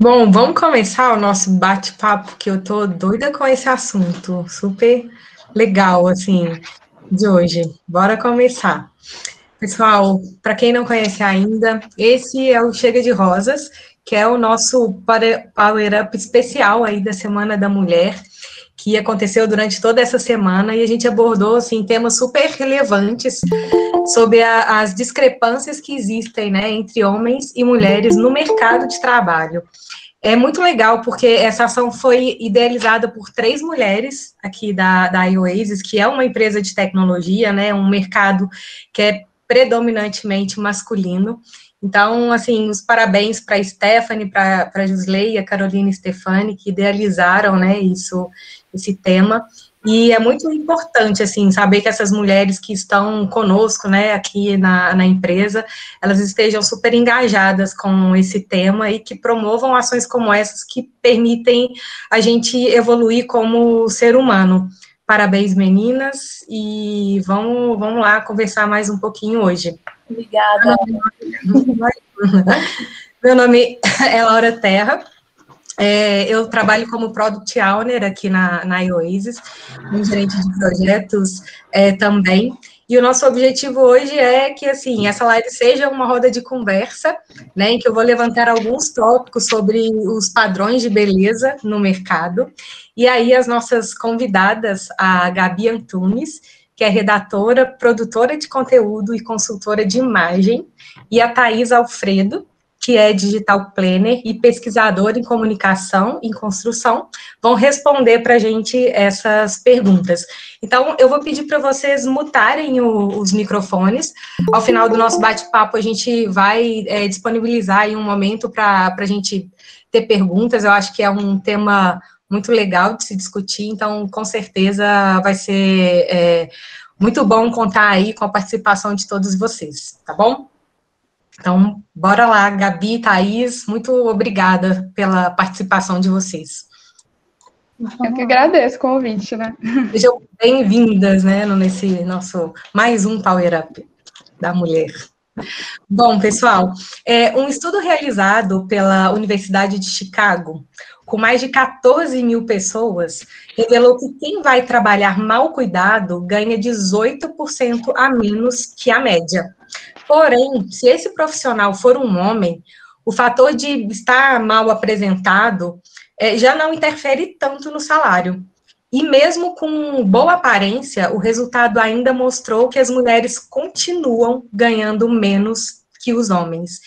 Bom, vamos começar o nosso bate-papo, que eu tô doida com esse assunto, super legal, assim, de hoje. Bora começar. Pessoal, para quem não conhece ainda, esse é o Chega de Rosas, que é o nosso Power Up especial aí da Semana da Mulher, que aconteceu durante toda essa semana, e a gente abordou, assim, temas super relevantes sobre as discrepâncias que existem, né, entre homens e mulheres no mercado de trabalho. É muito legal, porque essa ação foi idealizada por 3 mulheres aqui da iOasis, que é uma empresa de tecnologia, né, um mercado que é predominantemente masculino. Então, assim, os parabéns para a Stephanie, para a Jusley e a Carolina Stefani, que idealizaram, né, esse tema. E é muito importante, assim, saber que essas mulheres que estão conosco, né, aqui na empresa, elas estejam super engajadas com esse tema e que promovam ações como essas que permitem a gente evoluir como ser humano. Parabéns, meninas, e vamos lá conversar mais um pouquinho hoje. Obrigada. Meu nome é Laura Terra. Eu trabalho como Product Owner aqui na iOasis, como gerente de projetos também. E o nosso objetivo hoje é que, assim, essa live seja uma roda de conversa, né, em que eu vou levantar alguns tópicos sobre os padrões de beleza no mercado. E aí as nossas convidadas, a Gabi Antunes, que é redatora, produtora de conteúdo e consultora de imagem, e a Thaís Alfredo, que é digital planner e pesquisador em comunicação e construção, vão responder para a gente essas perguntas. Então, eu vou pedir para vocês mutarem os microfones. Ao final do nosso bate-papo, a gente vai disponibilizar aí um momento para a gente ter perguntas. Eu acho que é um tema muito legal de se discutir, então, com certeza, vai ser muito bom contar aí com a participação de todos vocês, tá bom? Então, bora lá, Gabi, Thaís, muito obrigada pela participação de vocês. Eu que agradeço o convite, né? Sejam bem-vindas, né, nesse nosso mais um Power Up da mulher. Bom, pessoal, um estudo realizado pela Universidade de Chicago, com mais de 14 mil pessoas, revelou que quem vai trabalhar mal cuidado ganha 18% a menos que a média. Porém, se esse profissional for um homem, o fator de estar mal apresentado já não interfere tanto no salário. E mesmo com boa aparência, o resultado ainda mostrou que as mulheres continuam ganhando menos que os homens.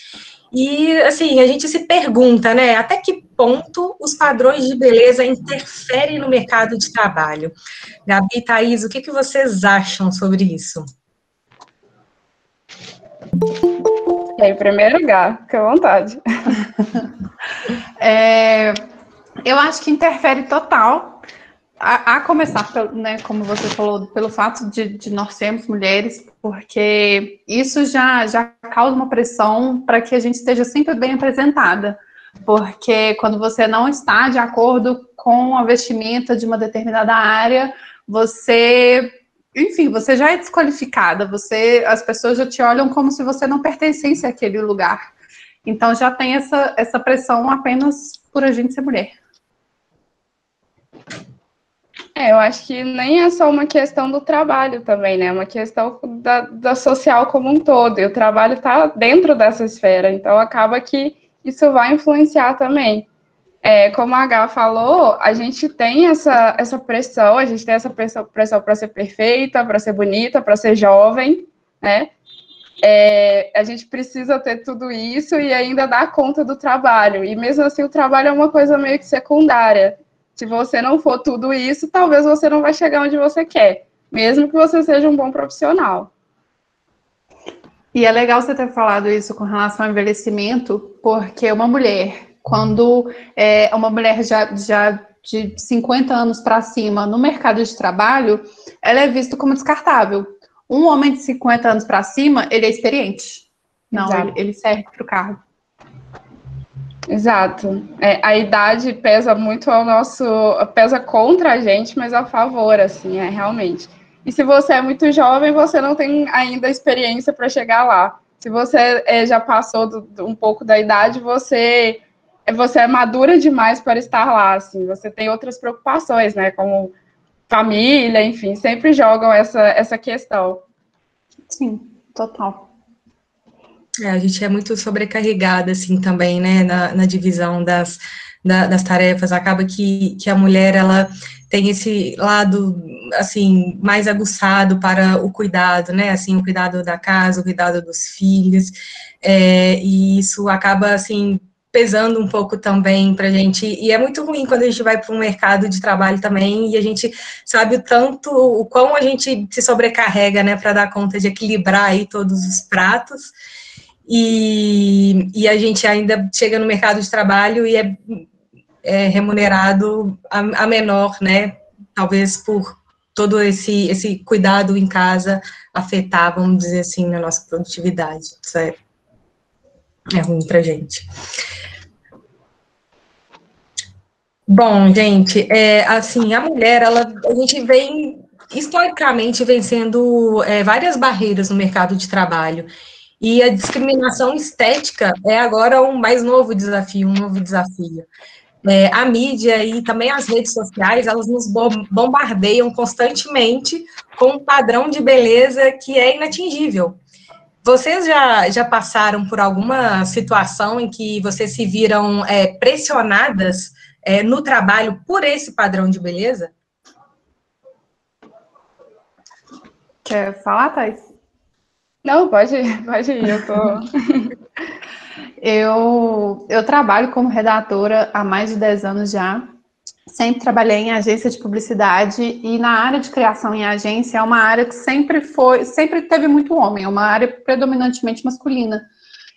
E, assim, a gente se pergunta, né, até que ponto os padrões de beleza interferem no mercado de trabalho? Gabi e Thaís, o que vocês acham sobre isso? Em primeiro lugar, fique à vontade. Eu acho que interfere total, a começar, né, como você falou, pelo fato de nós sermos mulheres, porque isso já causa uma pressão para que a gente esteja sempre bem apresentada, porque quando você não está de acordo com a vestimenta de uma determinada área, enfim, você já é desqualificada, as pessoas já te olham como se você não pertencesse àquele lugar. Então já tem essa pressão apenas por a gente ser mulher. Eu acho que nem é só uma questão do trabalho também, né? É uma questão da social como um todo. E o trabalho está dentro dessa esfera, então acaba que isso vai influenciar também. Como a Gá falou, a gente tem essa pressão, a gente tem essa pressão para ser perfeita, para ser bonita, para ser jovem, né? A gente precisa ter tudo isso e ainda dar conta do trabalho. E mesmo assim, o trabalho é uma coisa meio que secundária. Se você não for tudo isso, talvez você não vai chegar onde você quer, mesmo que você seja um bom profissional. E é legal você ter falado isso com relação ao envelhecimento, porque uma mulher, quando uma mulher já de 50 anos para cima no mercado de trabalho, ela é vista como descartável. Um homem de 50 anos para cima, ele é experiente. Não, ele serve para o cargo. Exato. A idade pesa muito pesa contra a gente, mas a favor, assim, realmente. E se você é muito jovem, você não tem ainda experiência para chegar lá. Se você já passou um pouco da idade, você você é madura demais para estar lá, assim, você tem outras preocupações, né, como família, enfim, sempre jogam essa questão. Sim, total. A gente é muito sobrecarregada, assim, também, né, na divisão das tarefas. Acaba que a mulher, ela tem esse lado, assim, mais aguçado para o cuidado, né, assim, o cuidado da casa, o cuidado dos filhos, e isso acaba, assim, pesando um pouco também para a gente, e é muito ruim quando a gente vai para um mercado de trabalho também, e a gente sabe o quão a gente se sobrecarrega, né, para dar conta de equilibrar aí todos os pratos, e a gente ainda chega no mercado de trabalho e é remunerado a menor, né, talvez por todo esse cuidado em casa afetar, vamos dizer assim, na nossa produtividade. Isso é ruim pra gente. Bom, gente, assim, a mulher, a gente vem, historicamente, vencendo várias barreiras no mercado de trabalho, e a discriminação estética é agora um mais novo desafio, um novo desafio. A mídia e também as redes sociais, elas nos bombardeiam constantemente com um padrão de beleza que é inatingível. Vocês já passaram por alguma situação em que vocês se viram pressionadas no trabalho por esse padrão de beleza? Quer falar, Thais? Não, pode ir, eu tô... Eu trabalho como redatora há mais de 10 anos já. Sempre trabalhei em agência de publicidade e na área de criação em agência é uma área que sempre teve muito homem, é uma área predominantemente masculina.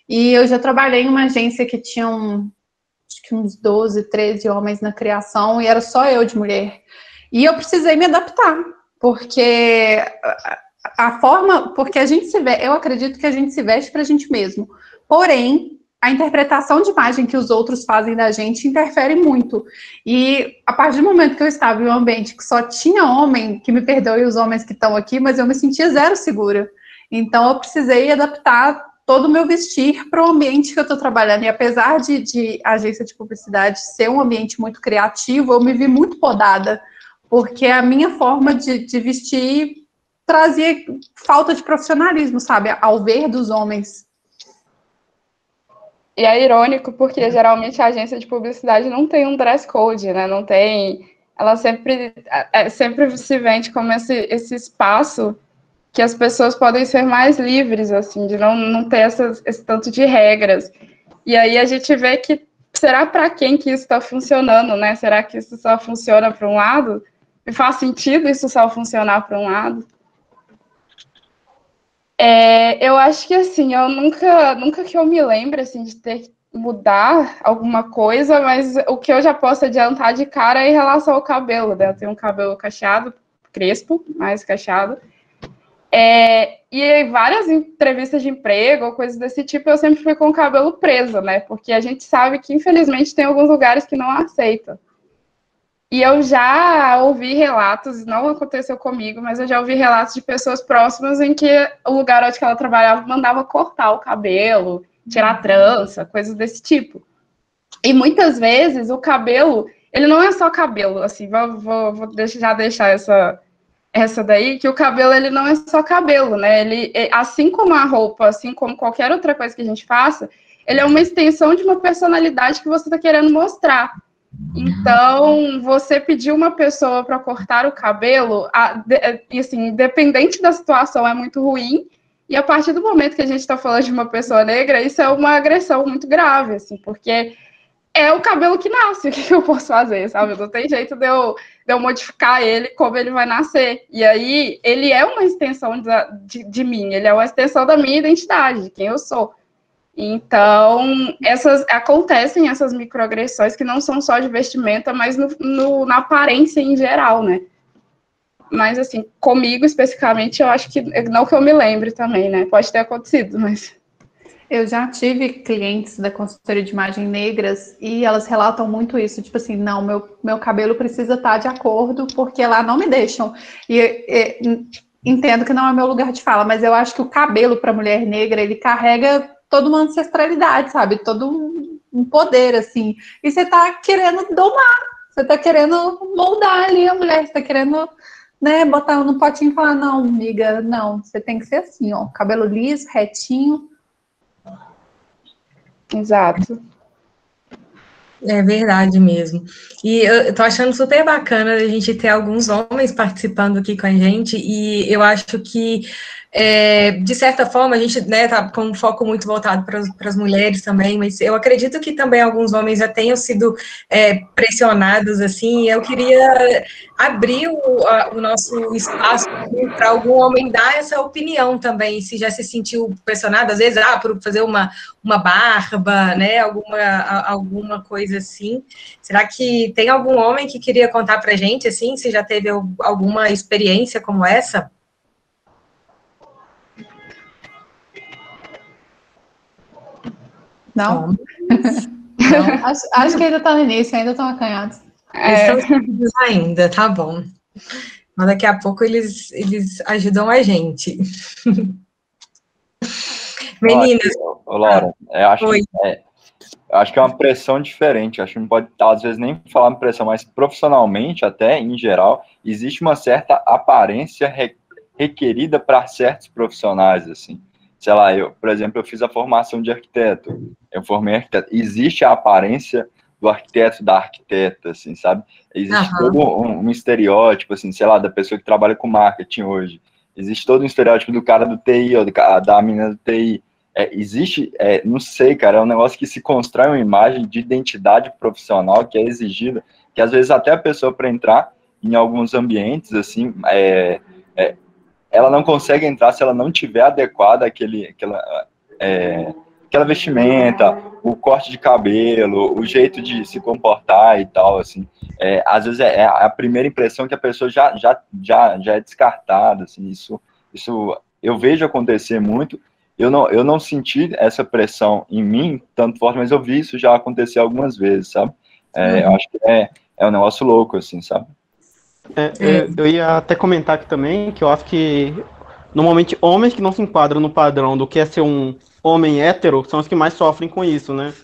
E eu já trabalhei em uma agência que tinha acho que uns 12, 13 homens na criação e era só eu de mulher. E eu precisei me adaptar, porque porque a gente eu acredito que a gente se veste para a gente mesmo. Porém, a interpretação de imagem que os outros fazem da gente interfere muito. E a partir do momento que eu estava em um ambiente que só tinha homem, que me perdoe os homens que estão aqui, mas eu me sentia zero segura. Então, eu precisei adaptar todo o meu vestir para o ambiente que eu estou trabalhando. E apesar de agência de publicidade ser um ambiente muito criativo, eu me vi muito podada, porque a minha forma de vestir trazia falta de profissionalismo, sabe? Ao ver dos homens. E é irônico, porque geralmente a agência de publicidade não tem um dress code, né? Não tem... Ela sempre se vende como esse espaço que as pessoas podem ser mais livres, assim, de não ter esse tanto de regras. E aí a gente vê que, será para quem que isso está funcionando, né? Será que isso só funciona para um lado? E faz sentido isso só funcionar para um lado? Eu acho que, assim, eu nunca que eu me lembre, assim, de ter que mudar alguma coisa, mas o que eu já posso adiantar de cara é em relação ao cabelo, né? Eu tenho um cabelo cacheado, crespo, mais cacheado. E em várias entrevistas de emprego ou coisas desse tipo, eu sempre fui com o cabelo preso, né? Porque a gente sabe que, infelizmente, tem alguns lugares que não aceitam. E eu já ouvi relatos, não aconteceu comigo, mas eu já ouvi relatos de pessoas próximas em que o lugar onde ela trabalhava mandava cortar o cabelo, tirar a trança, coisas desse tipo. E muitas vezes o cabelo, ele não é só cabelo, assim, vou deixar essa daí, que o cabelo, ele não é só cabelo, né? Ele, assim como a roupa, assim como qualquer outra coisa que a gente faça, ele é uma extensão de uma personalidade que você está querendo mostrar. Então, você pedir uma pessoa para cortar o cabelo, assim, independente da situação, é muito ruim. E a partir do momento que a gente está falando de uma pessoa negra, isso é uma agressão muito grave, assim, porque é o cabelo que nasce, o que eu posso fazer, sabe? Não tem jeito de eu modificar ele como ele vai nascer. E aí, ele é uma extensão de mim, ele é uma extensão da minha identidade, de quem eu sou. Então, acontecem essas microagressões que não são só de vestimenta, mas na aparência em geral, né? Mas, assim, comigo especificamente, eu acho que, não que eu me lembre também, né? Pode ter acontecido, mas... Eu já tive clientes da consultoria de imagem negras e elas relatam muito isso, tipo assim, não, meu cabelo precisa estar de acordo porque lá não me deixam. E entendo que não é meu lugar de fala, mas eu acho que o cabelo para mulher negra, ele carrega toda uma ancestralidade, sabe? Todo um poder, assim, e você tá querendo domar, você tá querendo moldar ali a mulher, você tá querendo, né, botar no potinho e falar, não, amiga, não, você tem que ser assim, ó, cabelo liso, retinho. Exato. É verdade mesmo. E eu tô achando super bacana a gente ter alguns homens participando aqui com a gente, e eu acho que, de certa forma, a gente, né, tá com um foco muito voltado para as mulheres também, mas eu acredito que também alguns homens já tenham sido pressionados, assim, e eu queria abrir o nosso espaço para algum homem dar essa opinião também, se já se sentiu pressionado, às vezes, por fazer uma barba, né, alguma coisa assim. Será que tem algum homem que queria contar pra gente, assim, se já teve alguma experiência como essa? Não? Não. Acho que ainda tá no início, ainda estão acanhados. Estão tímidos ainda, tá bom. Mas daqui a pouco eles ajudam a gente. Meninas. Laura, eu acho que é uma pressão diferente. Acho que não pode, às vezes, nem falar em pressão, mas profissionalmente, até em geral, existe uma certa aparência requerida para certos profissionais, assim. Sei lá, por exemplo, eu fiz a formação de arquiteto. Eu formei arquiteto. Existe a aparência do arquiteto, da arquiteta, assim, sabe? Existe todo um estereótipo, assim, sei lá, da pessoa que trabalha com marketing hoje. Existe todo um estereótipo do cara do TI, ou da menina do TI. Existe, não sei, cara, é um negócio que se constrói uma imagem de identidade profissional que é exigida, que às vezes até a pessoa, para entrar em alguns ambientes, assim, ela não consegue entrar se ela não tiver adequada aquela vestimenta, o corte de cabelo, o jeito de se comportar e tal, assim. Às vezes é a primeira impressão que a pessoa já é descartada, assim, isso eu vejo acontecer muito. Eu não senti essa pressão em mim tanto forte, mas eu vi isso já acontecer algumas vezes, sabe? Eu acho que é um negócio louco, assim, sabe? Eu ia até comentar aqui também que eu acho que normalmente homens que não se enquadram no padrão do que é ser um homem hétero são os que mais sofrem com isso, né?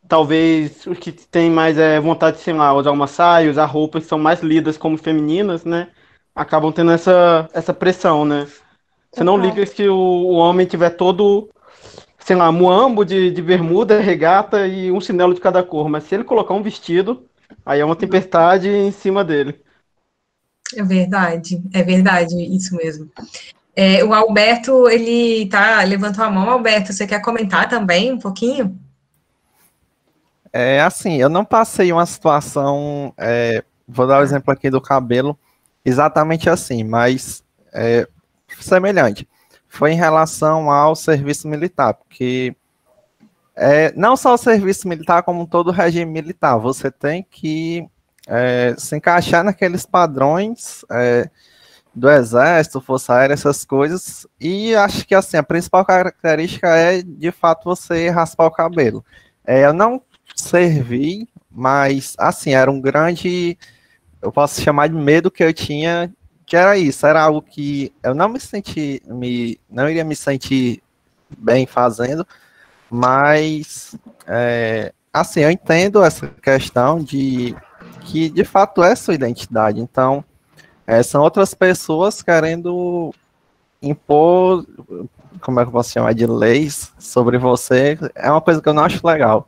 Talvez os que têm mais vontade de, sei lá, usar uma saia, usar roupas que são mais lidas como femininas, né? Acabam tendo essa pressão, né? Você não liga se o homem tiver todo, sei lá, muambo de bermuda, regata e um chinelo de cada cor, mas se ele colocar um vestido, aí é uma tempestade em cima dele. É verdade, isso mesmo. O Alberto, ele levantou a mão. Alberto, você quer comentar também um pouquinho? Assim, eu não passei uma situação, vou dar o exemplo aqui do cabelo, exatamente assim, mas semelhante. Foi em relação ao serviço militar, porque não só o serviço militar, como todo o regime militar, você tem que se encaixar naqueles padrões do Exército, Força Aérea, essas coisas, e acho que assim, a principal característica é, de fato, você raspar o cabelo. Eu não servi, mas assim, era um grande, eu posso chamar de medo que eu tinha, que era isso, era algo que eu não não iria me sentir bem fazendo, mas assim, eu entendo essa questão de que de fato é sua identidade, então são outras pessoas querendo impor, como é que eu posso chamar, de leis sobre você, é uma coisa que eu não acho legal.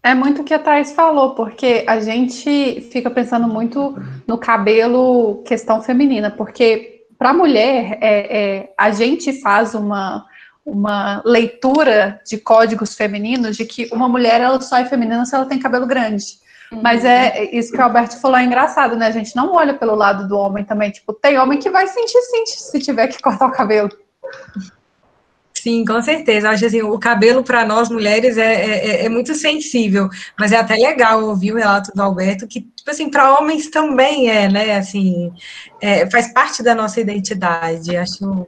É muito o que a Thaís falou, porque a gente fica pensando muito no cabelo, questão feminina, porque para a mulher, a gente faz uma leitura de códigos femininos de que uma mulher ela só é feminina se ela tem cabelo grande. Mas isso que o Alberto falou é engraçado, né? A gente não olha pelo lado do homem também. Tipo, tem homem que vai sentir se tiver que cortar o cabelo. Sim, com certeza. Eu acho assim, o cabelo para nós mulheres é muito sensível, mas é até legal ouvir o relato do Alberto, que, tipo assim, para homens também né? Assim, faz parte da nossa identidade. Acho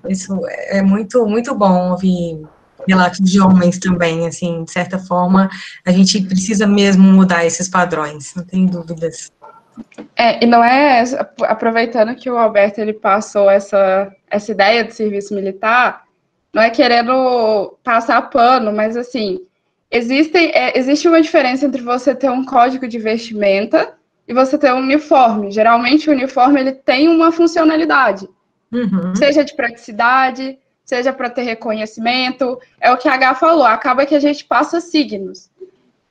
isso muito, muito bom ouvir relatos de homens também, assim, de certa forma, a gente precisa mesmo mudar esses padrões, não tem dúvidas. E não aproveitando que o Alberto ele passou essa ideia de serviço militar, não é querendo passar pano, mas assim, existe uma diferença entre você ter um código de vestimenta e você ter um uniforme. Geralmente o uniforme ele tem uma funcionalidade, seja de praticidade, seja para ter reconhecimento, é o que a H falou, acaba que a gente passa signos.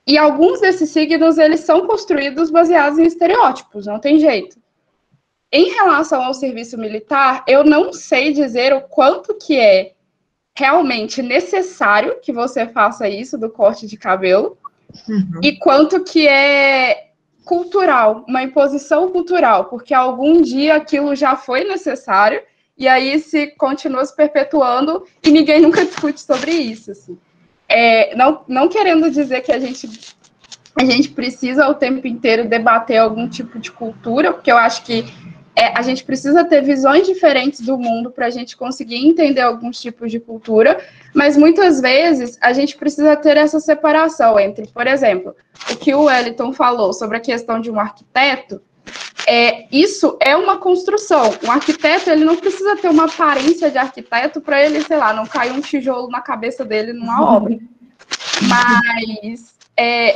E alguns desses signos, eles são construídos baseados em estereótipos, não tem jeito. Em relação ao serviço militar, eu não sei dizer o quanto que é realmente necessário que você faça isso do corte de cabelo e quanto que é cultural, uma imposição cultural, porque algum dia aquilo já foi necessário e aí se continua se perpetuando e ninguém nunca discute sobre isso. Assim. Não querendo dizer que a gente precisa o tempo inteiro debater algum tipo de cultura, porque eu acho que a gente precisa ter visões diferentes do mundo para a gente conseguir entender alguns tipos de cultura, mas muitas vezes a gente precisa ter essa separação entre, por exemplo, o que o Wellington falou sobre a questão de um arquiteto, isso é uma construção. Um arquiteto, ele não precisa ter uma aparência de arquiteto para ele, sei lá, não cair um tijolo na cabeça dele numa obra. Mas,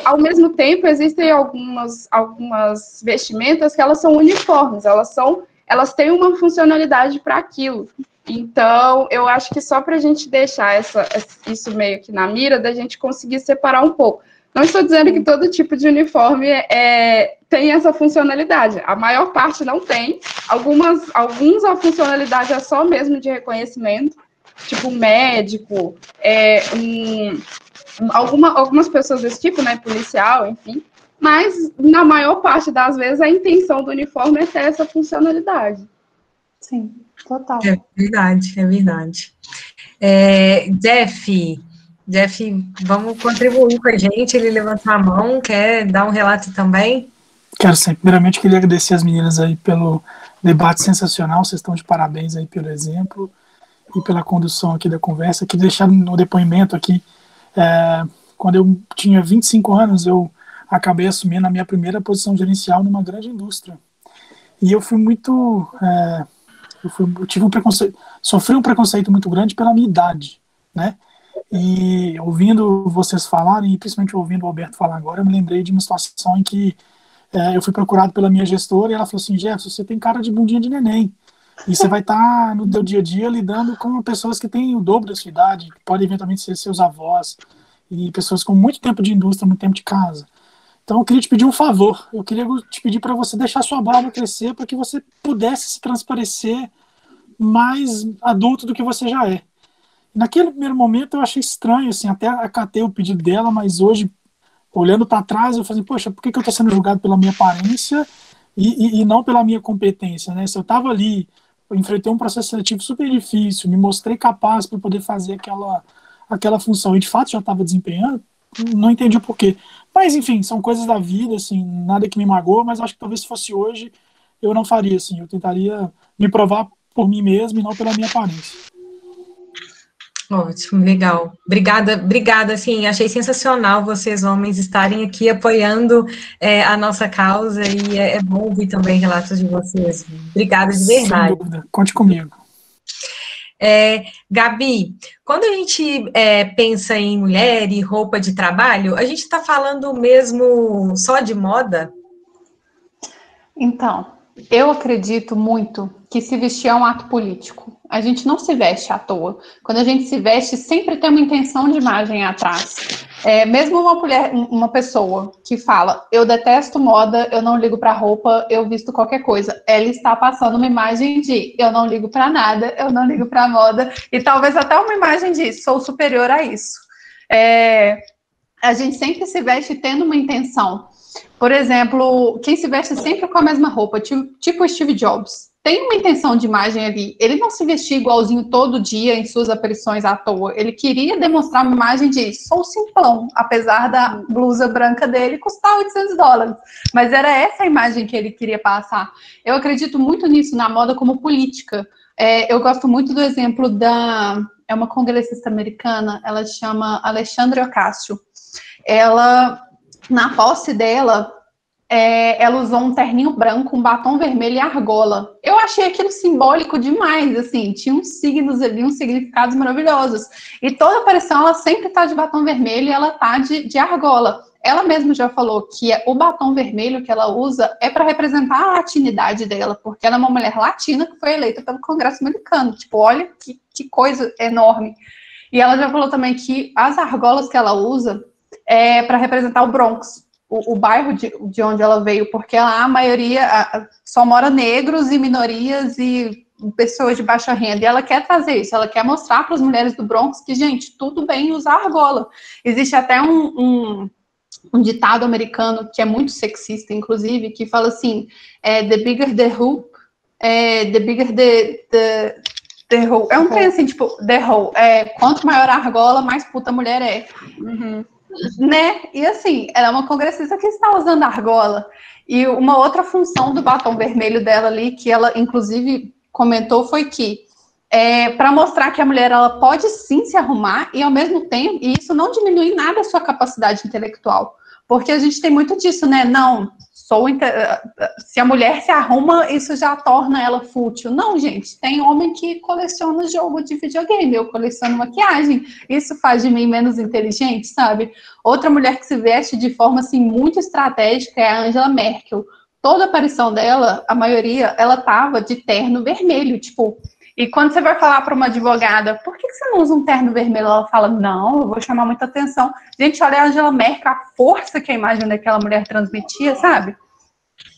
ao mesmo tempo, existem algumas vestimentas que elas são uniformes, elas têm uma funcionalidade para aquilo. Então, eu acho que só para a gente deixar isso meio que na mira, da gente conseguir separar um pouco. Não estou dizendo que todo tipo de uniforme tem essa funcionalidade. A maior parte não tem. Alguns a funcionalidade é só mesmo de reconhecimento, tipo um médico, algumas pessoas desse tipo, né, policial, enfim. Mas, na maior parte das vezes, a intenção do uniforme é ter essa funcionalidade. Sim, total. É verdade, é verdade. Jeff, vamos contribuir com a gente, ele levantou a mão, quer dar um relato também? Quero sim. Primeiramente, queria agradecer as meninas aí pelo debate sensacional, vocês estão de parabéns aí pelo exemplo e pela condução aqui da conversa. Queria deixar no depoimento aqui, quando eu tinha 25 anos, eu acabei assumindo a minha primeira posição gerencial numa grande indústria. E eu fui muito... tive um preconceito, sofri um preconceito muito grande pela minha idade, né? E ouvindo vocês falarem, e principalmente ouvindo o Alberto falar agora, eu me lembrei de uma situação em que eu fui procurado pela minha gestora e ela falou assim: Jefferson, você tem cara de bundinha de neném, e você vai estar no teu dia a dia lidando com pessoas que têm o dobro da sua idade, que podem eventualmente ser seus avós, e pessoas com muito tempo de indústria, muito tempo de casa. Então eu queria te pedir um favor, eu queria te pedir para você deixar sua barba crescer para que você pudesse se transparecer mais adulto do que você já é. Naquele primeiro momento eu achei estranho, assim, até acatei o pedido dela, mas hoje, olhando para trás, eu falei, poxa, por que eu estou sendo julgado pela minha aparência e não pela minha competência, né? Se eu estava ali, eu enfrentei um processo seletivo super difícil, me mostrei capaz para poder fazer aquela função e de fato já estava desempenhando, não entendi o porquê. Mas, enfim, são coisas da vida, assim, nada que me magoa, mas acho que talvez se fosse hoje, eu não faria, assim, eu tentaria me provar por mim mesmo e não pela minha aparência. Ótimo, legal. Obrigada, assim, achei sensacional vocês, homens, estarem aqui apoiando a nossa causa e é bom ouvir também relatos de vocês. Obrigada de verdade. Sem dúvida, conte comigo. Gabi, quando a gente pensa em mulher e roupa de trabalho, a gente está falando mesmo só de moda? Então, eu acredito muito que se vestir é um ato político. A gente não se veste à toa. Quando a gente se veste, sempre tem uma intenção de imagem atrás. Mesmo uma pessoa que fala, eu detesto moda, eu não ligo para roupa, eu visto qualquer coisa, ela está passando uma imagem de eu não ligo para nada, eu não ligo para moda, e talvez até uma imagem de sou superior a isso. A gente sempre se veste tendo uma intenção. Por exemplo, quem se veste sempre com a mesma roupa, tipo Steve Jobs, tem uma intenção de imagem ali. Ele não se vestia igualzinho todo dia em suas aparições à toa. Ele queria demonstrar uma imagem de sou simplão, apesar da blusa branca dele custar $800. Mas era essa a imagem que ele queria passar. Eu acredito muito nisso, na moda como política. Eu gosto muito do exemplo é uma congressista americana, ela chama Alexandria Ocasio. Ela, na posse dela, ela usou um terninho branco, um batom vermelho e argola. Eu achei aquilo simbólico demais, assim, tinha uns signos ali, uns significados maravilhosos. E toda aparição, ela sempre tá de batom vermelho e ela tá de argola. Ela mesma já falou que o batom vermelho que ela usa é para representar a latinidade dela, porque ela é uma mulher latina que foi eleita pelo Congresso americano. Tipo, olha que coisa enorme. E ela já falou também que as argolas que ela usa é para representar o Bronx, o bairro de onde ela veio, porque lá a maioria só mora negros e minorias e pessoas de baixa renda, e ela quer trazer isso, ela quer mostrar para as mulheres do Bronx que, gente, tudo bem usar argola. Existe até um ditado americano que é muito sexista, inclusive, que fala assim, the bigger the hoop, the bigger the hole. É um trem assim, tipo, the hole. Quanto maior a argola, mais puta a mulher é. Uhum. Né? E assim, ela é uma congressista que está usando argola. E uma outra função do batom vermelho dela ali, que ela inclusive comentou, foi que para mostrar que a mulher ela pode sim se arrumar e ao mesmo tempo, e isso não diminui nada a sua capacidade intelectual. Porque a gente tem muito disso, né? Não, se a mulher se arruma, isso já torna ela fútil. Não, gente, tem homem que coleciona jogo de videogame, eu coleciono maquiagem, isso faz de mim menos inteligente, sabe? Outra mulher que se veste de forma, assim, muito estratégica é a Angela Merkel. Toda a aparição dela, a maioria, ela tava de terno vermelho, tipo... E quando você vai falar para uma advogada, por que você não usa um terno vermelho? Ela fala, não, eu vou chamar muita atenção. Gente, olha a Angela Merkel, a força que a imagem daquela mulher transmitia, sabe?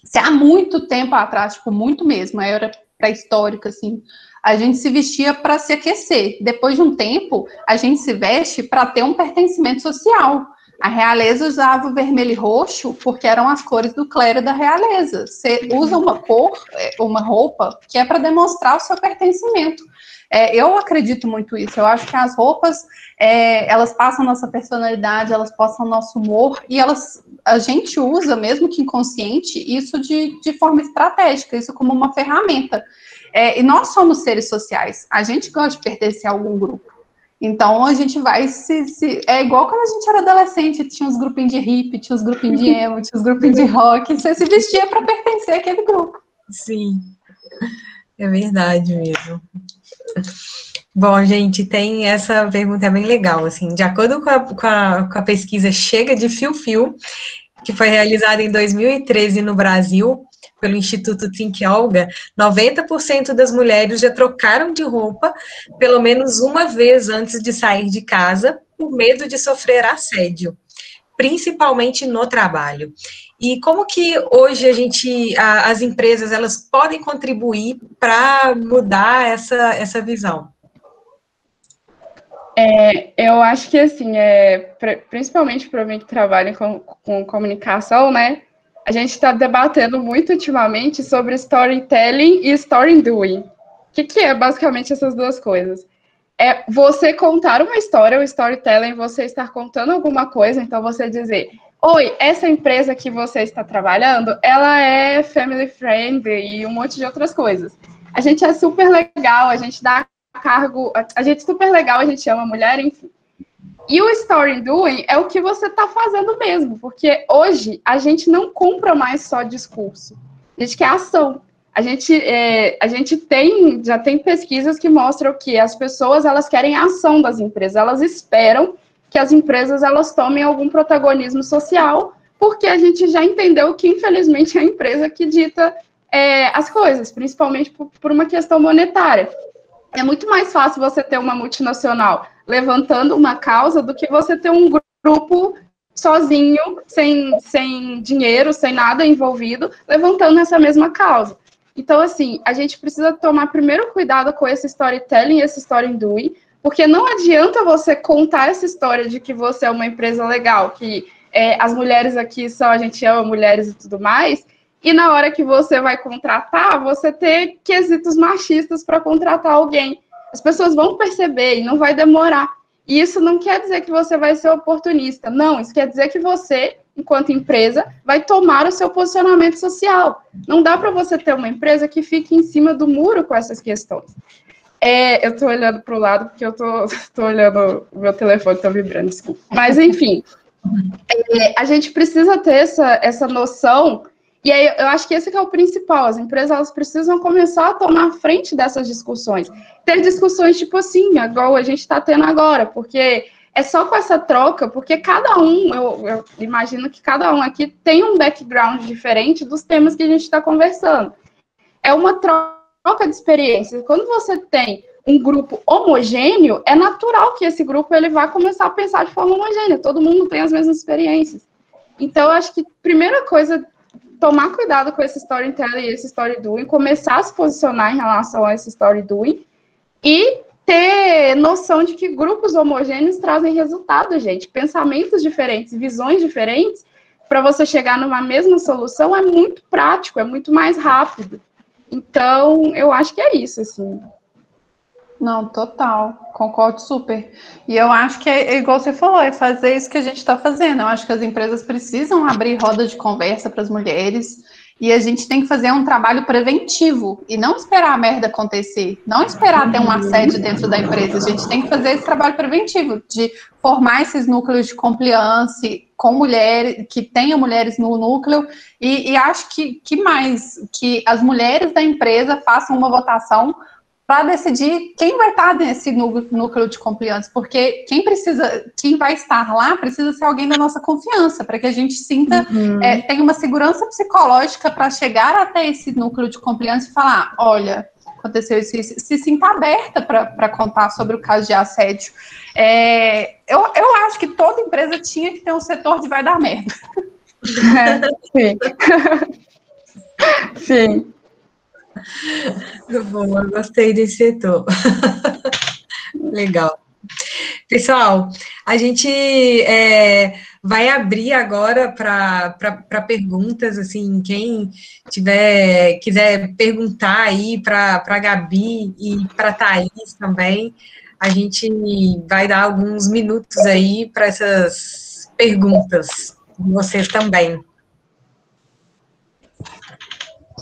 Se há muito tempo atrás, tipo, muito mesmo, a era pré-histórica, assim, a gente se vestia para se aquecer. Depois de um tempo, a gente se veste para ter um pertencimento social. A realeza usava o vermelho e roxo porque eram as cores do clero da realeza. Você usa uma cor, uma roupa, que é para demonstrar o seu pertencimento. Eu acredito muito nisso. Eu acho que as roupas, elas passam nossa personalidade, elas passam nosso humor, e a gente usa, mesmo que inconsciente, isso de forma estratégica, isso como uma ferramenta. E nós somos seres sociais. A gente gosta de pertencer a algum grupo. Então, a gente vai é igual quando a gente era adolescente, tinha uns grupinhos de hippie, tinha uns grupinhos de emo, tinha uns grupinhos de rock, você se vestia para pertencer àquele grupo. Sim, é verdade mesmo. Bom, gente, tem essa pergunta bem legal, assim, de acordo com a pesquisa Chega de Fio-Fio, que foi realizada em 2013 no Brasil, pelo Instituto Think Olga, 90% das mulheres já trocaram de roupa pelo menos uma vez antes de sair de casa, por medo de sofrer assédio, principalmente no trabalho. E como que hoje as empresas, elas podem contribuir para mudar essa visão? Eu acho que, assim, principalmente para mim que trabalha com comunicação, né, a gente está debatendo muito ultimamente sobre storytelling e story doing. O que é basicamente essas duas coisas? É você contar uma história, o storytelling, você estar contando alguma coisa, então você dizer, oi, essa empresa que você está trabalhando, ela é family friendly e um monte de outras coisas. A gente é super legal, a gente dá cargo, a gente é super legal, a gente ama mulher, enfim. E o story doing é o que você está fazendo mesmo, porque hoje a gente não compra mais só discurso, a gente quer ação. A gente já tem pesquisas que mostram que as pessoas, elas querem a ação das empresas, elas esperam que as empresas, elas tomem algum protagonismo social, porque a gente já entendeu que, infelizmente, é a empresa que dita as coisas, principalmente por uma questão monetária. É muito mais fácil você ter uma multinacional levantando uma causa do que você ter um grupo sozinho, sem dinheiro, sem nada envolvido, levantando essa mesma causa. Então, assim, a gente precisa tomar primeiro cuidado com esse storytelling e esse story doing, porque não adianta você contar essa história de que você é uma empresa legal, que as mulheres aqui a gente ama mulheres e tudo mais, e na hora que você vai contratar, você ter quesitos machistas para contratar alguém. As pessoas vão perceber e não vai demorar. E isso não quer dizer que você vai ser oportunista. Não, isso quer dizer que você, enquanto empresa, vai tomar o seu posicionamento social. Não dá para você ter uma empresa que fique em cima do muro com essas questões. Eu estou olhando para o lado porque eu estou olhando o meu telefone, está vibrando, desculpa. Mas, enfim, A gente precisa ter essa noção, e aí eu acho que esse que é o principal, as empresas elas precisam começar a tomar frente dessas discussões, ter discussões tipo assim, igual a gente está tendo agora, porque é só com essa troca, porque cada um, eu imagino que cada um aqui tem um background diferente dos temas que a gente está conversando. É uma troca de experiências. Quando você tem um grupo homogêneo, é natural que esse grupo ele vá começar a pensar de forma homogênea. Todo mundo tem as mesmas experiências. Então, eu acho que primeira coisa, tomar cuidado com esse storytelling e esse story doing, começar a se posicionar em relação a esse story doing e ter noção de que grupos homogêneos trazem resultado, gente. Pensamentos diferentes, visões diferentes, para você chegar numa mesma solução é muito prático, é muito mais rápido. Então, eu acho que é isso, assim. Não, total, concordo super. E eu acho que é igual você falou, é fazer isso que a gente está fazendo. Eu acho que as empresas precisam abrir roda de conversa para as mulheres e a gente tem que fazer um trabalho preventivo e não esperar a merda acontecer, não esperar ter um assédio dentro da empresa. A gente tem que fazer esse trabalho preventivo de formar esses núcleos de compliance com mulheres, que tenham mulheres no núcleo e acho que que as mulheres da empresa façam uma votação para decidir quem vai estar nesse núcleo de compliance, porque quem vai estar lá precisa ser alguém da nossa confiança, para que a gente sinta, tenha uma segurança psicológica para chegar até esse núcleo de compliance e falar, olha, aconteceu isso, se sinta aberta para contar sobre o caso de assédio. Eu acho que toda empresa tinha que ter um setor de vai dar merda. Sim. Sim. Bom, eu gostei desse setor. Legal. Pessoal, a gente vai abrir agora para perguntas, assim, quem quiser perguntar aí para a Gabi e para a Thaís também, a gente vai dar alguns minutos aí para essas perguntas de vocês também.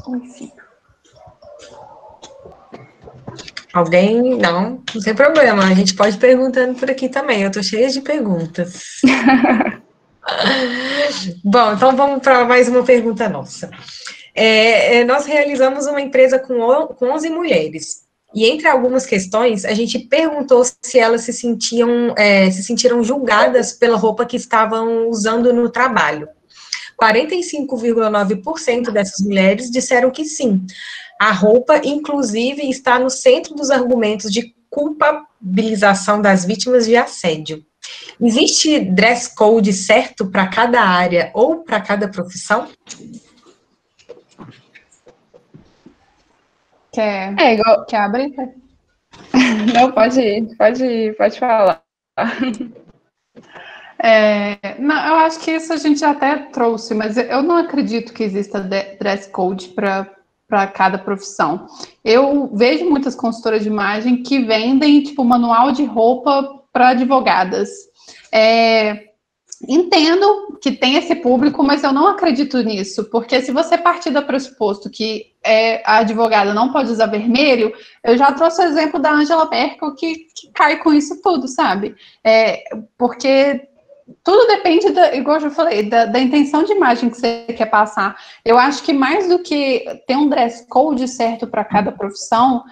Enfim. Alguém? Não tem problema, a gente pode ir perguntando por aqui também, eu estou cheia de perguntas. Bom, então vamos para mais uma pergunta nossa. Nós realizamos uma empresa com 11 mulheres, e entre algumas questões, a gente perguntou se elas se sentiram julgadas pela roupa que estavam usando no trabalho. 45,9% dessas mulheres disseram que sim. A roupa, inclusive, está no centro dos argumentos de culpabilização das vítimas de assédio. Existe dress code certo para cada área ou para cada profissão? Quer abrir? Não, pode falar. Não, eu acho que isso a gente até trouxe, mas eu não acredito que exista dress code para cada profissão. Eu vejo muitas consultoras de imagem que vendem, tipo, manual de roupa para advogadas. Entendo que tem esse público, mas eu não acredito nisso, porque se você partir do pressuposto que a advogada não pode usar vermelho, eu já trouxe o exemplo da Angela Merkel, que cai com isso tudo, sabe? Porque tudo depende, igual eu já falei, da intenção de imagem que você quer passar. Eu acho que mais do que ter um dress code certo para cada profissão,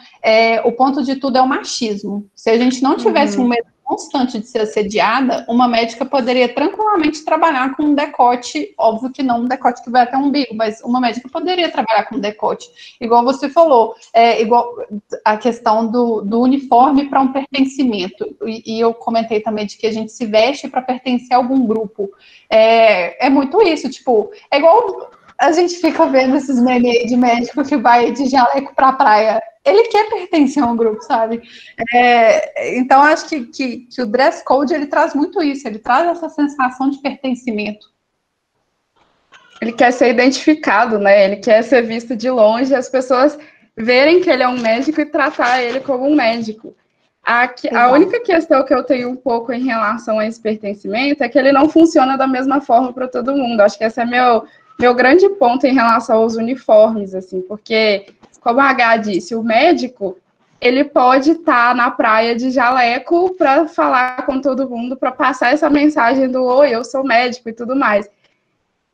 o ponto de tudo é o machismo. Se a gente não tivesse um medo constante de ser assediada, uma médica poderia tranquilamente trabalhar com um decote, óbvio que não um decote que vai até o umbigo, mas uma médica poderia trabalhar com decote. Igual você falou, igual a questão do uniforme para um pertencimento, e eu comentei também de que a gente se veste para pertencer a algum grupo. É muito isso, tipo, é igual a gente fica vendo esses memes de médico que vai de jaleco para a praia. Ele quer pertencer a um grupo, sabe? Então, acho que o dress code, ele traz muito isso, ele traz essa sensação de pertencimento. Ele quer ser identificado, né? Ele quer ser visto de longe, as pessoas verem que ele é um médico e tratar ele como um médico. A única questão que eu tenho um pouco em relação a esse pertencimento é que ele não funciona da mesma forma para todo mundo. Acho que esse é meu grande ponto em relação aos uniformes, assim, porque, como a H disse, o médico, ele pode estar na praia de jaleco para falar com todo mundo, para passar essa mensagem do oi, eu sou médico e tudo mais.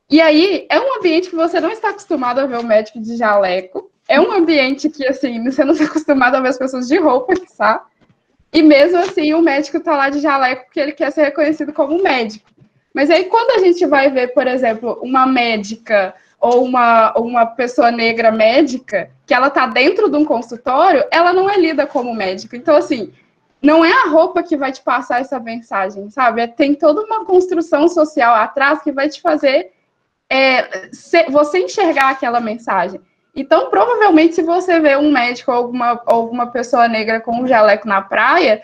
E aí, é um ambiente que você não está acostumado a ver o médico de jaleco, é um ambiente que, assim, você não está acostumado a ver as pessoas de roupa, sabe? E mesmo assim, o médico está lá de jaleco porque ele quer ser reconhecido como médico. Mas aí, quando a gente vai ver, por exemplo, uma médica ou uma pessoa negra médica, que ela está dentro de um consultório, ela não é lida como médico. Então, assim, não é a roupa que vai te passar essa mensagem, sabe? Tem toda uma construção social atrás que vai te fazer você enxergar aquela mensagem. Então, provavelmente, se você vê um médico ou alguma pessoa negra com um jaleco na praia,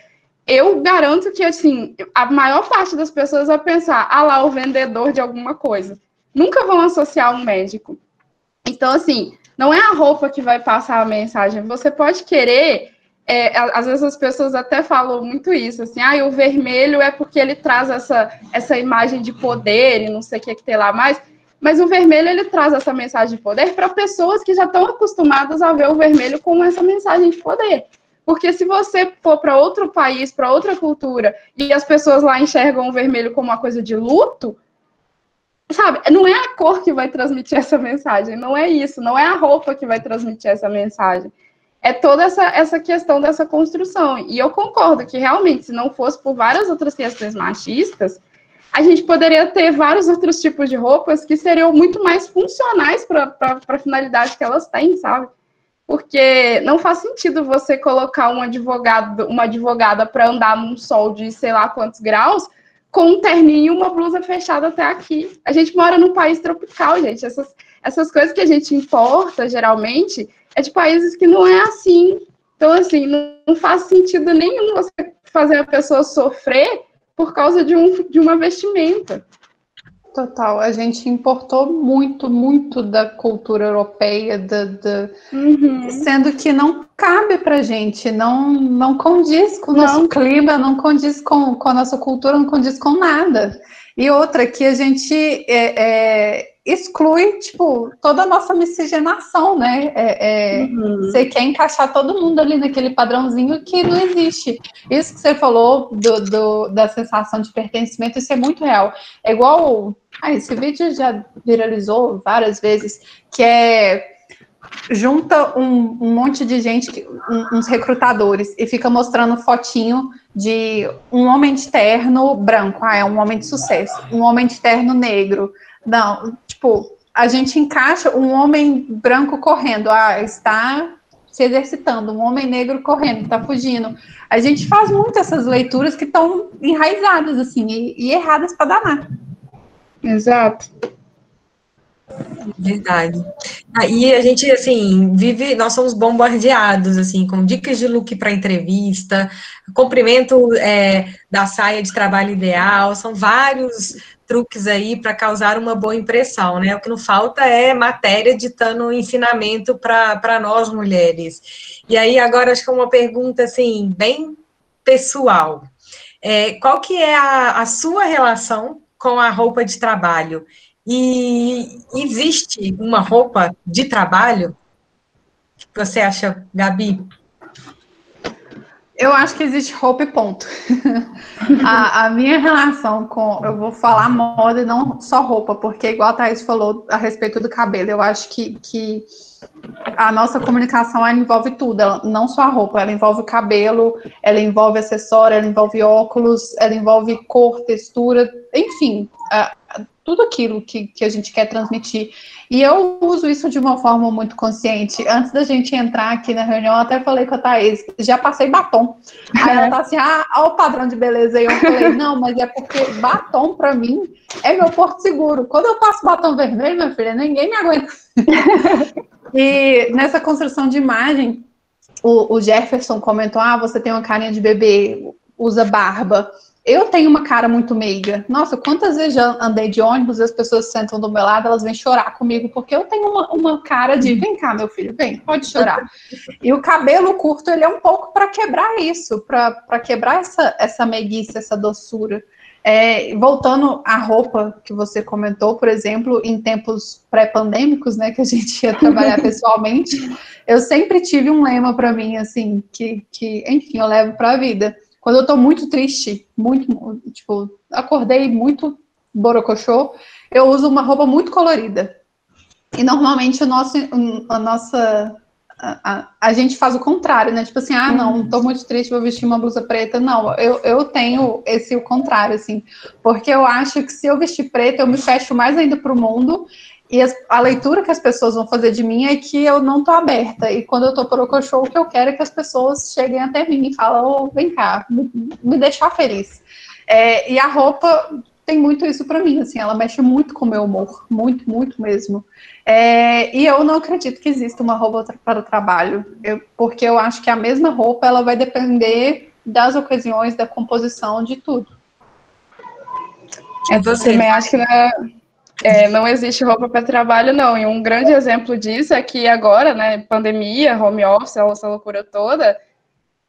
eu garanto que, assim, a maior parte das pessoas vai pensar, lá, o vendedor de alguma coisa. Nunca vão associar um médico. Então, assim, não é a roupa que vai passar a mensagem. Você pode querer... às vezes as pessoas até falam muito isso, assim, o vermelho é porque ele traz essa imagem de poder e não sei o que tem lá mais, mas o vermelho, ele traz essa mensagem de poder para pessoas que já estão acostumadas a ver o vermelho com essa mensagem de poder. Porque se você for para outro país, para outra cultura, e as pessoas lá enxergam o vermelho como uma coisa de luto, sabe, não é a cor que vai transmitir essa mensagem, não é isso, não é a roupa que vai transmitir essa mensagem. É toda essa questão dessa construção. E eu concordo que, realmente, se não fosse por várias outras questões machistas, a gente poderia ter vários outros tipos de roupas que seriam muito mais funcionais para a finalidade que elas têm, sabe? Porque não faz sentido você colocar uma advogada para andar num sol de sei lá quantos graus com um terninho e uma blusa fechada até aqui. A gente mora num país tropical, gente. Essas coisas que a gente importa, geralmente, é de países que não é assim. Então, assim, não faz sentido nenhum você fazer a pessoa sofrer por causa de uma vestimenta. Total, a gente importou muito da cultura europeia, sendo que não cabe pra gente, não condiz com o nosso clima, não condiz com a nossa cultura, não condiz com nada. E outra, que a gente exclui, tipo, toda a nossa miscigenação, né? Você quer encaixar todo mundo ali naquele padrãozinho que não existe. Isso que você falou da sensação de pertencimento, isso é muito real. É igual... esse vídeo já viralizou várias vezes, que junta um monte de gente, uns recrutadores, e fica mostrando fotinho de um homem de terno branco, é um homem de sucesso, um homem de terno negro. Não, tipo, a gente encaixa um homem branco correndo, está se exercitando, um homem negro correndo, está fugindo. A gente faz muito essas leituras que estão enraizadas, assim, e erradas para danar. Exato. Verdade. E a gente, assim, nós somos bombardeados, assim, com dicas de look para entrevista, comprimento da saia de trabalho ideal, são vários truques aí para causar uma boa impressão, né? O que não falta é matéria ditando ensinamento para nós mulheres. E aí, agora, acho que é uma pergunta, assim, bem pessoal. Qual que é a sua relação com a roupa de trabalho? E existe uma roupa de trabalho? O que você acha, Gabi? Eu acho que existe roupa e ponto. A minha relação eu vou falar moda e não só roupa, porque igual a Thaís falou a respeito do cabelo, eu acho que a nossa comunicação, ela envolve tudo, não só a roupa, ela envolve o cabelo, ela envolve acessório, ela envolve óculos, ela envolve cor, textura, enfim, tudo aquilo que a gente quer transmitir. E eu uso isso de uma forma muito consciente. Antes da gente entrar aqui na reunião, eu até falei com a Thaís, já passei batom. Aí ela tá assim, olha o padrão de beleza aí. Eu falei, não, mas é porque batom, pra mim, é meu porto seguro. Quando eu passo batom vermelho, minha filha, ninguém me aguenta. E nessa construção de imagem, o Jefferson comentou, você tem uma carinha de bebê, usa barba. Eu tenho uma cara muito meiga. Nossa, quantas vezes já andei de ônibus e as pessoas sentam do meu lado, elas vêm chorar comigo, porque eu tenho uma cara de, vem cá, meu filho, vem, pode chorar. E o cabelo curto, ele é um pouco para quebrar isso, para quebrar essa meiguice, essa doçura. Voltando à roupa que você comentou, por exemplo, em tempos pré-pandêmicos, né, que a gente ia trabalhar pessoalmente, eu sempre tive um lema para mim, assim, que, enfim, eu levo para a vida. Quando eu tô muito triste, muito, tipo, acordei muito borocochô, eu uso uma roupa muito colorida. E normalmente a gente faz o contrário, né? Tipo assim, não tô muito triste, vou vestir uma blusa preta. Não, eu tenho o contrário, assim, porque eu acho que se eu vestir preta, eu me fecho mais ainda pro mundo, e a leitura que as pessoas vão fazer de mim é que eu não tô aberta, e quando eu tô borocochô, o que eu quero é que as pessoas cheguem até mim e falem, vem cá, me deixar feliz. E a roupa tem muito isso para mim, assim, ela mexe muito com o meu humor, muito, muito mesmo. E eu não acredito que exista uma roupa para o trabalho, porque eu acho que a mesma roupa, ela vai depender das ocasiões, da composição, de tudo. Eu também acho que não existe roupa para trabalho, não. E um grande exemplo disso é que agora, né, pandemia, home office, essa loucura toda,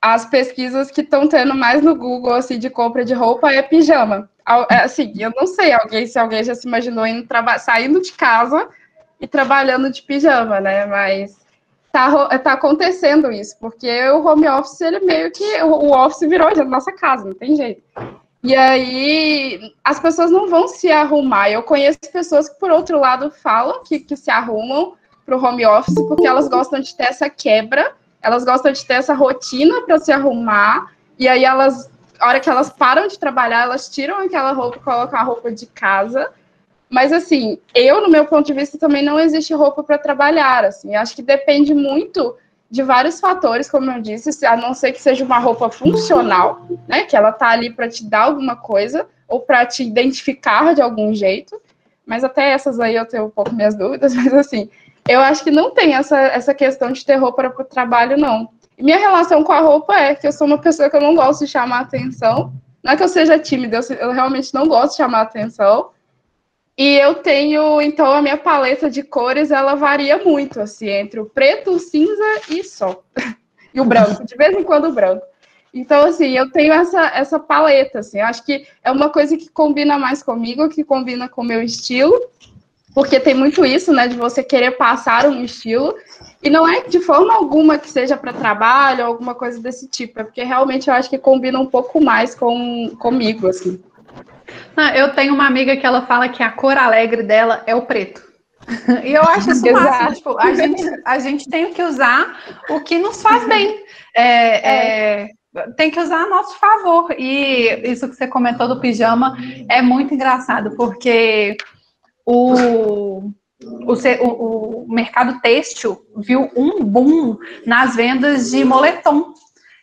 as pesquisas que estão tendo mais no Google, assim, de compra de roupa é pijama. Assim, eu não sei se alguém já se imaginou saindo de casa e trabalhando de pijama, né? Mas tá acontecendo isso, porque o home office, ele meio que... O office virou a nossa casa, não tem jeito. E aí, as pessoas não vão se arrumar. Eu conheço pessoas que, por outro lado, falam que se arrumam para o home office porque elas gostam de ter essa quebra, elas gostam de ter essa rotina para se arrumar, e aí a hora que elas param de trabalhar, elas tiram aquela roupa e colocam a roupa de casa. Mas, assim, no meu ponto de vista, também não existe roupa para trabalhar, assim. Acho que depende muito de vários fatores, como eu disse, a não ser que seja uma roupa funcional, né, que ela tá ali para te dar alguma coisa, ou para te identificar de algum jeito, mas até essas aí eu tenho um pouco minhas dúvidas, mas assim, eu acho que não tem essa questão de ter roupa para o trabalho, não. E minha relação com a roupa é que eu sou uma pessoa que eu não gosto de chamar atenção, não é que eu seja tímida, eu realmente não gosto de chamar atenção. E eu tenho, então, a minha paleta de cores, ela varia muito, assim, entre o preto, o cinza e só. E o branco, de vez em quando o branco. Então, assim, eu tenho essa paleta, assim, eu acho que é uma coisa que combina mais comigo, que combina com o meu estilo, porque tem muito isso, né, de você querer passar um estilo, e não é de forma alguma que seja para trabalho, ou alguma coisa desse tipo, é porque realmente eu acho que combina um pouco mais comigo, assim. Eu tenho uma amiga que ela fala que a cor alegre dela é o preto. E eu acho isso massa. Tipo, a gente tem que usar o que nos faz bem. Tem que usar a nosso favor. E isso que você comentou do pijama é muito engraçado, porque o mercado têxtil viu um boom nas vendas de moletom.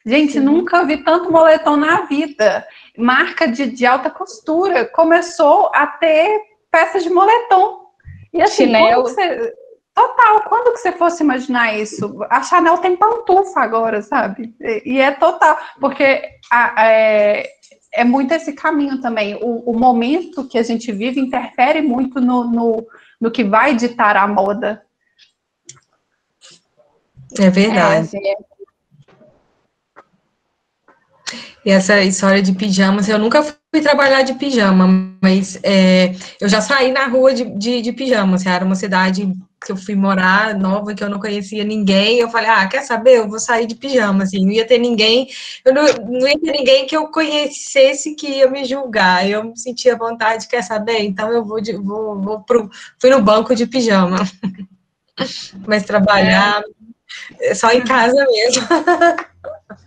Gente, nunca vi tanto moletom na vida. Marca de alta costura começou a ter peças de moletom. E assim, chinelo. Quando que você fosse imaginar isso? A Chanel tem pantufa agora, sabe? E é total, porque é muito esse caminho também. O momento que a gente vive interfere muito no que vai ditar a moda. É verdade. E essa história de pijamas, eu nunca fui trabalhar de pijama, mas eu já saí na rua de pijama, assim, era uma cidade que eu fui morar, nova, que eu não conhecia ninguém, eu falei, quer saber, eu vou sair de pijama, assim, não ia ter ninguém, não ia ter ninguém que eu conhecesse que ia me julgar, eu me sentia vontade, quer saber, então eu fui no banco de pijama, mas trabalhar só em casa mesmo.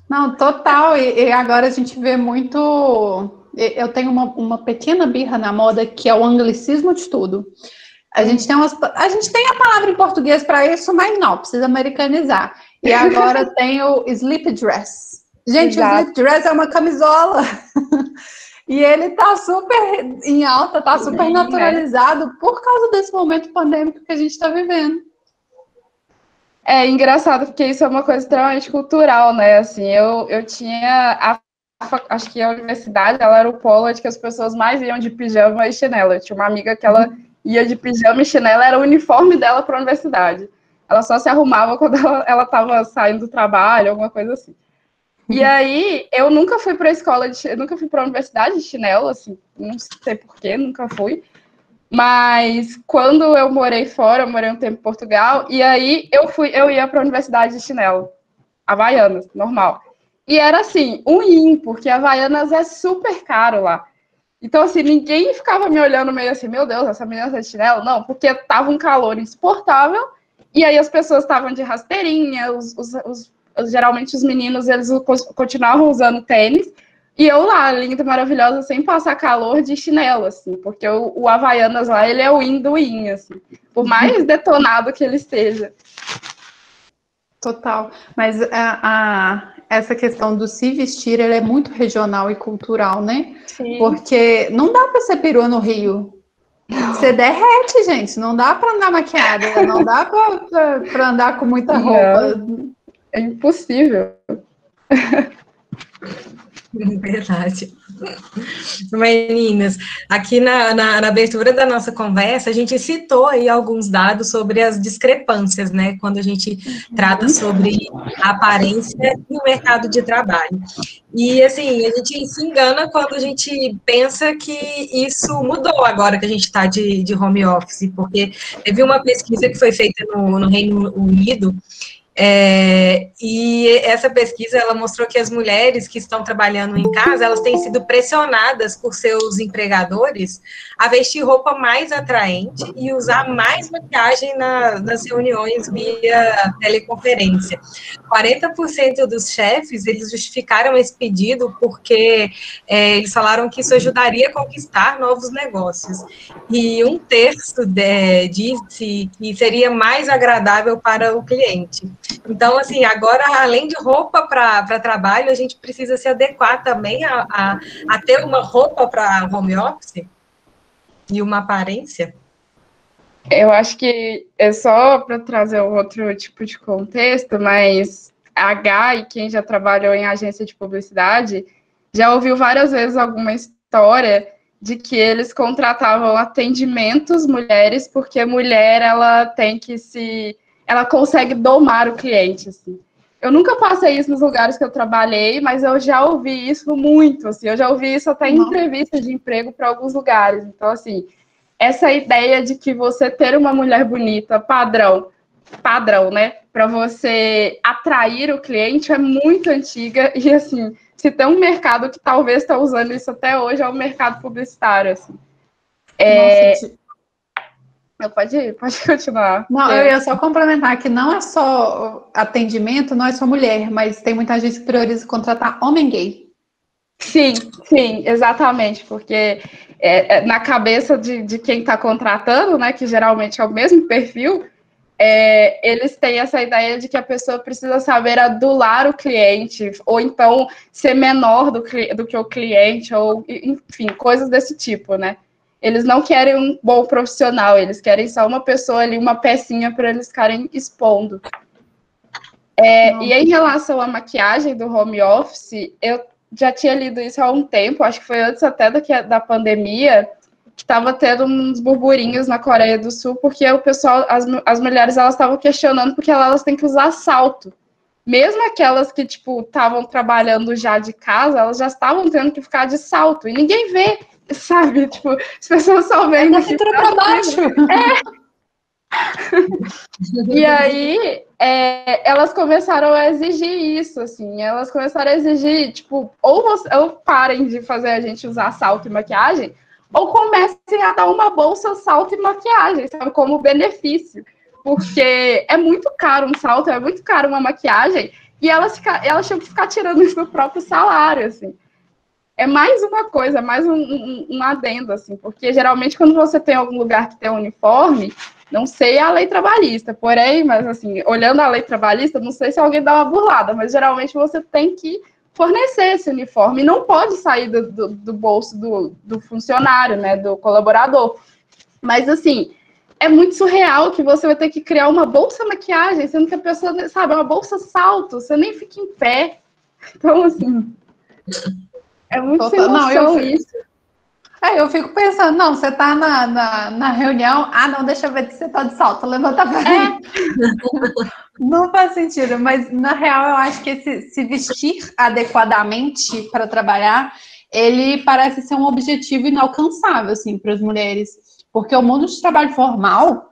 Não, total, e agora a gente vê muito... Eu tenho uma pequena birra na moda, que é o anglicismo de tudo. A gente tem a palavra em português para isso, mas não, precisa americanizar. E agora tem o slip dress. Gente, exato. O slip dress é uma camisola. E ele tá super em alta, tá super naturalizado por causa desse momento pandêmico que a gente está vivendo. É engraçado, porque isso é uma coisa extremamente cultural, né? Assim, eu tinha acho que a universidade, ela era o polo onde que as pessoas mais iam de pijama e chinelo. Eu tinha uma amiga que ela ia de pijama e chinelo, era o uniforme dela para a universidade. Ela só se arrumava quando ela estava saindo do trabalho, alguma coisa assim. E aí, eu nunca fui para a escola, nunca fui para a universidade de chinelo, assim, não sei porquê, nunca fui. Mas quando eu morei fora, eu morei um tempo em Portugal, e aí eu ia para a universidade de chinelo, Havaianas, normal. E era assim, um rim, porque Havaianas é super caro lá. Então, assim, ninguém ficava me olhando meio assim, meu Deus, essa menina tá de chinelo? Não, porque tava um calor insuportável, e aí as pessoas estavam de rasteirinha, geralmente os meninos, eles continuavam usando tênis, e eu lá, linda, maravilhosa, sem passar calor, de chinelo, assim, porque o Havaianas lá, ele é o in do in, assim, por mais detonado que ele esteja. Total. Mas essa questão do se vestir, ela é muito regional e cultural, né? Sim. Porque não dá para ser perua no Rio. Você derrete, gente. Não dá para andar maquiada, não dá para andar com muita roupa. Não, é impossível. Verdade. Meninas, aqui na abertura da nossa conversa, a gente citou aí alguns dados sobre as discrepâncias, né, quando a gente trata sobre a aparência e o mercado de trabalho. E, assim, a gente se engana quando a gente pensa que isso mudou agora que a gente está de home office, porque teve uma pesquisa que foi feita no Reino Unido, e essa pesquisa, ela mostrou que as mulheres que estão trabalhando em casa, elas têm sido pressionadas por seus empregadores a vestir roupa mais atraente e usar mais maquiagem nas reuniões via teleconferência. 40% dos chefes, eles justificaram esse pedido porque eles falaram que isso ajudaria a conquistar novos negócios. E 1/3 disse que seria mais agradável para o cliente. Então, assim, agora, além de roupa para trabalho, a gente precisa se adequar também a ter uma roupa para home office e uma aparência. Eu acho que é só para trazer outro tipo de contexto, mas a H e quem já trabalhou em agência de publicidade já ouviu várias vezes alguma história de que eles contratavam atendimentos mulheres porque mulher, ela tem que ela consegue domar o cliente, assim. Eu nunca passei isso nos lugares que eu trabalhei, mas eu já ouvi isso muito, assim, eu já ouvi isso até em entrevistas de emprego para alguns lugares. Então, assim, essa ideia de que você ter uma mulher bonita, padrão, né, para você atrair o cliente é muito antiga e, assim, se tem um mercado que talvez está usando isso até hoje é o mercado publicitário, assim. Pode continuar. Não, eu ia só complementar que não é só atendimento, não é só mulher, mas tem muita gente que prioriza contratar homem gay. Sim, exatamente, porque na cabeça de quem está contratando, né, que geralmente é o mesmo perfil, eles têm essa ideia de que a pessoa precisa saber adular o cliente, ou então ser menor do que o cliente, ou, enfim, coisas desse tipo, né? Eles não querem um bom profissional, eles querem só uma pessoa ali, uma pecinha para eles ficarem expondo. E em relação à maquiagem do home office, eu já tinha lido isso há um tempo, acho que foi antes até da pandemia, que estava tendo uns burburinhos na Coreia do Sul, porque o pessoal, as mulheres, elas estavam questionando porque elas têm que usar salto. Mesmo aquelas que, tipo, estavam trabalhando já de casa, elas já estavam tendo que ficar de salto, e ninguém vê, sabe? Tipo, as pessoas só veem da cintura para baixo. E aí, elas começaram a exigir isso, assim, elas começaram a exigir, tipo, ou parem de fazer a gente usar salto e maquiagem, ou comecem a dar uma bolsa salto e maquiagem, sabe, como benefício, porque é muito caro um salto, é muito caro uma maquiagem, e elas tinham que ficar tirando isso do próprio salário, assim. É mais uma coisa, mais um adendo, assim, porque geralmente quando você tem algum lugar que tem um uniforme, não sei a lei trabalhista, porém, mas assim, olhando a lei trabalhista, não sei se alguém dá uma burlada, mas geralmente você tem que fornecer esse uniforme, e não pode sair do bolso do funcionário, né, do colaborador. Mas assim, é muito surreal que você vai ter que criar uma bolsa maquiagem, sendo que a pessoa, sabe, é uma bolsa salto, você nem fica em pé. Então, assim, é muito sem noção isso. Aí eu fico pensando, não, você tá na reunião, não, deixa eu ver se você tá de salto, levanta pra mim. Não faz sentido, mas na real eu acho que se vestir adequadamente para trabalhar, ele parece ser um objetivo inalcançável, assim, para as mulheres, porque o mundo de trabalho formal,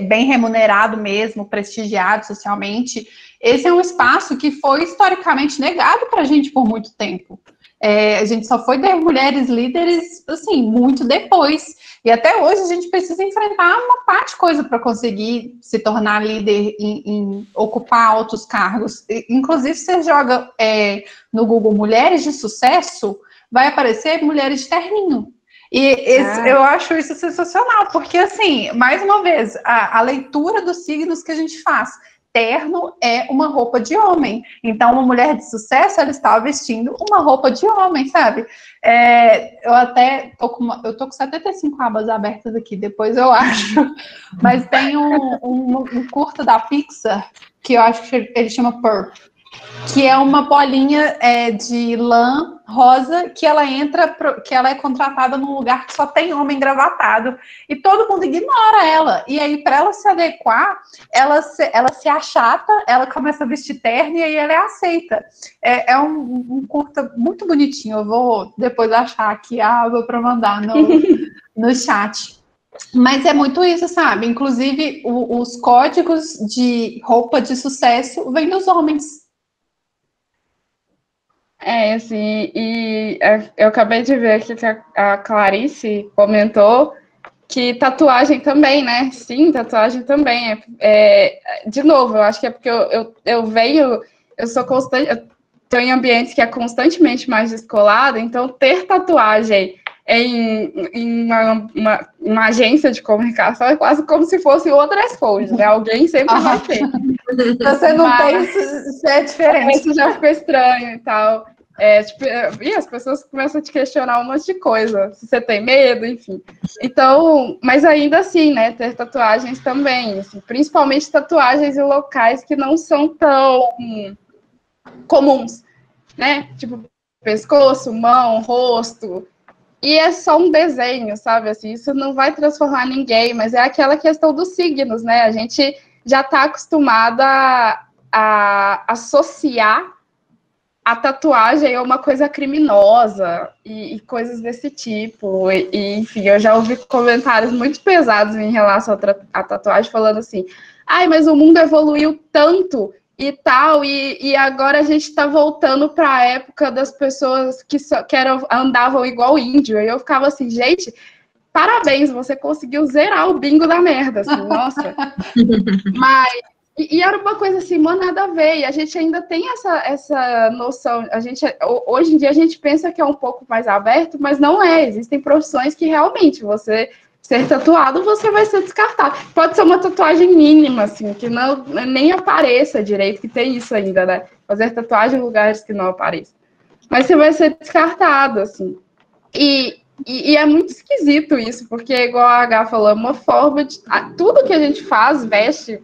bem remunerado mesmo, prestigiado socialmente, esse é um espaço que foi historicamente negado para a gente por muito tempo. A gente só foi ter mulheres líderes, assim, muito depois. E até hoje a gente precisa enfrentar uma parte de coisa para conseguir se tornar líder em ocupar altos cargos. Inclusive, você joga no Google mulheres de sucesso, vai aparecer mulheres de terninho. Eu acho isso sensacional, porque, assim, mais uma vez, a leitura dos signos que a gente faz, terno é uma roupa de homem. Então, uma mulher de sucesso, ela estava vestindo uma roupa de homem, sabe? Eu até tô com 75 abas abertas aqui, depois eu acho. Mas tem um curta da Pixar, que eu acho que ele chama Purp, que é uma bolinha de lã rosa que ela é contratada num lugar que só tem homem engravatado e todo mundo ignora ela. E aí, para ela se adequar, ela se achata, ela começa a vestir terno e aí ela é aceita. É um curta muito bonitinho. Eu vou depois achar aqui a aba para mandar no chat. Mas é muito isso, sabe? Inclusive, os códigos de roupa de sucesso vêm dos homens. Assim, e eu acabei de ver aqui que a Clarice comentou que tatuagem também, né? Sim, tatuagem também. De novo, eu acho que é porque eu sou constante, eu estou em ambientes que é constantemente mais descolado, então ter tatuagem em uma agência de comunicação é quase como se fosse o dress code, né? Alguém sempre vai ter. Você não tem, isso é diferente. Isso já ficou estranho e tal. E as pessoas começam a te questionar um monte de coisa, se você tem medo, enfim. Então, mas ainda assim, né, ter tatuagens também, assim, principalmente tatuagens em locais que não são tão comuns, né? Tipo, pescoço, mão, rosto. E é só um desenho, sabe? Assim, isso não vai transformar ninguém, mas é aquela questão dos signos, né? A gente já está acostumada a associar a tatuagem é uma coisa criminosa e coisas desse tipo. Enfim, eu já ouvi comentários muito pesados em relação à tatuagem, falando assim, mas o mundo evoluiu tanto e tal, e agora a gente está voltando para a época das pessoas que andavam igual índio. E eu ficava assim, gente, parabéns, você conseguiu zerar o bingo da merda, assim, nossa. Mas... E era uma coisa assim, mano, nada a ver. E a gente ainda tem essa noção. Hoje em dia a gente pensa que é um pouco mais aberto, mas não é. Existem profissões que realmente você ser tatuado, você vai ser descartado. Pode ser uma tatuagem mínima, assim, que nem apareça direito, que tem isso ainda, né? Fazer tatuagem em lugares que não apareçam. Mas você vai ser descartado, assim. E é muito esquisito isso, porque, igual a H falou, é uma forma de... Tudo que a gente faz, veste...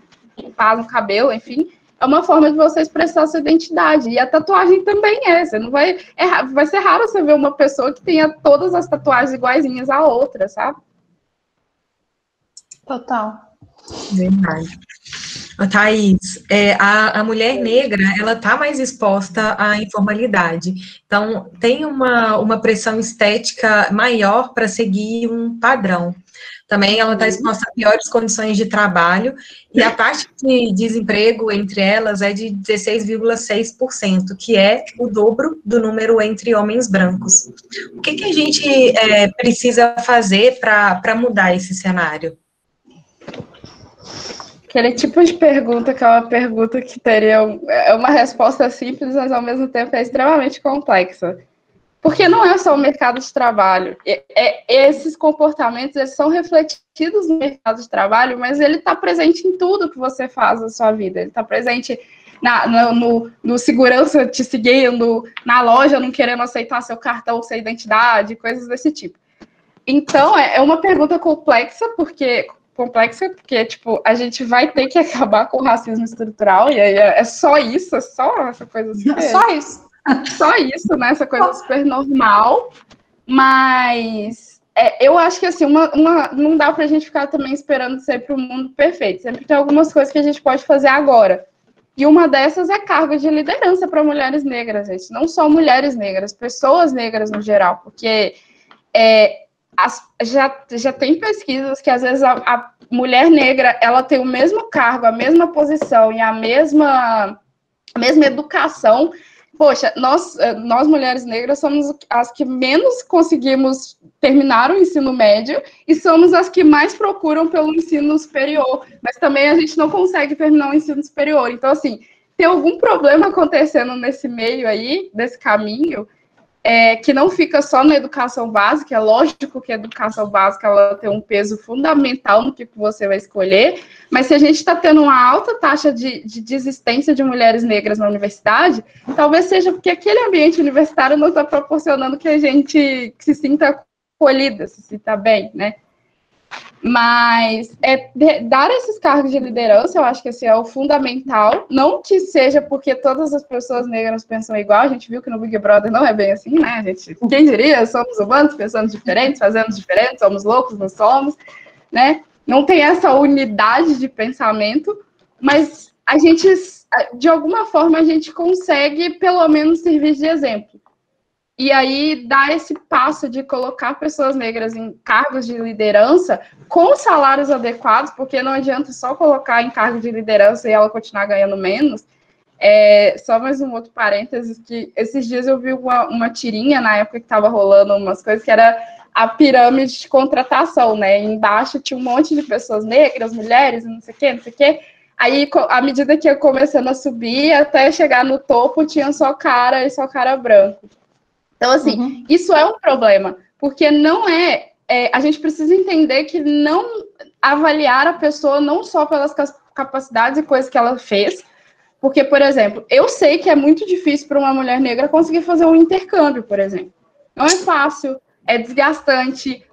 faz no cabelo, enfim, é uma forma de você expressar sua identidade. E a tatuagem também você não vai ser raro você ver uma pessoa que tenha todas as tatuagens iguaizinhas à outra, sabe? Total. Verdade. Thaís, a mulher negra, ela está mais exposta à informalidade. Então, tem uma pressão estética maior para seguir um padrão. Também ela está exposta a piores condições de trabalho, e a taxa de desemprego entre elas é de 16,6%, que é o dobro do número entre homens brancos. O que a gente precisa fazer para mudar esse cenário? Aquele tipo de pergunta que é uma pergunta que teria uma resposta simples, mas ao mesmo tempo é extremamente complexa. Porque não é só o mercado de trabalho. Esses comportamentos eles são refletidos no mercado de trabalho, mas ele está presente em tudo que você faz na sua vida. Ele está presente no segurança te seguindo, na loja não querendo aceitar seu cartão, sua identidade, coisas desse tipo. Então, é uma pergunta complexa, porque tipo, a gente vai ter que acabar com o racismo estrutural, e aí é só isso, é só essa coisa assim. Só isso. Só isso, né? Essa coisa super normal. Mas eu acho que assim, não dá pra gente ficar também esperando sempre o mundo perfeito. Sempre tem algumas coisas que a gente pode fazer agora. E uma dessas é cargo de liderança para mulheres negras, gente. Não só mulheres negras, pessoas negras no geral. Porque já tem pesquisas que às vezes a mulher negra ela tem o mesmo cargo, a mesma posição e a mesma educação. Poxa, nós mulheres negras somos as que menos conseguimos terminar o ensino médio e somos as que mais procuram pelo ensino superior, mas também a gente não consegue terminar o ensino superior. Então, assim, tem algum problema acontecendo nesse meio aí, desse caminho, que não fica só na educação básica. É lógico que a educação básica ela tem um peso fundamental no que você vai escolher, mas se a gente está tendo uma alta taxa de desistência de mulheres negras na universidade, talvez seja porque aquele ambiente universitário não está proporcionando que a gente se sinta acolhida, se sinta bem, né? Mas dar esses cargos de liderança, eu acho que assim, é o fundamental. Não que seja porque todas as pessoas negras pensam igual. A gente viu que no Big Brother não é bem assim, né? Quem diria? Somos humanos, pensamos diferentes, fazemos diferente, somos loucos, não somos, né? Não tem essa unidade de pensamento, mas a gente, de alguma forma, a gente consegue pelo menos servir de exemplo. E aí, dar esse passo de colocar pessoas negras em cargos de liderança com salários adequados, porque não adianta só colocar em cargo de liderança e ela continuar ganhando menos. Só mais um outro parênteses, que esses dias eu vi uma tirinha, na época que estava rolando umas coisas, que era a pirâmide de contratação, né? E embaixo tinha um monte de pessoas negras, mulheres, não sei o quê, não sei o quê. Aí, à medida que ia começando a subir, até chegar no topo, tinha só cara e só cara branco. Então, assim, isso é um problema, porque não a gente precisa entender que não avaliar a pessoa não só pelas capacidades e coisas que ela fez, porque, por exemplo, eu sei que é muito difícil para uma mulher negra conseguir fazer um intercâmbio, por exemplo. Não é fácil, é desgastante.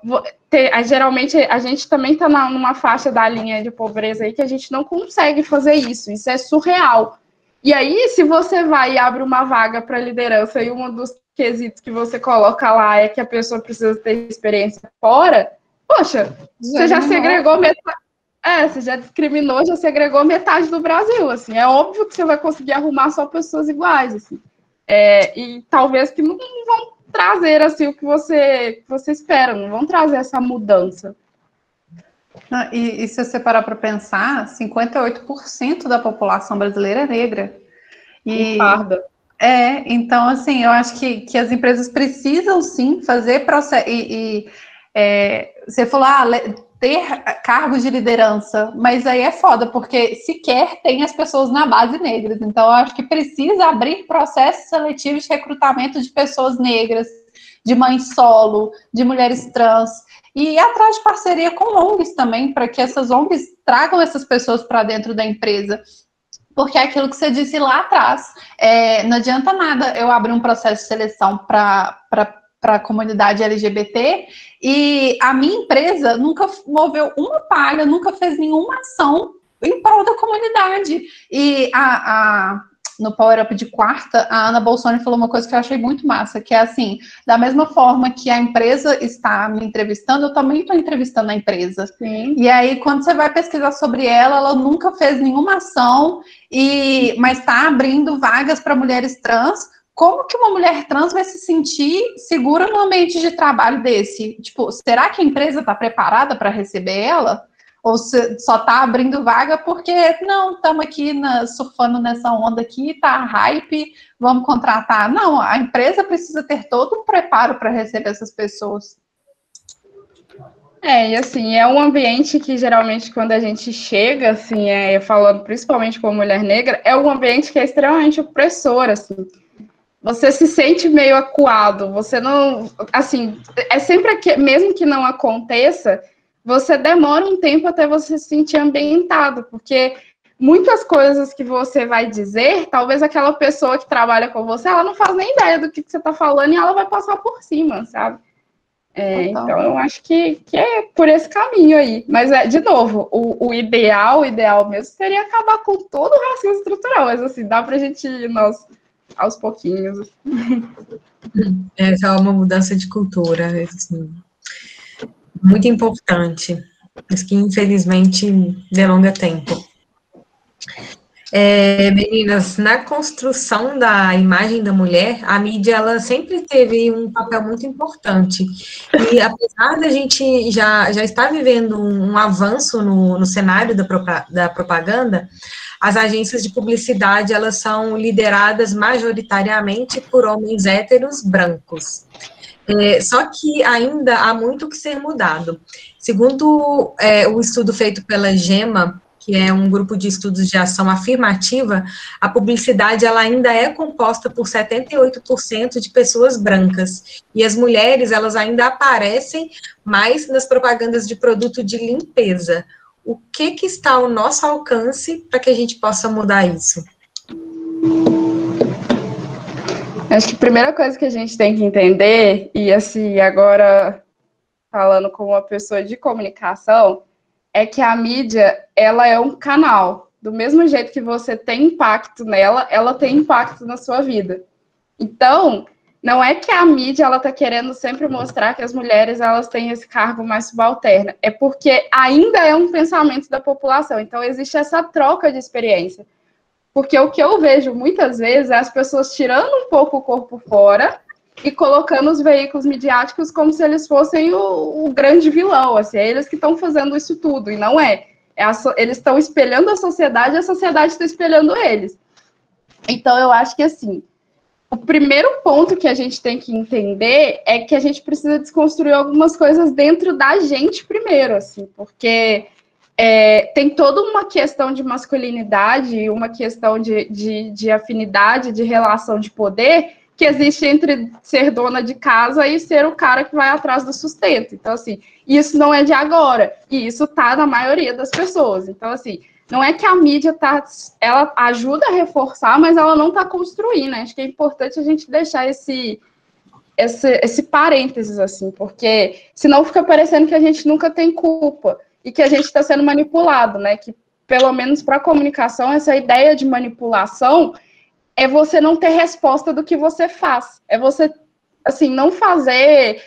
Geralmente, a gente também está numa faixa da linha de pobreza aí que a gente não consegue fazer isso. Isso é surreal. E aí, se você vai e abre uma vaga para liderança e um dos quesitos que você coloca lá é que a pessoa precisa ter experiência fora, poxa, você já segregou metade. Você já discriminou, já segregou metade do Brasil, assim. É óbvio que você vai conseguir arrumar só pessoas iguais, assim. E talvez que não vão trazer, assim, o que você espera, não vão trazer essa mudança. E se você parar para pensar, 58% da população brasileira é negra. E parda. Então, assim, eu acho que as empresas precisam, sim, fazer processo. Você falou, ter cargos de liderança, mas aí é foda, porque sequer tem as pessoas na base negras. Então, eu acho que precisa abrir processos seletivos de recrutamento de pessoas negras, de mães solo, de mulheres trans, e ir atrás de parceria com ONGs também, para que essas ONGs tragam essas pessoas para dentro da empresa. Porque é aquilo que você disse lá atrás, não adianta nada eu abrir um processo de seleção para a comunidade LGBT e a minha empresa nunca moveu uma palha, nunca fez nenhuma ação em prol da comunidade. E no Power Up de quarta, a Ana Bolsoni falou uma coisa que eu achei muito massa, que é assim, da mesma forma que a empresa está me entrevistando, eu também estou entrevistando a empresa. Sim. E aí, quando você vai pesquisar sobre ela nunca fez nenhuma ação, mas está abrindo vagas para mulheres trans. Como que uma mulher trans vai se sentir segura no ambiente de trabalho desse? Tipo, será que a empresa está preparada para receber ela? Ou só está abrindo vaga porque, não, estamos aqui surfando nessa onda aqui, tá hype, vamos contratar. Não, a empresa precisa ter todo um preparo para receber essas pessoas. E assim, é um ambiente que geralmente quando a gente chega, assim, falando principalmente como mulher negra, é um ambiente que é extremamente opressor, assim. Você se sente meio acuado, você não, assim, é sempre que, mesmo que não aconteça, você demora um tempo até você se sentir ambientado, porque muitas coisas que você vai dizer, talvez aquela pessoa que trabalha com você, ela não faz nem ideia do que você está falando e ela vai passar por cima, sabe? Então, eu acho que é por esse caminho aí. Mas, de novo, o ideal mesmo seria acabar com todo o racismo estrutural. Mas, assim, dá pra gente ir aos pouquinhos. Essa é uma mudança de cultura, assim, muito importante, mas que infelizmente delonga tempo. Meninas, na construção da imagem da mulher, a mídia ela sempre teve um papel muito importante. E apesar da gente já estar vivendo um avanço no cenário da propaganda, as agências de publicidade elas são lideradas majoritariamente por homens héteros brancos. Só que ainda há muito que ser mudado. Segundo o estudo feito pela GEMA, que é um grupo de estudos de ação afirmativa, a publicidade ela ainda é composta por 78% de pessoas brancas, e as mulheres elas ainda aparecem mais nas propagandas de produto de limpeza. O que está ao nosso alcance para que a gente possa mudar isso? Acho que a primeira coisa que a gente tem que entender, e assim, agora falando como uma pessoa de comunicação, é que a mídia, ela é um canal. Do mesmo jeito que você tem impacto nela, ela tem impacto na sua vida. Então, não é que a mídia, ela tá querendo sempre mostrar que as mulheres, elas têm esse cargo mais subalterno. É porque ainda é um pensamento da população. Então, existe essa troca de experiência. Porque o que eu vejo muitas vezes é as pessoas tirando um pouco o corpo fora e colocando os veículos midiáticos como se eles fossem o grande vilão, assim, é eles que estão fazendo isso tudo, e não é. Eles estão espelhando a sociedade está espelhando eles. Então, eu acho que, assim, o primeiro ponto que a gente tem que entender é que a gente precisa desconstruir algumas coisas dentro da gente primeiro, assim, porque tem toda uma questão de masculinidade, uma questão de afinidade, de relação de poder, que existe entre ser dona de casa e ser o cara que vai atrás do sustento. Então, assim, isso não é de agora, e isso tá na maioria das pessoas. Então, assim, não é que a mídia ela ajuda a reforçar, mas ela não tá construindo, né? Acho que é importante a gente deixar esse parênteses, assim, porque senão fica parecendo que a gente nunca tem culpa e que a gente está sendo manipulado, né? Que, pelo menos para a comunicação, essa ideia de manipulação é você não ter resposta do que você faz. É você, assim, não fazer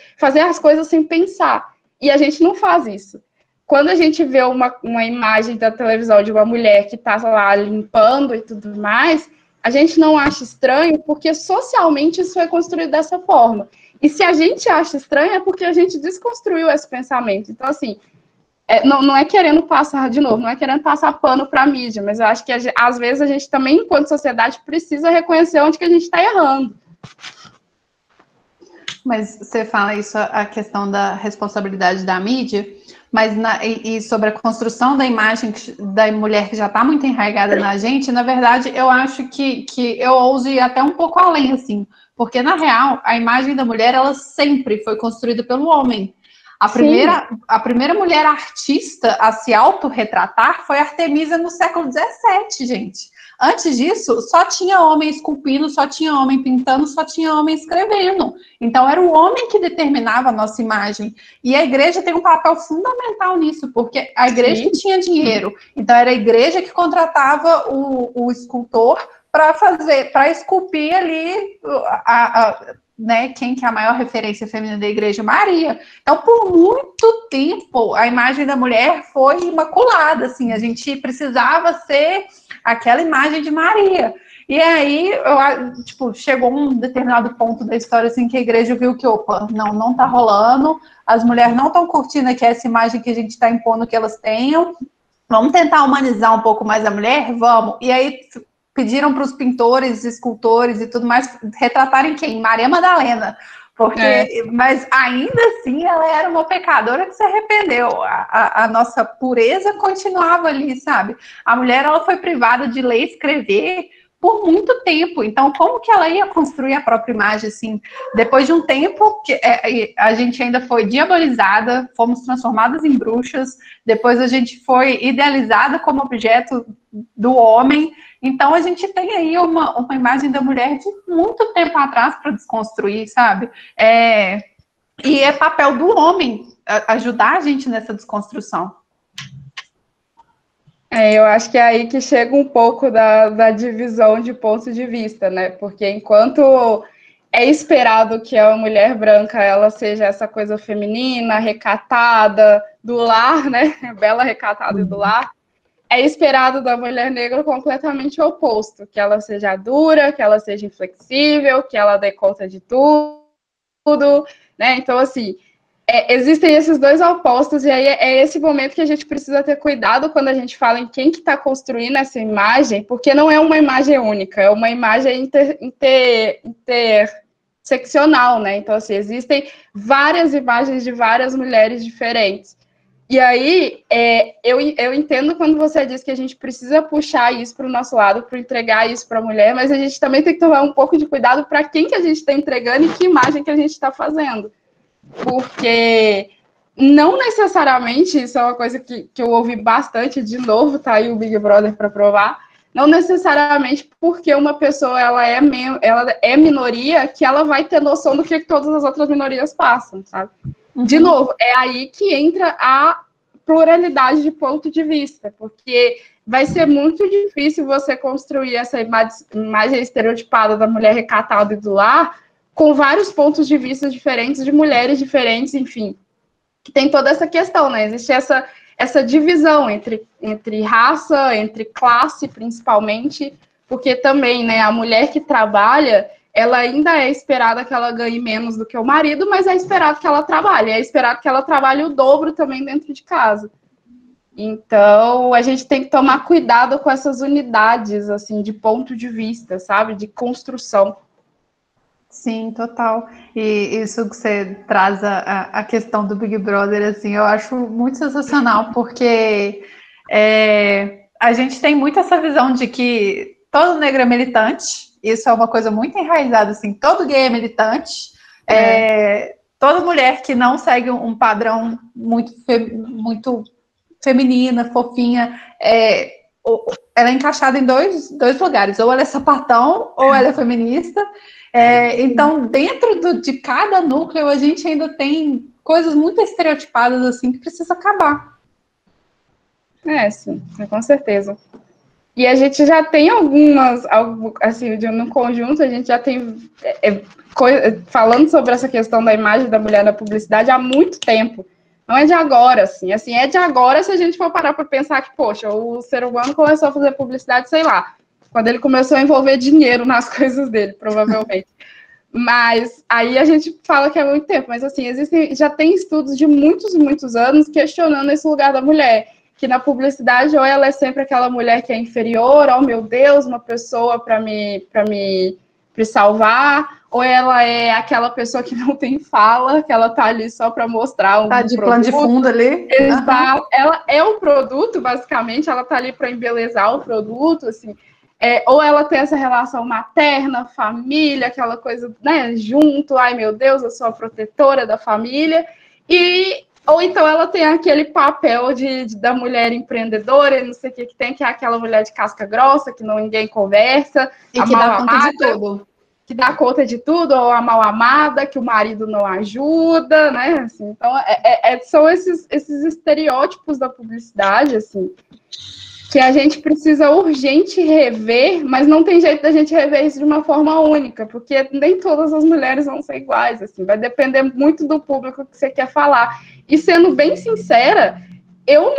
as coisas sem pensar. E a gente não faz isso. Quando a gente vê uma imagem da televisão de uma mulher que está lá limpando e tudo mais, a gente não acha estranho porque socialmente isso é construído dessa forma. E se a gente acha estranho é porque a gente desconstruiu esse pensamento. Então, assim, não é querendo passar, de novo, não é querendo passar pano para a mídia, mas eu acho que às vezes a gente também, enquanto sociedade, precisa reconhecer onde que a gente está errando. Mas você fala isso, a questão da responsabilidade da mídia, mas e sobre a construção da imagem da mulher que já está muito enraizada na gente, na verdade, eu acho que eu ouso ir até um pouco além, assim, porque, na real, a imagem da mulher, ela sempre foi construída pelo homem. A primeira mulher artista a se autorretratar foi Artemisa no século XVII, gente. Antes disso, só tinha homem esculpindo, só tinha homem pintando, só tinha homem escrevendo. Então, era o homem que determinava a nossa imagem. E a igreja tem um papel fundamental nisso, porque a igreja que tinha dinheiro. Então, era a igreja que contratava o escultor para esculpir ali né, quem que é a maior referência feminina da igreja? Maria. Então, por muito tempo, a imagem da mulher foi imaculada, assim, a gente precisava ser aquela imagem de Maria. E aí, chegou um determinado ponto da história, assim, que a igreja viu que, opa, não tá rolando, as mulheres não estão curtindo aqui essa imagem que a gente está impondo que elas tenham, vamos tentar humanizar um pouco mais a mulher? Vamos. E aí pediram para os pintores, escultores e tudo mais retratarem quem? Maria Madalena. Mas ainda assim ela era uma pecadora que se arrependeu. A nossa pureza continuava ali, sabe? A mulher ela foi privada de ler e escrever por muito tempo. Então, como que ela ia construir a própria imagem, assim? Depois de um tempo, que a gente ainda foi diabolizada, fomos transformadas em bruxas, depois a gente foi idealizada como objeto do homem. Então, a gente tem aí uma imagem da mulher de muito tempo atrás para desconstruir, sabe? E é papel do homem ajudar a gente nessa desconstrução. Eu acho que é aí que chega um pouco da divisão de ponto de vista, né? Porque enquanto é esperado que a mulher branca ela seja essa coisa feminina, recatada, do lar, né? Bela, recatada e do lar, é esperado da mulher negra completamente o oposto, que ela seja dura, que ela seja inflexível, que ela dê conta de tudo, né? Então, assim, existem esses dois opostos, e aí é esse momento que a gente precisa ter cuidado quando a gente fala em quem que está construindo essa imagem, porque não é uma imagem única, é uma imagem interseccional, né? Então, assim, existem várias imagens de várias mulheres diferentes. E aí, eu entendo quando você diz que a gente precisa puxar isso para o nosso lado, para entregar isso para a mulher, mas a gente também tem que tomar um pouco de cuidado para quem que a gente está entregando e que imagem que a gente está fazendo. Porque não necessariamente, isso é uma coisa que eu ouvi bastante, de novo, tá aí o Big Brother para provar, não necessariamente porque uma pessoa ela é minoria que ela vai ter noção do que todas as outras minorias passam, sabe? De novo, é aí que entra a pluralidade de ponto de vista, porque vai ser muito difícil você construir essa imagem estereotipada da mulher recatada e do lar com vários pontos de vista diferentes, de mulheres diferentes, enfim, que tem toda essa questão, né? Existe essa divisão entre raça, entre classe, principalmente, porque também, né, a mulher que trabalha, ela ainda é esperada que ela ganhe menos do que o marido, mas é esperado que ela trabalhe, é esperado que ela trabalhe o dobro também dentro de casa. Então, a gente tem que tomar cuidado com essas unidades, assim, de ponto de vista, sabe? De construção. Sim, total. E isso que você traz a questão do Big Brother, assim, eu acho muito sensacional, porque a gente tem muito essa visão de que todo negro é militante, isso é uma coisa muito enraizada, assim, todo gay é militante, toda mulher que não segue um padrão muito feminina, fofinha, ela é encaixada em dois lugares, ou ela é sapatão, ou ela é feminista. Então, dentro de cada núcleo, a gente ainda tem coisas muito estereotipadas, assim, que precisa acabar. Sim, com certeza. E a gente já tem algumas, assim, no conjunto, a gente já tem falando sobre essa questão da imagem da mulher na publicidade há muito tempo. Não é de agora, assim, é de agora se a gente for parar para pensar que, poxa, o ser humano começou a fazer publicidade, sei lá, quando ele começou a envolver dinheiro nas coisas dele, provavelmente. Mas aí a gente fala que é muito tempo, mas assim, já tem estudos de muitos e muitos anos questionando esse lugar da mulher, que na publicidade ou ela é sempre aquela mulher que é inferior, oh meu Deus, uma pessoa para me salvar, ou ela é aquela pessoa que não tem fala, que ela tá ali só para mostrar um de plano de fundo ali. Exato. Ela é um produto, basicamente, ela tá ali para embelezar o produto, assim. Ou ela tem essa relação materna, família, aquela coisa, né, junto, ai meu Deus, eu sou a protetora da família, ou então ela tem aquele papel da mulher empreendedora, não sei o que tem, que é aquela mulher de casca grossa, que ninguém conversa, e que dá conta de tudo. Que dá conta de tudo, ou a mal amada, que o marido não ajuda, né, assim, então são esses estereótipos da publicidade, assim, que a gente precisa urgente rever, mas não tem jeito da gente rever isso de uma forma única, porque nem todas as mulheres vão ser iguais, assim, vai depender muito do público que você quer falar. E sendo bem sincera, eu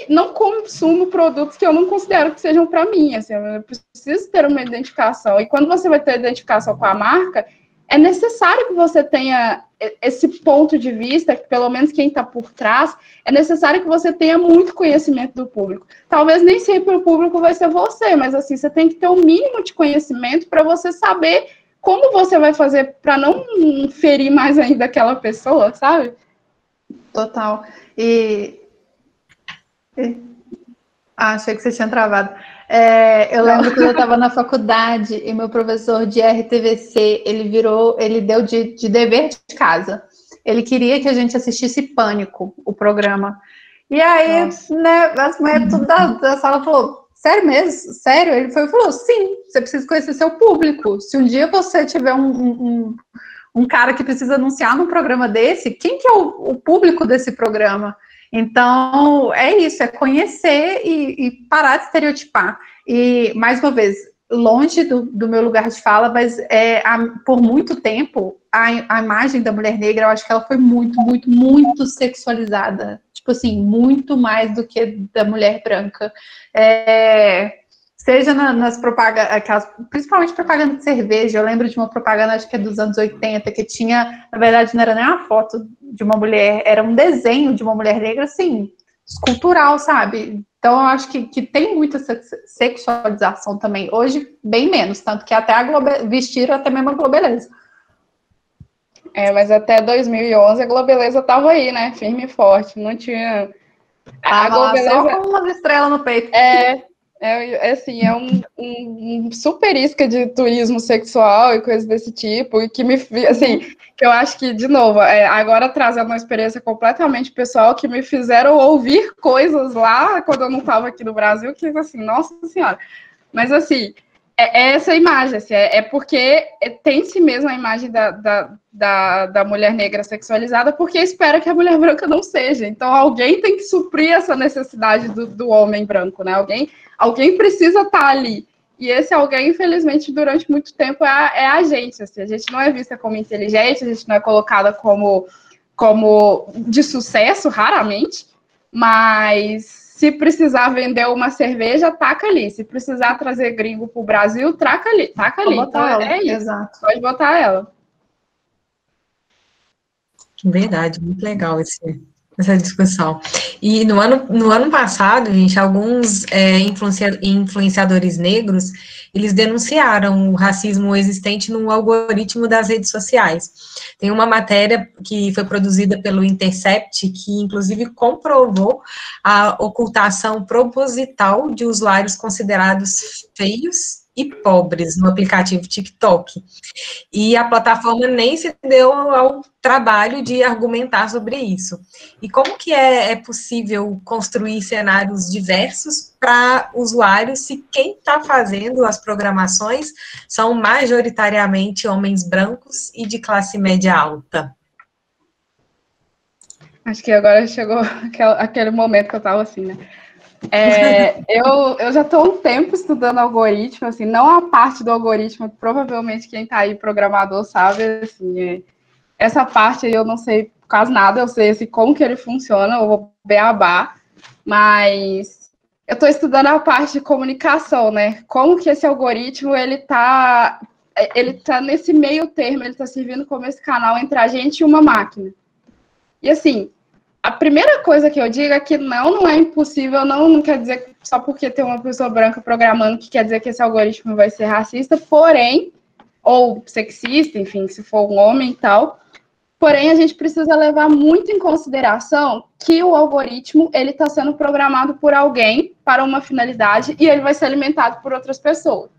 não consumo produtos que eu não considero que sejam para mim, assim, eu preciso ter uma identificação. E quando você vai ter identificação com a marca, é necessário que você tenha esse ponto de vista, que pelo menos quem está por trás, é necessário que você tenha muito conhecimento do público. Talvez nem sempre o público vai ser você, mas assim, você tem que ter um mínimo de conhecimento para você saber como você vai fazer para não ferir mais ainda aquela pessoa, sabe? Total. Achei que você tinha travado. Eu lembro que eu estava na faculdade e meu professor de RTVC, ele deu de dever de casa. Ele queria que a gente assistisse Pânico, o programa. E aí, né, as mulheres tudo da sala falou, sério mesmo? Sério? Ele falou, sim, você precisa conhecer seu público. Se um dia você tiver um cara que precisa anunciar num programa desse, quem que é o público desse programa? Então, é isso, é conhecer e parar de estereotipar. E, mais uma vez, longe do meu lugar de fala, mas por muito tempo, a imagem da mulher negra, eu acho que ela foi muito, muito, muito sexualizada. Tipo assim, muito mais do que da mulher branca. Seja nas propagandas, principalmente propaganda de cerveja. Eu lembro de uma propaganda, acho que é dos anos 80, que tinha, na verdade, não era nem uma foto de uma mulher, era um desenho de uma mulher negra, assim, escultural, sabe? Então, eu acho que tem muita sexualização também. Hoje, bem menos, tanto que até vestiram até mesmo a Globeleza. Mas até 2011 a Globeleza tava aí, né? Firme e forte. Não tinha... A Globeleza... Só com umas estrelas no peito. Assim, é um super isca de turismo sexual e coisas desse tipo, e que assim, que eu acho que, de novo, agora trazendo uma experiência completamente pessoal, que me fizeram ouvir coisas lá, quando eu não estava aqui no Brasil, que, assim, nossa senhora. Mas, assim, essa imagem, assim, porque tem-se mesmo a imagem da mulher negra sexualizada, porque espera que a mulher branca não seja. Então, alguém tem que suprir essa necessidade do homem branco, né? Alguém precisa estar ali. E esse alguém, infelizmente, durante muito tempo é a gente. Assim, a gente não é vista como inteligente, a gente não é colocada como de sucesso, raramente, mas se precisar vender uma cerveja, taca ali. Se precisar trazer gringo para o Brasil, taca ali. Botar ela. É isso. Exato. Pode botar ela. Verdade, muito legal essa discussão. E no ano passado, gente, alguns influenciadores negros, eles denunciaram o racismo existente no algoritmo das redes sociais. Tem uma matéria que foi produzida pelo Intercept, que inclusive comprovou a ocultação proposital de usuários considerados feios e pobres no aplicativo TikTok. E a plataforma nem se deu ao trabalho de argumentar sobre isso. E como que é possível construir cenários diversos para usuários se quem está fazendo as programações são majoritariamente homens brancos e de classe média alta? Acho que agora chegou aquele momento que eu estava assim, né? Eu já estou há um tempo estudando algoritmo, assim, não a parte do algoritmo, provavelmente quem está aí, programador, sabe, assim, essa parte aí eu não sei quase nada, eu sei assim, como que ele funciona, o beabá, mas eu estou estudando a parte de comunicação, né, como que esse algoritmo, ele tá nesse meio termo, ele está servindo como esse canal entre a gente e uma máquina, e assim, a primeira coisa que eu digo é que não é impossível, não quer dizer que só porque tem uma pessoa branca programando que quer dizer que esse algoritmo vai ser racista, porém, ou sexista, enfim, se for um homem e tal, porém a gente precisa levar muito em consideração que o algoritmo, ele está sendo programado por alguém para uma finalidade e ele vai ser alimentado por outras pessoas.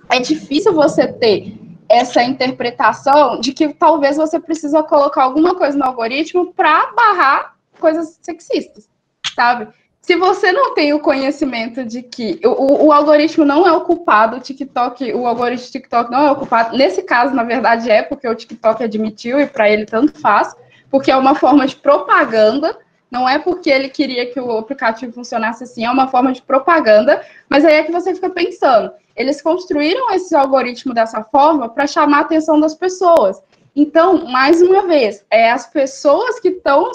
É difícil você ter essa interpretação de que talvez você precisa colocar alguma coisa no algoritmo para barrar coisas sexistas, sabe? Se você não tem o conhecimento de que o algoritmo não é o culpado, o algoritmo TikTok não é o culpado, nesse caso, na verdade, porque o TikTok admitiu e para ele tanto faz, porque é uma forma de propaganda, não é porque ele queria que o aplicativo funcionasse assim, é uma forma de propaganda, mas aí é que você fica pensando, eles construíram esse algoritmo dessa forma para chamar a atenção das pessoas. Então, mais uma vez, as pessoas que estão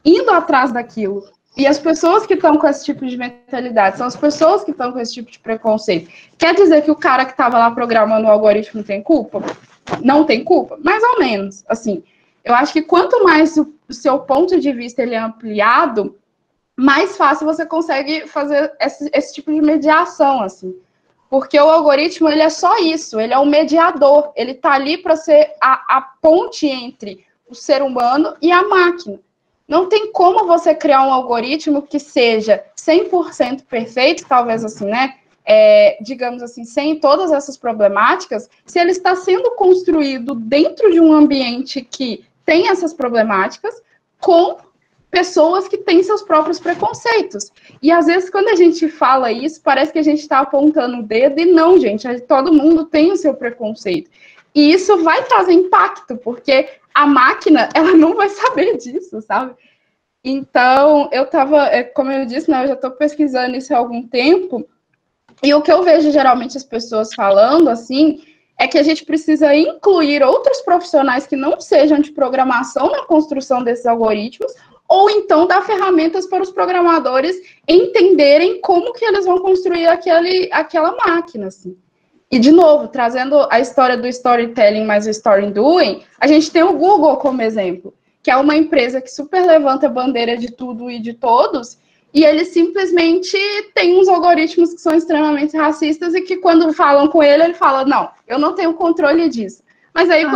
indo atrás daquilo. E as pessoas que estão com esse tipo de mentalidade são as pessoas que estão com esse tipo de preconceito. Quer dizer que o cara que estava lá programando o algoritmo tem culpa? Não tem culpa? Mais ou menos. Assim, eu acho que quanto mais o seu ponto de vista ele é ampliado, mais fácil você consegue fazer esse tipo de mediação, assim. Porque o algoritmo, ele é só isso, ele é um mediador, ele está ali para ser a ponte entre o ser humano e a máquina. Não tem como você criar um algoritmo que seja 100% perfeito, talvez assim, né? Digamos assim, sem todas essas problemáticas, se ele está sendo construído dentro de um ambiente que tem essas problemáticas, com pessoas que têm seus próprios preconceitos. E, às vezes, quando a gente fala isso, parece que a gente está apontando o dedo, e não, gente, todo mundo tem o seu preconceito. E isso vai trazer impacto, porque a máquina, ela não vai saber disso, sabe? Então, eu estava, como eu disse, né, eu já estou pesquisando isso há algum tempo, e o que eu vejo geralmente as pessoas falando, assim, é que a gente precisa incluir outros profissionais que não sejam de programação na construção desses algoritmos, ou então dar ferramentas para os programadores entenderem como que eles vão construir aquela máquina, assim. E, de novo, trazendo a história do storytelling mais o story doing, a gente tem o Google como exemplo, que é uma empresa que super levanta a bandeira de tudo e de todos, e eles simplesmente têm uns algoritmos que são extremamente racistas e que quando falam com ele fala, não, eu não tenho controle disso. Mas aí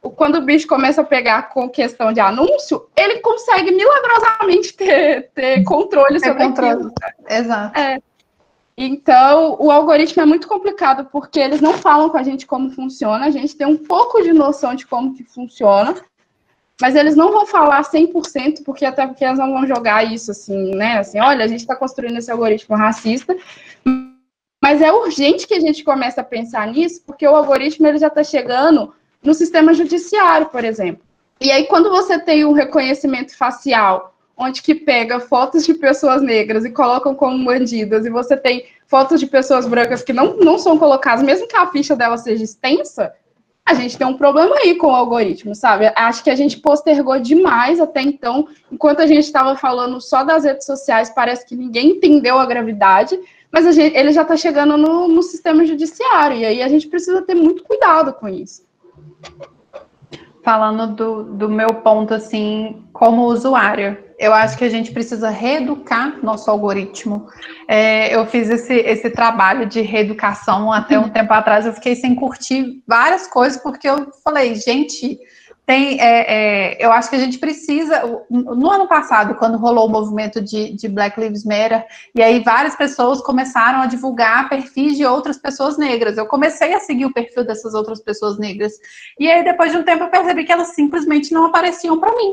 quando o bicho começa a pegar com questão de anúncio, ele consegue milagrosamente ter controle sobre aquilo. Exato. Então, o algoritmo é muito complicado, porque eles não falam com a gente como funciona, a gente tem um pouco de noção de como que funciona, mas eles não vão falar 100%, porque até porque eles não vão jogar isso assim, né? Assim, olha, a gente está construindo esse algoritmo racista, mas é urgente que a gente comece a pensar nisso, porque o algoritmo ele já está chegando no sistema judiciário, por exemplo. E aí, quando você tem um reconhecimento facial, onde que pega fotos de pessoas negras e colocam como bandidas, e você tem fotos de pessoas brancas que não são colocadas, mesmo que a ficha dela seja extensa, a gente tem um problema aí com o algoritmo, sabe? Acho que a gente postergou demais até então, enquanto a gente estava falando só das redes sociais, parece que ninguém entendeu a gravidade, mas ele já está chegando no sistema judiciário, e aí a gente precisa ter muito cuidado com isso. Falando do meu ponto, assim, como usuário, eu acho que a gente precisa reeducar nosso algoritmo. Eu fiz esse trabalho de reeducação até um tempo atrás, eu fiquei sem curtir várias coisas, porque eu falei, gente, eu acho que a gente precisa... No ano passado, quando rolou o movimento de Black Lives Matter, e aí várias pessoas começaram a divulgar perfis de outras pessoas negras. Eu comecei a seguir o perfil dessas outras pessoas negras. E aí, depois de um tempo, eu percebi que elas simplesmente não apareciam para mim.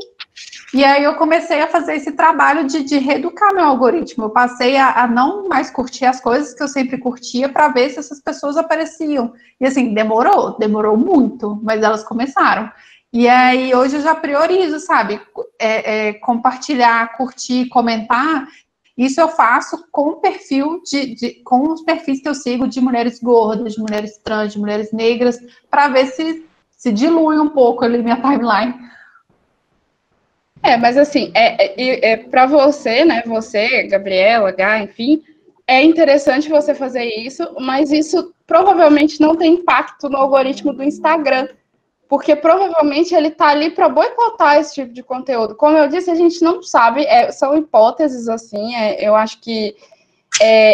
E aí eu comecei a fazer esse trabalho de reeducar meu algoritmo. Eu passei a não mais curtir as coisas que eu sempre curtia para ver se essas pessoas apareciam. E assim, demorou muito, mas elas começaram. E aí hoje eu já priorizo, sabe? Compartilhar, curtir, comentar. Isso eu faço com o perfil com os perfis que eu sigo de mulheres gordas, de mulheres trans, de mulheres negras, para ver se dilui um pouco ali minha timeline. Mas assim, para você, né, você, Gabriela, Gá, enfim, é interessante você fazer isso, mas isso provavelmente não tem impacto no algoritmo do Instagram, porque provavelmente ele está ali para boicotar esse tipo de conteúdo. Como eu disse, a gente não sabe, são hipóteses, assim, eu acho que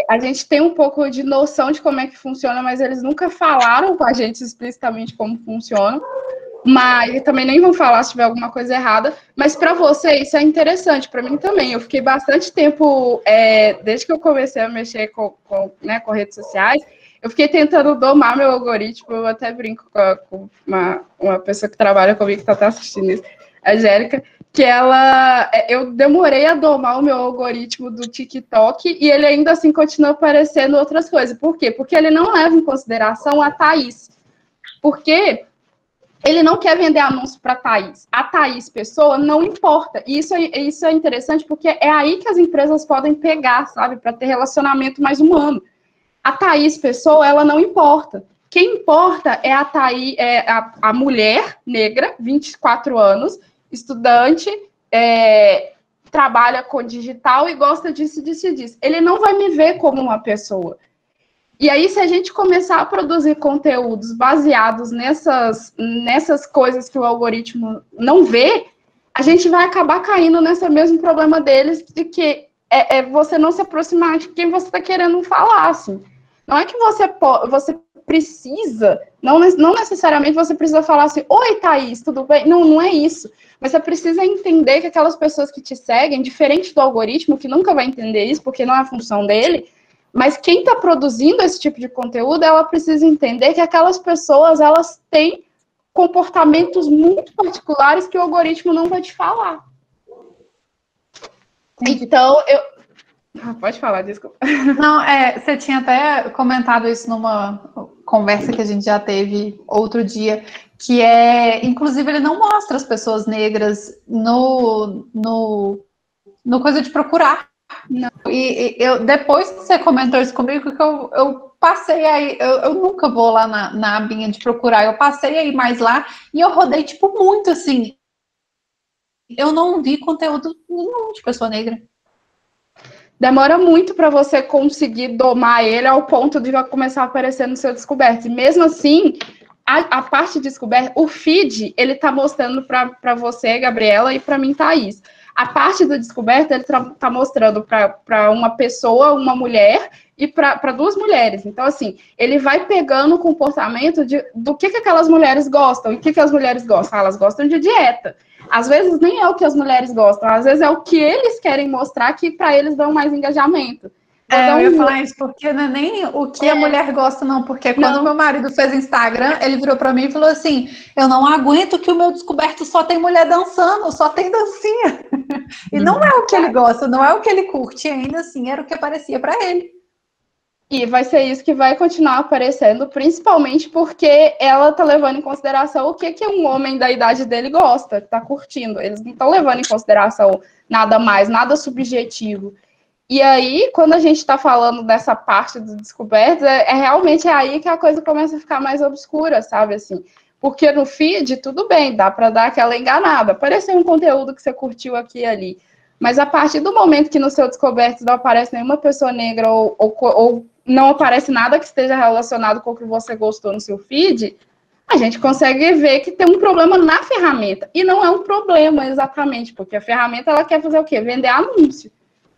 a gente tem um pouco de noção de como é que funciona, mas eles nunca falaram com a gente explicitamente como funciona. Mas também nem vão falar se tiver alguma coisa errada. Mas para você isso é interessante, para mim também. Eu fiquei bastante tempo, desde que eu comecei a mexer com redes sociais, eu fiquei tentando domar meu algoritmo. Eu até brinco com uma pessoa que trabalha comigo, que está até assistindo isso, a Angélica, que eu demorei a domar o meu algoritmo do TikTok e ele ainda assim continua aparecendo outras coisas. Por quê? Porque ele não leva em consideração a Thaís. Porque ele não quer vender anúncio para a Thaís. A Thaís, pessoa, não importa. E isso é interessante porque é aí que as empresas podem pegar, sabe? Para ter relacionamento mais humano. A Thaís, pessoa, ela não importa. Quem importa é a Thaís, a mulher negra, 24 anos, estudante, trabalha com digital e gosta disso. Ele não vai me ver como uma pessoa. E aí, se a gente começar a produzir conteúdos baseados nessas coisas que o algoritmo não vê, a gente vai acabar caindo nesse mesmo problema deles, de que você não se aproximar de quem você está querendo falar, assim. Não é que você precisa, não necessariamente você precisa falar assim, oi, Thaís, tudo bem? Não é isso. Mas você precisa entender que aquelas pessoas que te seguem, diferente do algoritmo, que nunca vai entender isso, porque não é a função dele, mas quem está produzindo esse tipo de conteúdo, ela precisa entender que aquelas pessoas, elas têm comportamentos muito particulares que o algoritmo não vai te falar. Entendi. Então, Pode falar, desculpa. Não, você tinha até comentado isso numa conversa que a gente já teve outro dia, que inclusive, ele não mostra as pessoas negras no coisa de procurar. Não. E depois que você comentou isso comigo, que eu passei aí, eu nunca vou lá na abinha de procurar, eu passei aí mais lá e eu rodei, tipo, muito, assim. Eu não vi conteúdo nenhum de pessoa negra. Demora muito para você conseguir domar ele ao ponto de começar a aparecer no seu descoberto. E mesmo assim, a parte de descoberta, o feed, ele tá mostrando para você, Gabriela, e para mim, Thaís. A parte do descoberto, ele tá mostrando para uma pessoa, uma mulher, e para duas mulheres. Então, assim, ele vai pegando o comportamento do que aquelas mulheres gostam. E o que as mulheres gostam? Elas gostam de dieta. Às vezes nem é o que as mulheres gostam, às vezes é o que eles querem mostrar que para eles dão mais engajamento. Eu ia falar isso, porque não é nem o que a mulher gosta, não. Porque quando meu marido fez Instagram, ele virou para mim e falou assim: eu não aguento que o meu descoberto só tem mulher dançando, só tem dancinha. E não é o que ele gosta, não é o que ele curte, ainda assim era o que aparecia para ele. E vai ser isso que vai continuar aparecendo, principalmente porque ela tá levando em consideração o que um homem da idade dele gosta, tá curtindo. Eles não estão levando em consideração nada mais, nada subjetivo. E aí, quando a gente está falando dessa parte do descoberto, realmente aí que a coisa começa a ficar mais obscura, sabe, assim. Porque no feed, tudo bem, dá para dar aquela enganada. Apareceu um conteúdo que você curtiu aqui e ali. Mas a partir do momento que no seu descoberto não aparece nenhuma pessoa negra ou não aparece nada que esteja relacionado com o que você gostou no seu feed, a gente consegue ver que tem um problema na ferramenta. E não é um problema exatamente, porque a ferramenta ela quer fazer o quê? Vender anúncio.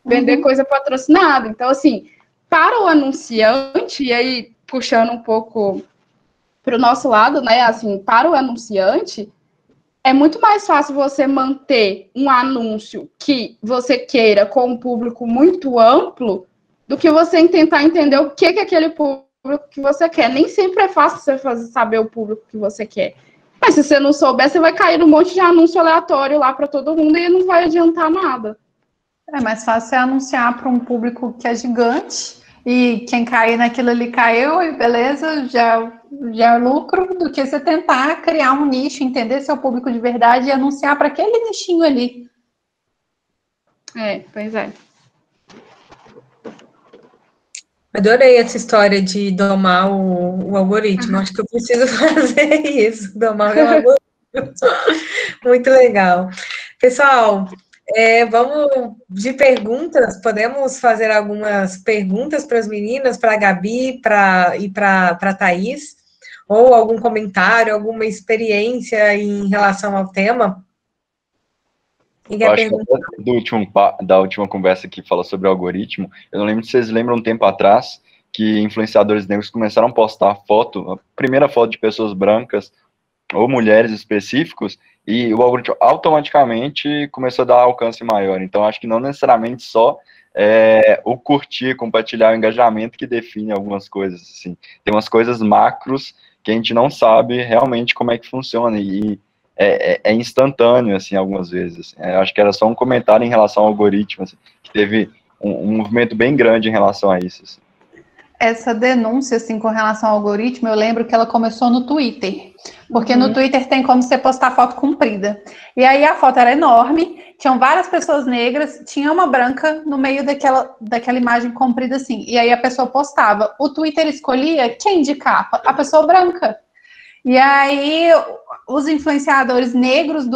Vender coisa patrocinada. Então, assim, para o anunciante, e aí puxando um pouco para o nosso lado, né? Assim, para o anunciante, é muito mais fácil você manter um anúncio que você queira com um público muito amplo do que você tentar entender o que é aquele público que você quer. Nem sempre é fácil você saber o público que você quer. Mas se você não souber, você vai cair num monte de anúncio aleatório lá para todo mundo e não vai adiantar nada. É mais fácil você anunciar para um público que é gigante e quem cair naquilo ali caiu e beleza, já é lucro, do que você tentar criar um nicho, entender seu público de verdade e anunciar para aquele nichinho ali. Pois é. Adorei essa história de domar o algoritmo. Acho que eu preciso fazer isso, domar o algoritmo. Muito legal. Pessoal, vamos de perguntas. Podemos fazer algumas perguntas para as meninas, para a Gabi e para a Thaís? Ou algum comentário, alguma experiência em relação ao tema? Eu acho que da última conversa que fala sobre o algoritmo, eu não lembro se vocês lembram um tempo atrás que influenciadores negros começaram a postar a primeira foto de pessoas brancas ou mulheres específicos, e o algoritmo automaticamente começou a dar alcance maior. Então, acho que não necessariamente só o curtir, compartilhar, o engajamento que define algumas coisas. Assim. Tem umas coisas macros que a gente não sabe realmente como é que funciona, e é instantâneo, assim, algumas vezes. Acho que era só um comentário em relação ao algoritmo, assim, que teve um movimento bem grande em relação a isso. Assim. Essa denúncia, assim, com relação ao algoritmo, eu lembro que ela começou no Twitter, porque no Twitter tem como você postar foto comprida. E aí a foto era enorme, tinham várias pessoas negras, tinha uma branca no meio daquela imagem comprida, assim, e aí a pessoa postava. O Twitter escolhia quem de capa? A pessoa branca. E aí os influenciadores negros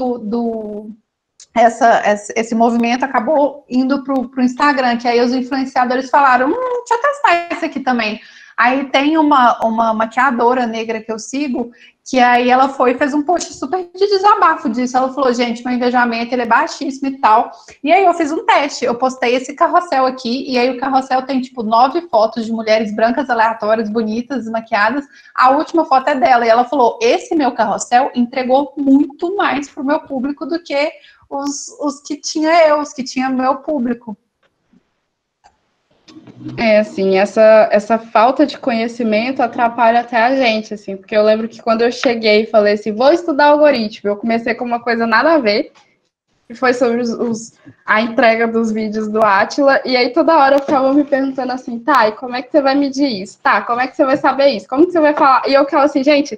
esse movimento acabou indo para o Instagram, que aí os influenciadores falaram, deixa eu testar isso aqui também. Aí tem uma maquiadora negra que eu sigo, que aí ela foi e fez um post super de desabafo disso. Ela falou, gente, meu engajamento ele é baixíssimo e tal. E aí eu fiz um teste, eu postei esse carrossel aqui, e aí o carrossel tem, tipo, 9 fotos de mulheres brancas aleatórias, bonitas, maquiadas. A última foto é dela, e ela falou, esse meu carrossel entregou muito mais pro meu público do que os que tinha os que tinha meu público. Assim, essa falta de conhecimento atrapalha até a gente, assim, porque eu lembro que quando eu cheguei e falei assim, vou estudar algoritmo, eu comecei com uma coisa nada a ver, que foi sobre a entrega dos vídeos do Átila, e aí toda hora eu ficava me perguntando assim, tá, e como é que você vai medir isso? Tá, como é que você vai saber isso? Como que você vai falar? E eu ficava assim, gente,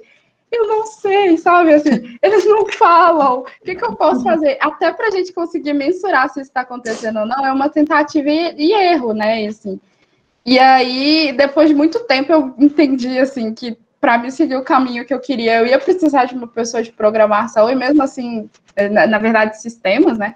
eu não sei, sabe, assim, eles não falam, o que eu posso fazer? Até pra gente conseguir mensurar se isso está acontecendo ou não, é uma tentativa e erro, né, e assim. E aí, depois de muito tempo, eu entendi, assim, que para me seguir o caminho que eu queria, eu ia precisar de uma pessoa de programação, e mesmo assim, na verdade, sistemas, né?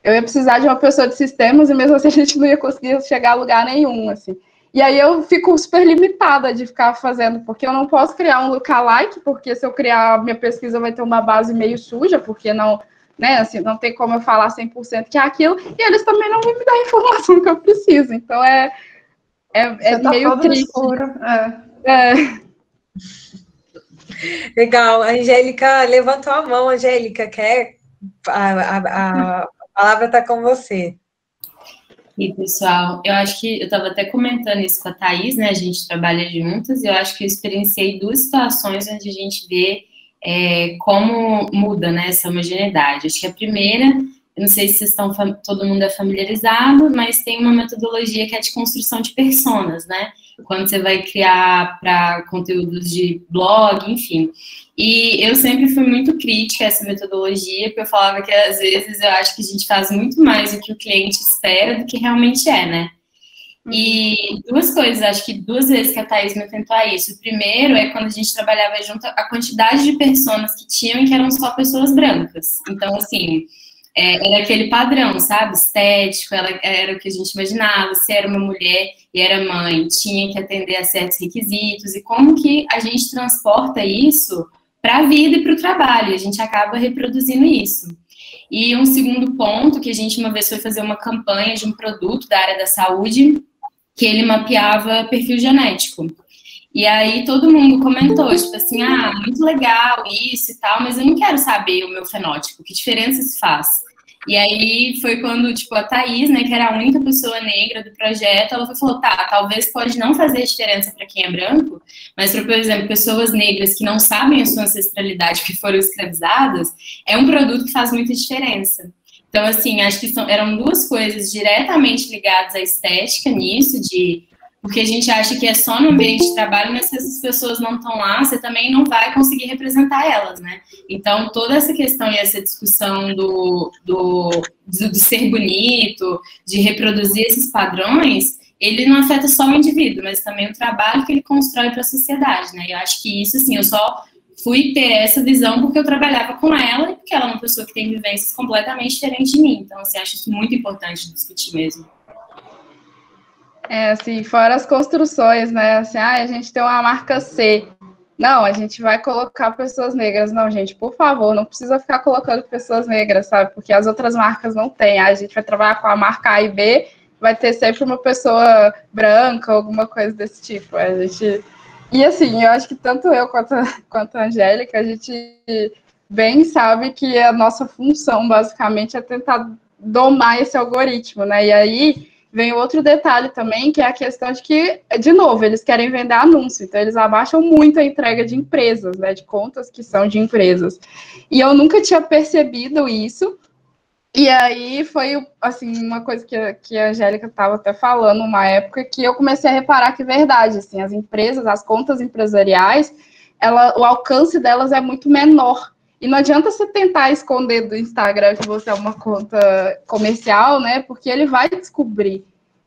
Eu ia precisar de uma pessoa de sistemas, e mesmo assim a gente não ia conseguir chegar a lugar nenhum, assim. E aí eu fico super limitada de ficar fazendo, porque eu não posso criar um lookalike, porque se eu criar a minha pesquisa vai ter uma base meio suja, porque não, né, assim, não tem como eu falar 100% que é aquilo, e eles também não vão me dar a informação que eu preciso. Então é meio triste. Legal. A Angélica levantou a mão. Angélica, quer? A palavra está com você. E, pessoal, eu acho que eu estava até comentando isso com a Thaís, né? A gente trabalha juntas, e eu acho que eu experienciei duas situações onde a gente vê como muda, né, essa homogeneidade. Acho que a primeira, eu não sei se todo mundo é familiarizado, mas tem uma metodologia que é de construção de personas, né? Quando você vai criar para conteúdos de blog, enfim. E eu sempre fui muito crítica a essa metodologia, porque eu falava que, às vezes, eu acho que a gente faz muito mais do que o cliente espera do que realmente é, né? E duas coisas, acho que 2 vezes que a Thaís me atentou a isso. O primeiro é quando a gente trabalhava junto, a quantidade de personas que tinham e que eram só pessoas brancas. Então, assim, era aquele padrão, sabe? Estético, era o que a gente imaginava. Se era uma mulher e era mãe, tinha que atender a certos requisitos. E como que a gente transporta isso para a vida e para o trabalho? A gente acaba reproduzindo isso. E um segundo ponto, que a gente uma vez foi fazer uma campanha de um produto da área da saúde, que ele mapeava perfil genético. E aí todo mundo comentou, tipo assim, muito legal isso e tal, mas eu não quero saber o meu fenótipo, que diferença isso faz? E aí foi quando, tipo, a Thaís, né, que era a única pessoa negra do projeto, ela falou, tá, talvez pode não fazer diferença para quem é branco, mas para, por exemplo, pessoas negras que não sabem a sua ancestralidade, que foram escravizadas, é um produto que faz muita diferença. Então, assim, acho que eram 2 coisas diretamente ligadas à estética nisso, porque a gente acha que é só no ambiente de trabalho, mas se essas pessoas não estão lá, você também não vai conseguir representar elas, né? Então, toda essa questão e essa discussão do ser bonito, de reproduzir esses padrões, ele não afeta só o indivíduo, mas também o trabalho que ele constrói para a sociedade, né? Eu acho que isso, assim, eu só fui ter essa visão porque eu trabalhava com ela e porque ela é uma pessoa que tem vivências completamente diferentes de mim. Então, assim, acho isso muito importante discutir mesmo. Assim, fora as construções, né? Assim, a gente tem uma marca C. Não, a gente vai colocar pessoas negras. Não, gente, por favor, não precisa ficar colocando pessoas negras, sabe? Porque as outras marcas não têm. A gente vai trabalhar com a marca A e B, vai ter sempre uma pessoa branca, alguma coisa desse tipo. E assim, eu acho que tanto eu quanto a Angélica, a gente bem sabe que a nossa função, basicamente, é tentar domar esse algoritmo, né? E aí vem outro detalhe também, que é a questão de que, de novo, eles querem vender anúncio, então eles abaixam muito a entrega de empresas, né, de contas que são de empresas. E eu nunca tinha percebido isso, e aí foi, assim, uma coisa que a Angélica estava até falando uma época, que eu comecei a reparar que é verdade, assim, as empresas, as contas empresariais, o alcance delas é muito menor. E não adianta você tentar esconder do Instagram que você é uma conta comercial, né? Porque ele vai descobrir.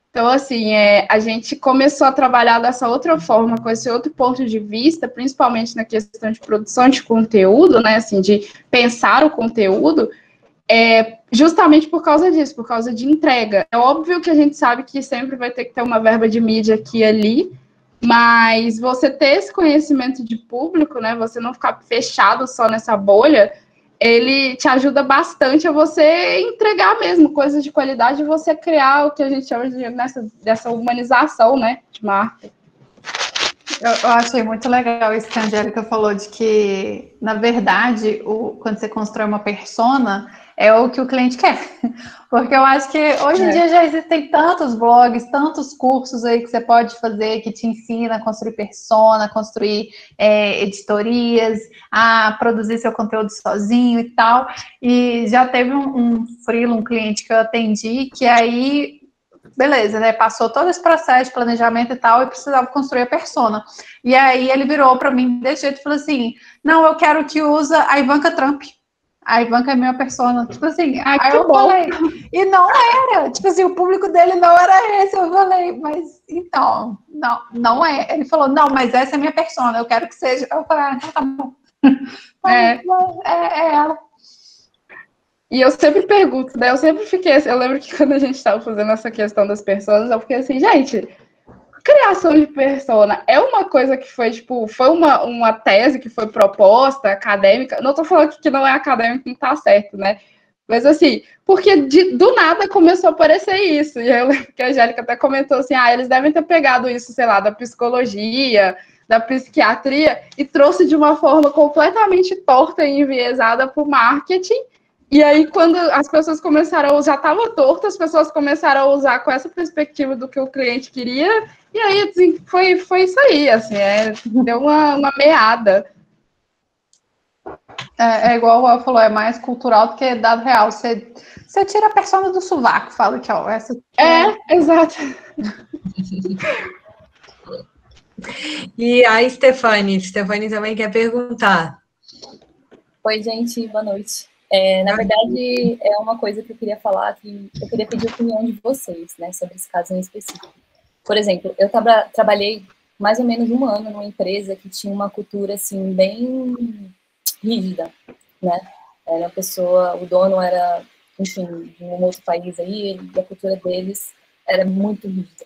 Então, assim, a gente começou a trabalhar dessa outra forma, com esse outro ponto de vista, principalmente na questão de produção de conteúdo, né? Assim, de pensar o conteúdo, justamente por causa disso, por causa de entrega. É óbvio que a gente sabe que sempre vai ter que ter uma verba de mídia aqui e ali, mas você ter esse conhecimento de público, né, você não ficar fechado só nessa bolha, ele te ajuda bastante a você entregar mesmo coisas de qualidade e você criar o que a gente chama dessa humanização, né, de marca. Eu achei muito legal isso que a Angélica falou, de que, na verdade, quando você constrói uma persona, é o que o cliente quer. Porque eu acho que hoje em dia já existem tantos blogs, tantos cursos aí que você pode fazer que te ensina a construir persona, construir editorias, a produzir seu conteúdo sozinho e tal. E já teve um freela, um cliente que eu atendi, que aí, beleza, né? Passou todo esse processo de planejamento e tal, e precisava construir a persona. E aí ele virou para mim desse jeito e falou assim: não, eu quero que usa a Ivanka Trump. A Ivanka é minha persona. Tipo assim, aí eu falei, e não era. Tipo assim, o público dele não era esse. Eu falei, mas então, não é. Ele falou, não, mas essa é a minha persona, eu quero que seja. Eu falei, então tá bom. É ela. E eu sempre pergunto, né? Eu sempre fiquei assim, eu lembro que quando a gente estava fazendo essa questão das personas, eu fiquei assim, gente, criação de persona é uma coisa que foi, tipo, foi uma tese que foi proposta, acadêmica. Não tô falando que não é acadêmico, não tá certo, né? Mas assim, porque do nada começou a aparecer isso. E eu lembro que a Angélica até comentou assim, eles devem ter pegado isso, sei lá, da psicologia, da psiquiatria, e trouxe de uma forma completamente torta e enviesada para o marketing. E aí, quando as pessoas começaram a usar, já estava torto, as pessoas começaram a usar com essa perspectiva do que o cliente queria, e aí assim, foi isso aí, assim, deu uma meada. É igual o Raul falou, é mais cultural do que dado real. Você tira a persona do sovaco, fala que, ó, essa... Exato. E a Stephanie também quer perguntar. Oi, gente, boa noite. Na verdade, é uma coisa que eu queria falar, que eu queria pedir a opinião de vocês, né, sobre esse caso em específico. Por exemplo, eu trabalhei mais ou menos 1 ano numa empresa que tinha uma cultura, assim, bem rígida, né? Era uma pessoa, o dono era, enfim, de um outro país aí, e a cultura deles era muito rígida,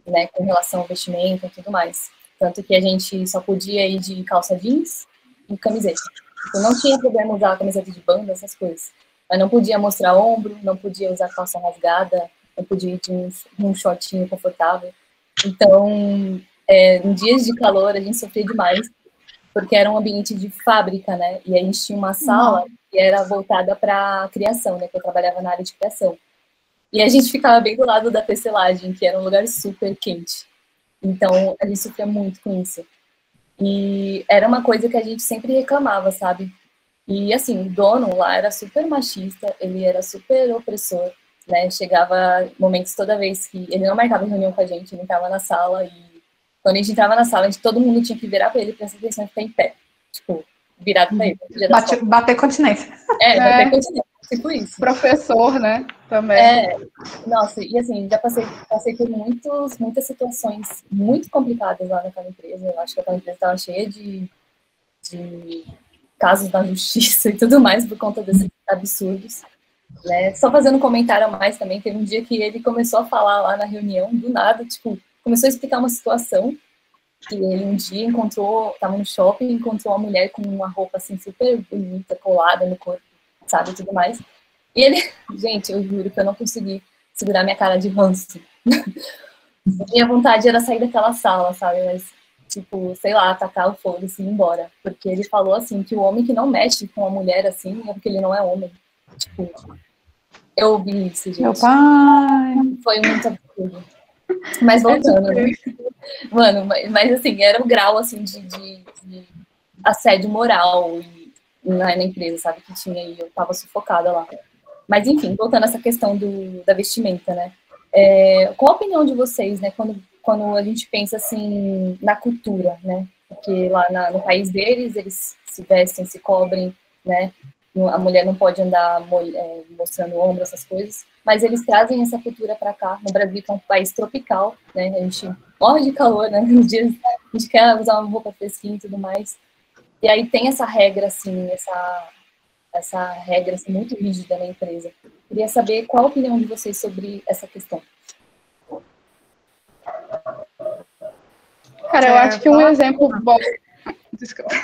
né, com relação ao vestimento e tudo mais. Tanto que a gente só podia ir de calça jeans e camiseta. Eu não tinha problema usar camiseta de banda, essas coisas. Mas não podia mostrar ombro, não podia usar calça rasgada, não podia ir de um shortinho confortável. Então, em dias de calor, a gente sofria demais, porque era um ambiente de fábrica, né? E a gente tinha uma sala que era voltada para criação, né? Que eu trabalhava na área de criação. E a gente ficava bem do lado da tecelagem, que era um lugar super quente. Então, a gente sofria muito com isso. E era uma coisa que a gente sempre reclamava, sabe? E, assim, o dono lá era super machista, ele era super opressor, né? Chegava momentos toda vez que... Ele não marcava reunião com a gente, ele entrava na sala e... Quando a gente entrava na sala, todo mundo tinha que virar para ele, prestar atenção e ficar em pé. Tipo, virado para ele. Bater continência. Bater continência, tipo isso. Professor, né? Também. Nossa, e assim, já passei por muitas situações muito complicadas lá naquela empresa. Eu acho que aquela empresa estava cheia de casos da justiça e tudo mais por conta desses absurdos. Né? Só fazendo um comentário a mais também, teve um dia que ele começou a falar lá na reunião, do nada, tipo, começou a explicar uma situação que ele um dia estava no shopping, encontrou uma mulher com uma roupa assim super bonita, colada no corpo, sabe, e tudo mais. E ele, gente, eu juro que eu não consegui segurar minha cara de ranço. Minha vontade era sair daquela sala, sabe, mas, tipo, sei lá, atacar o foda-se e ir embora. Porque ele falou, assim, que o homem que não mexe com a mulher, assim, é porque ele não é homem. Tipo, eu ouvi isso, gente. Meu pai! Foi muito absurdo. Mas voltando, né? Mano, mas assim, era um grau, assim, de assédio moral na empresa, sabe, que tinha, e eu tava sufocada lá. Mas, enfim, voltando a essa questão da vestimenta, né? Qual a opinião de vocês, né, quando a gente pensa, assim, na cultura, né? Porque lá no país deles, eles se vestem, se cobrem, né? A mulher não pode andar mostrando o ombro, essas coisas. Mas eles trazem essa cultura para cá, no Brasil, que é um país tropical, né? A gente morre de calor, né? Nos dias a gente quer usar uma roupa fresquinha e tudo mais. E aí tem essa regra, assim, essa regra assim, muito rígida na empresa. Queria saber qual a opinião de vocês sobre essa questão. Cara, eu acho que um exemplo bom... Desculpa.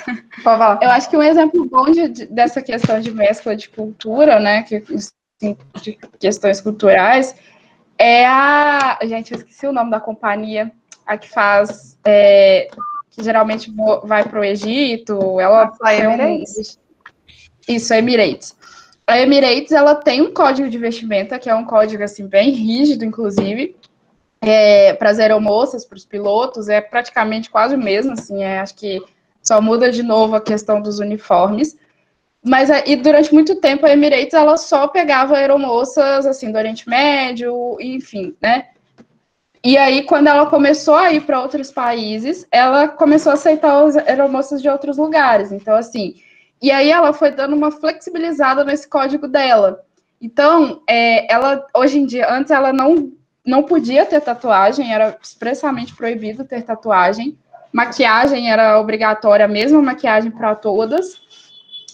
Eu acho que um exemplo bom dessa questão de mescla de cultura, né, de questões culturais, é gente, eu esqueci o nome da companhia, a que faz, que geralmente vai para o Egito, ela Emirates. Isso, Emirates. a Emirates, ela tem um código de vestimenta, que é um código, assim, bem rígido, inclusive, para as aeromoças, para os pilotos, é praticamente quase o mesmo, assim, acho que só muda de novo a questão dos uniformes. Mas e durante muito tempo a Emirates ela só pegava aeromoças assim do Oriente Médio, enfim, né? E aí quando ela começou a ir para outros países, ela começou a aceitar as aeromoças de outros lugares. Então assim, e aí ela foi dando uma flexibilizada nesse código dela. Então, ela hoje em dia, antes ela não podia ter tatuagem, era expressamente proibido ter tatuagem. Maquiagem era obrigatória, a mesma maquiagem para todas,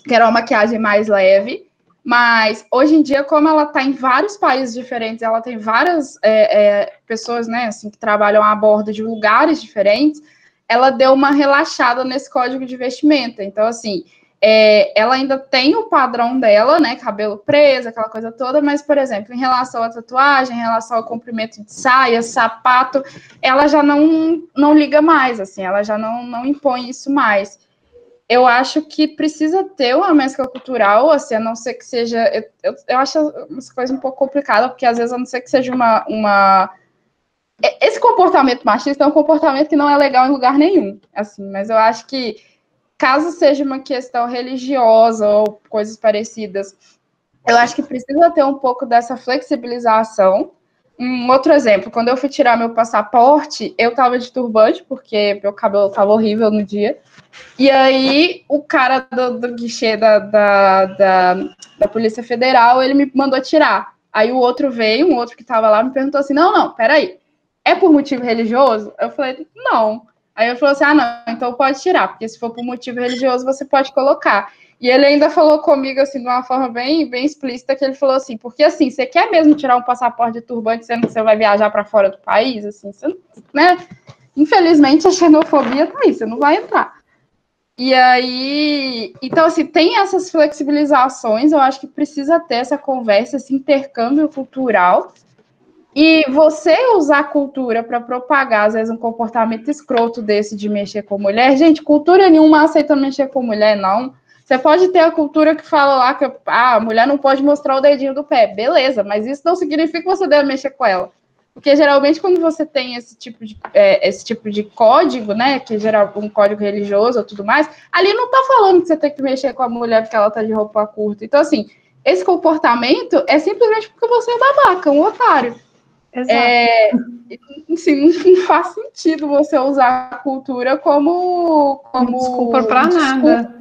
que era uma maquiagem mais leve, mas hoje em dia, como ela está em vários países diferentes, ela tem várias pessoas, né, assim, que trabalham a bordo de lugares diferentes, ela deu uma relaxada nesse código de vestimenta. Então, assim, ela ainda tem o padrão dela, né, cabelo preso, aquela coisa toda, mas, por exemplo, em relação à tatuagem, em relação ao comprimento de saia, sapato, ela já não liga mais, assim, ela já não impõe isso mais. Eu acho que precisa ter uma mescla cultural, assim, a não ser que seja... Eu acho essa coisa um pouco complicada, porque às vezes a não ser que seja uma... Esse comportamento machista é um comportamento que não é legal em lugar nenhum, assim, mas eu acho que caso seja uma questão religiosa ou coisas parecidas, eu acho que precisa ter um pouco dessa flexibilização. Um outro exemplo, quando eu fui tirar meu passaporte, eu tava de turbante, porque meu cabelo tava horrível no dia, e aí o cara do guichê da Polícia Federal, ele me mandou tirar. Aí o outro veio, um outro que tava lá, me perguntou assim, não, peraí, é por motivo religioso? Eu falei, não. Aí ele falou assim, não, então pode tirar, porque se for por motivo religioso, você pode colocar. E ele ainda falou comigo, assim, de uma forma bem, bem explícita, que ele falou assim, porque, assim, você quer mesmo tirar um passaporte de turbante sendo que você vai viajar para fora do país? Assim, você, né? Infelizmente, a xenofobia tá aí, você não vai entrar. E aí... Então, assim, tem essas flexibilizações, eu acho que precisa ter essa conversa, esse intercâmbio cultural. E você usar a cultura para propagar, às vezes, um comportamento escroto desse de mexer com mulher, gente, cultura nenhuma aceita mexer com mulher, não. Você pode ter a cultura que fala lá que a mulher não pode mostrar o dedinho do pé, beleza, mas isso não significa que você deve mexer com ela. Porque, geralmente, quando você tem esse tipo de código, né, que gera um código religioso ou tudo mais, ali não tá falando que você tem que mexer com a mulher porque ela tá de roupa curta. Então, assim, esse comportamento é simplesmente porque você é babaca, um otário. Exato. Assim, não faz sentido você usar a cultura como desculpa para nada.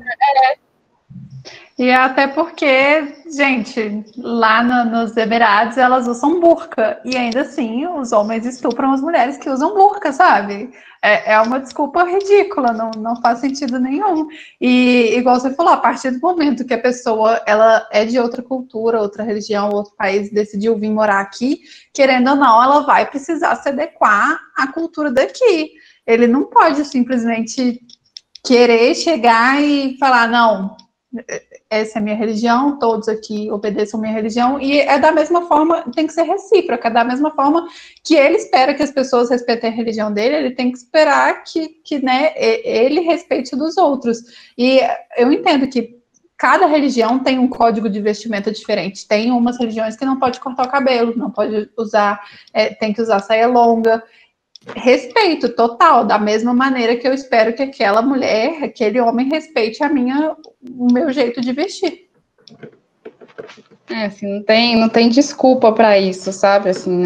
E até porque, gente, lá nos Emirados elas usam burca e ainda assim os homens estupram as mulheres que usam burca, sabe? É uma desculpa ridícula, não faz sentido nenhum. E igual você falou, a partir do momento que a pessoa ela é de outra cultura, outra religião, outro país, decidiu vir morar aqui, querendo ou não, ela vai precisar se adequar à cultura daqui. Ele não pode simplesmente querer chegar e falar, não, essa é a minha religião, todos aqui obedeçam a minha religião, e é da mesma forma, tem que ser recíproca, da mesma forma que ele espera que as pessoas respeitem a religião dele, ele tem que esperar que né, ele respeite dos outros. E eu entendo que cada religião tem um código de vestimenta diferente, tem umas religiões que não pode cortar o cabelo, não pode usar, tem que usar saia longa, respeito total, da mesma maneira que eu espero que aquela mulher, aquele homem respeite o meu jeito de vestir. Assim, não tem desculpa para isso, sabe? Assim,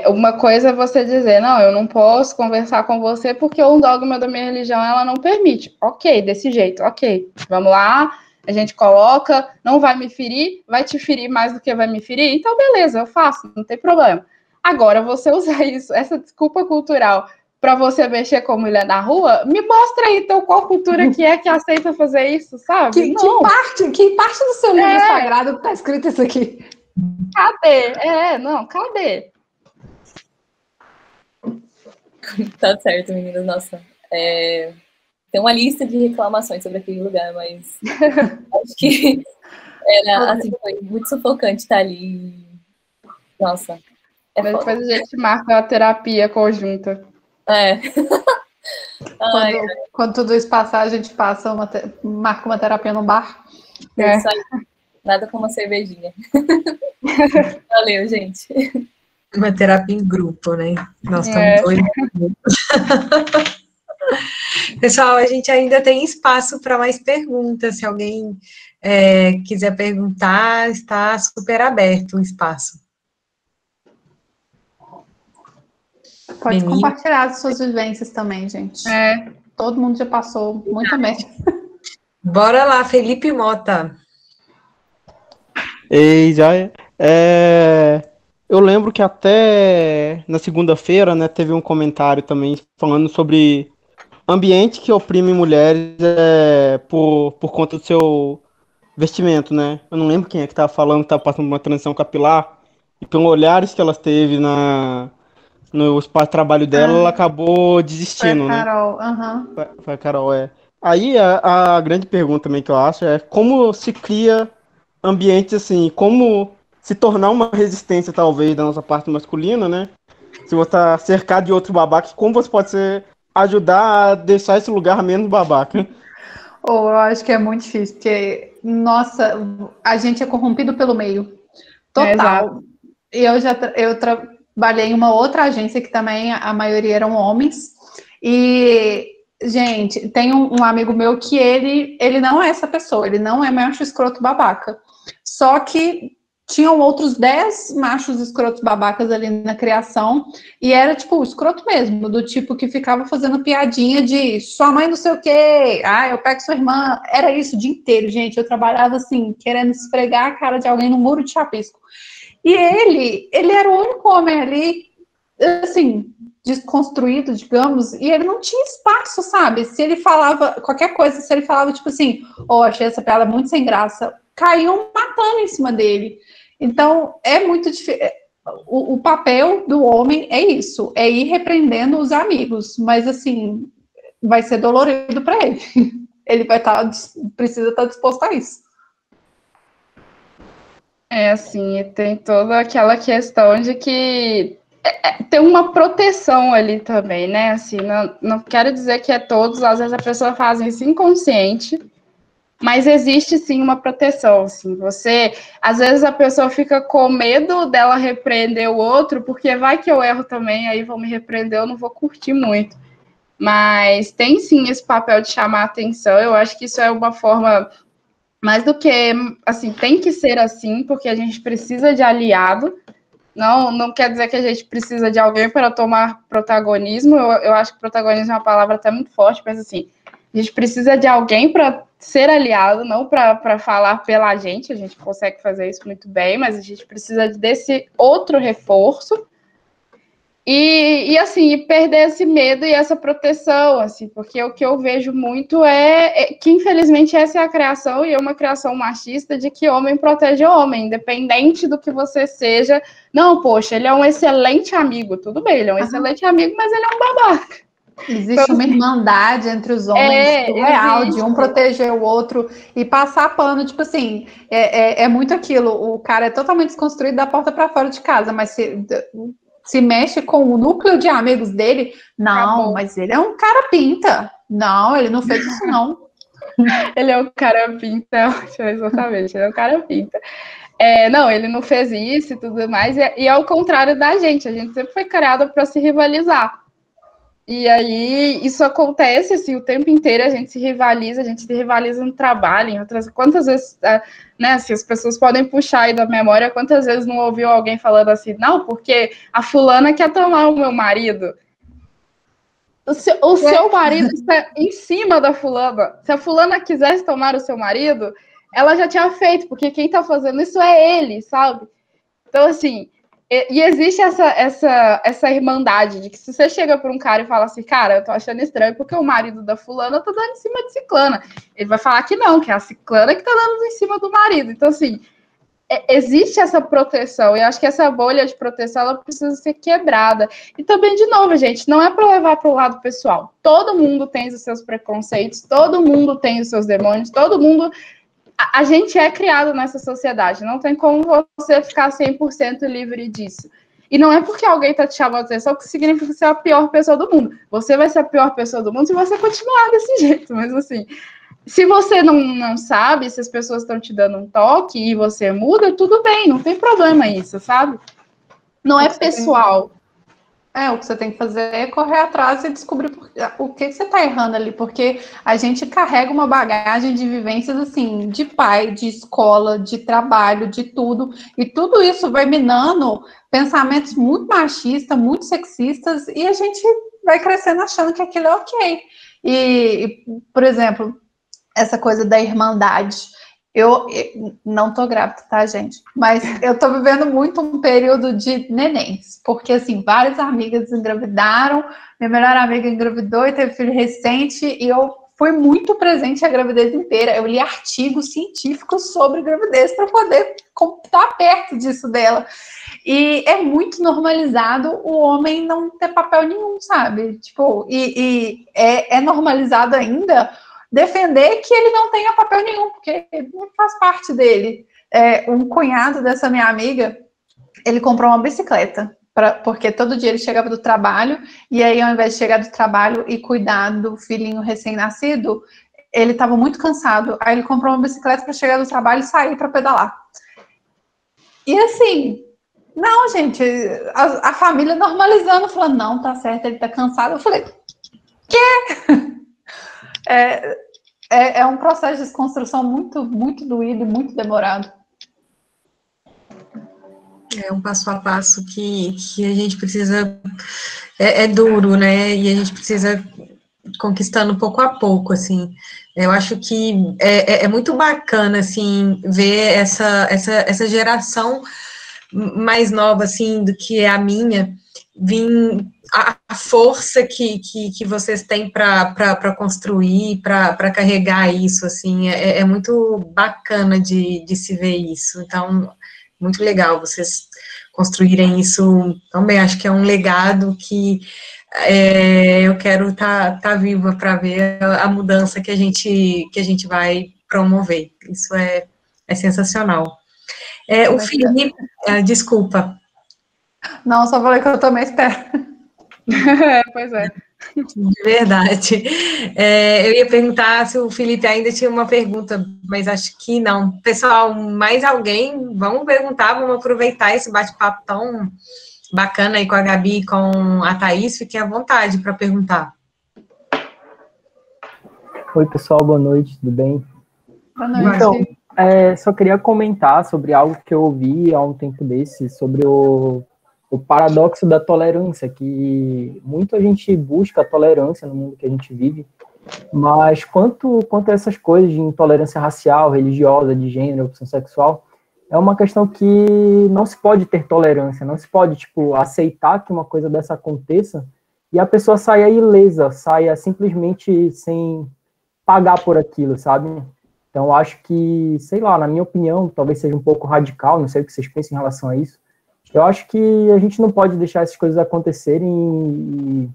uma coisa é você dizer, não, eu não posso conversar com você porque um dogma da minha religião ela não permite. Ok, desse jeito, ok. Vamos lá, a gente coloca, não vai me ferir, vai te ferir mais do que vai me ferir, então beleza, eu faço, não tem problema. Agora, você usar isso, essa desculpa cultural, para você mexer com mulher na rua, me mostra aí, então, qual cultura que é que aceita fazer isso, sabe? Que parte do seu livro sagrado tá escrito isso aqui? Cadê? Cadê? Tá certo, meninas, nossa. Tem uma lista de reclamações sobre aquele lugar, mas acho que assim, foi muito sufocante estar ali. Nossa. Depois a gente marca a terapia conjunta. Quando tudo isso passar, a gente marca uma terapia no bar. Isso aí. Nada como uma cervejinha. Valeu, gente. Uma terapia em grupo, né? Nós estamos dois. Pessoal, a gente ainda tem espaço para mais perguntas. Se alguém quiser perguntar, está super aberto o espaço. Pode compartilhar as suas vivências também, gente. Todo mundo já passou muita merda. Bora lá, Felipe Mota. Ei, já eu lembro que até na segunda-feira, né, teve um comentário também falando sobre ambiente que oprime mulheres por conta do seu vestimento, né? Eu não lembro quem é que estava falando que estava passando por uma transição capilar e pelos olhares que ela teve no espaço de trabalho dela, ela acabou desistindo, foi a Carol, né? Foi a Carol, Aí a grande pergunta também que eu acho é como se cria ambientes assim, como se tornar uma resistência, talvez, da nossa parte masculina, né? Se você está cercado de outros babacas, como você pode ajudar a deixar esse lugar menos babaca? Eu acho que é muito difícil, porque, nossa, a gente é corrompido pelo meio. Total. Eu trabalhei em uma outra agência que também a maioria eram homens. E, gente, tem um amigo meu que ele não é essa pessoa, ele não é macho escroto babaca. Só que tinham outros 10 machos escrotos babacas ali na criação, e era, tipo, escroto mesmo, do tipo que ficava fazendo piadinha de sua mãe não sei o quê, eu pego sua irmã, era isso o dia inteiro, gente, eu trabalhava assim, querendo esfregar a cara de alguém no muro de chapisco. E ele era o único homem ali, assim, desconstruído, digamos, e ele não tinha espaço, sabe? Se ele falava qualquer coisa, se ele falava, tipo assim, achei essa piada muito sem graça, caíam matando em cima dele. Então, é muito difícil. O papel do homem é isso, é ir repreendendo os amigos, mas, assim, vai ser dolorido para ele. Ele precisa estar disposto a isso. Assim, tem toda aquela questão de que tem uma proteção ali também, né? Assim, não quero dizer que é todos, às vezes a pessoa faz isso inconsciente, mas existe sim uma proteção, assim, às vezes a pessoa fica com medo dela repreender o outro, porque vai que eu erro também, aí vão me repreender, eu não vou curtir muito, mas tem sim esse papel de chamar a atenção, eu acho que isso é uma forma, mais do que, assim, tem que ser assim, porque a gente precisa de aliado, não quer dizer que a gente precisa de alguém para tomar protagonismo, eu acho que protagonismo é uma palavra até muito forte, mas assim, a gente precisa de alguém para ser aliado, não para falar pela gente, a gente consegue fazer isso muito bem, mas a gente precisa desse outro reforço e assim, perder esse medo e essa proteção, assim, porque o que eu vejo muito é que, infelizmente, essa é a criação, e é uma criação machista de que homem protege homem, independente do que você seja. Não, poxa, ele é um excelente amigo, tudo bem, ele é um excelente amigo, mas ele é um babaca. Existe então, uma irmandade entre os homens real, de um proteger o outro e passar pano, tipo assim, é muito aquilo, o cara é totalmente desconstruído da porta para fora de casa, mas se mexe com o núcleo de amigos dele, não, mas ele é um cara pinta, não, ele não fez isso não. Ele é um cara pinta, exatamente, ele é um cara pinta. Não, ele não fez isso e tudo mais, e ao contrário da gente, a gente sempre foi criado para se rivalizar. E aí, isso acontece, assim, o tempo inteiro a gente se rivaliza no trabalho, em outras... Quantas vezes, né, assim, as pessoas podem puxar aí da memória, quantas vezes não ouviu alguém falando assim, não, porque a fulana quer tomar o meu marido. O seu marido está em cima da fulana. Se a fulana quisesse tomar o seu marido, ela já tinha feito, porque quem está fazendo isso é ele, sabe? Então, assim... E existe essa irmandade de que se você chega para um cara e fala assim, cara, eu tô achando estranho porque o marido da fulana tá dando em cima de ciclana. Ele vai falar que não, que é a ciclana que tá dando em cima do marido. Então, assim, existe essa proteção. E eu acho que essa bolha de proteção, ela precisa ser quebrada. E também, de novo, gente, não é para levar para o lado pessoal. Todo mundo tem os seus preconceitos, todo mundo tem os seus demônios, todo mundo... A gente é criado nessa sociedade, não tem como você ficar 100% livre disso. E não é porque alguém está te chamando a atenção que significa que você é a pior pessoa do mundo. Você vai ser a pior pessoa do mundo se você continuar desse jeito, mas assim, se você não sabe, se as pessoas estão te dando um toque e você muda, tudo bem, não tem problema isso, sabe? Não é pessoal. O que você tem que fazer é correr atrás e descobrir o que você está errando ali, porque a gente carrega uma bagagem de vivências, assim, de pai, de escola, de trabalho, de tudo, e tudo isso vai minando pensamentos muito machistas, muito sexistas, e a gente vai crescendo achando que aquilo é ok. E por exemplo, essa coisa da irmandade. Eu não tô grávida, tá, gente? Mas eu tô vivendo muito um período de nenéns, porque, assim, várias amigas engravidaram, minha melhor amiga engravidou e teve filho recente, e eu fui muito presente a gravidez inteira. Eu li artigos científicos sobre gravidez para poder estar perto disso dela. E é muito normalizado o homem não ter papel nenhum, sabe? Tipo, é normalizado ainda defender que ele não tenha papel nenhum, porque não faz parte dele. Um cunhado dessa minha amiga, ele comprou uma bicicleta, porque todo dia ele chegava do trabalho, e aí ao invés de chegar do trabalho e cuidar do filhinho recém-nascido, ele estava muito cansado, aí ele comprou uma bicicleta para chegar do trabalho e sair para pedalar. E assim, não, gente, a família normalizando, falando, não, tá certo, ele tá cansado. Eu falei, quê? É um processo de desconstrução muito, muito doído e muito demorado. É um passo a passo que a gente precisa... É duro, né? E a gente precisa conquistando pouco a pouco, assim. Eu acho que é muito bacana, assim, ver essa geração mais nova, assim, do que a minha, vir a força que vocês têm para construir, para carregar isso, assim, é muito bacana de se ver isso. Então, muito legal vocês construírem isso também. Acho que é um legado que eu quero estar viva para ver a mudança que a gente vai promover. Isso é sensacional. O Felipe, desculpa. Não, só falei que eu também espero. Pois é. De verdade. Eu ia perguntar se o Felipe ainda tinha uma pergunta, mas acho que não. Pessoal, mais alguém? Vamos perguntar, vamos aproveitar esse bate-papo tão bacana aí com a Gabi e com a Thaís. Fiquem à vontade para perguntar. Oi, pessoal, boa noite, tudo bem? Boa noite. Então, só queria comentar sobre algo que eu ouvi há um tempo desse, sobre o paradoxo da tolerância, que muita gente busca a tolerância no mundo que a gente vive, mas quanto a essas coisas de intolerância racial, religiosa, de gênero, opção sexual, é uma questão que não se pode ter tolerância, não se pode, tipo, aceitar que uma coisa dessa aconteça e a pessoa saia ilesa, saia simplesmente sem pagar por aquilo, sabe? Então, acho que, sei lá, na minha opinião, talvez seja um pouco radical, não sei o que vocês pensam em relação a isso. Eu acho que a gente não pode deixar essas coisas acontecerem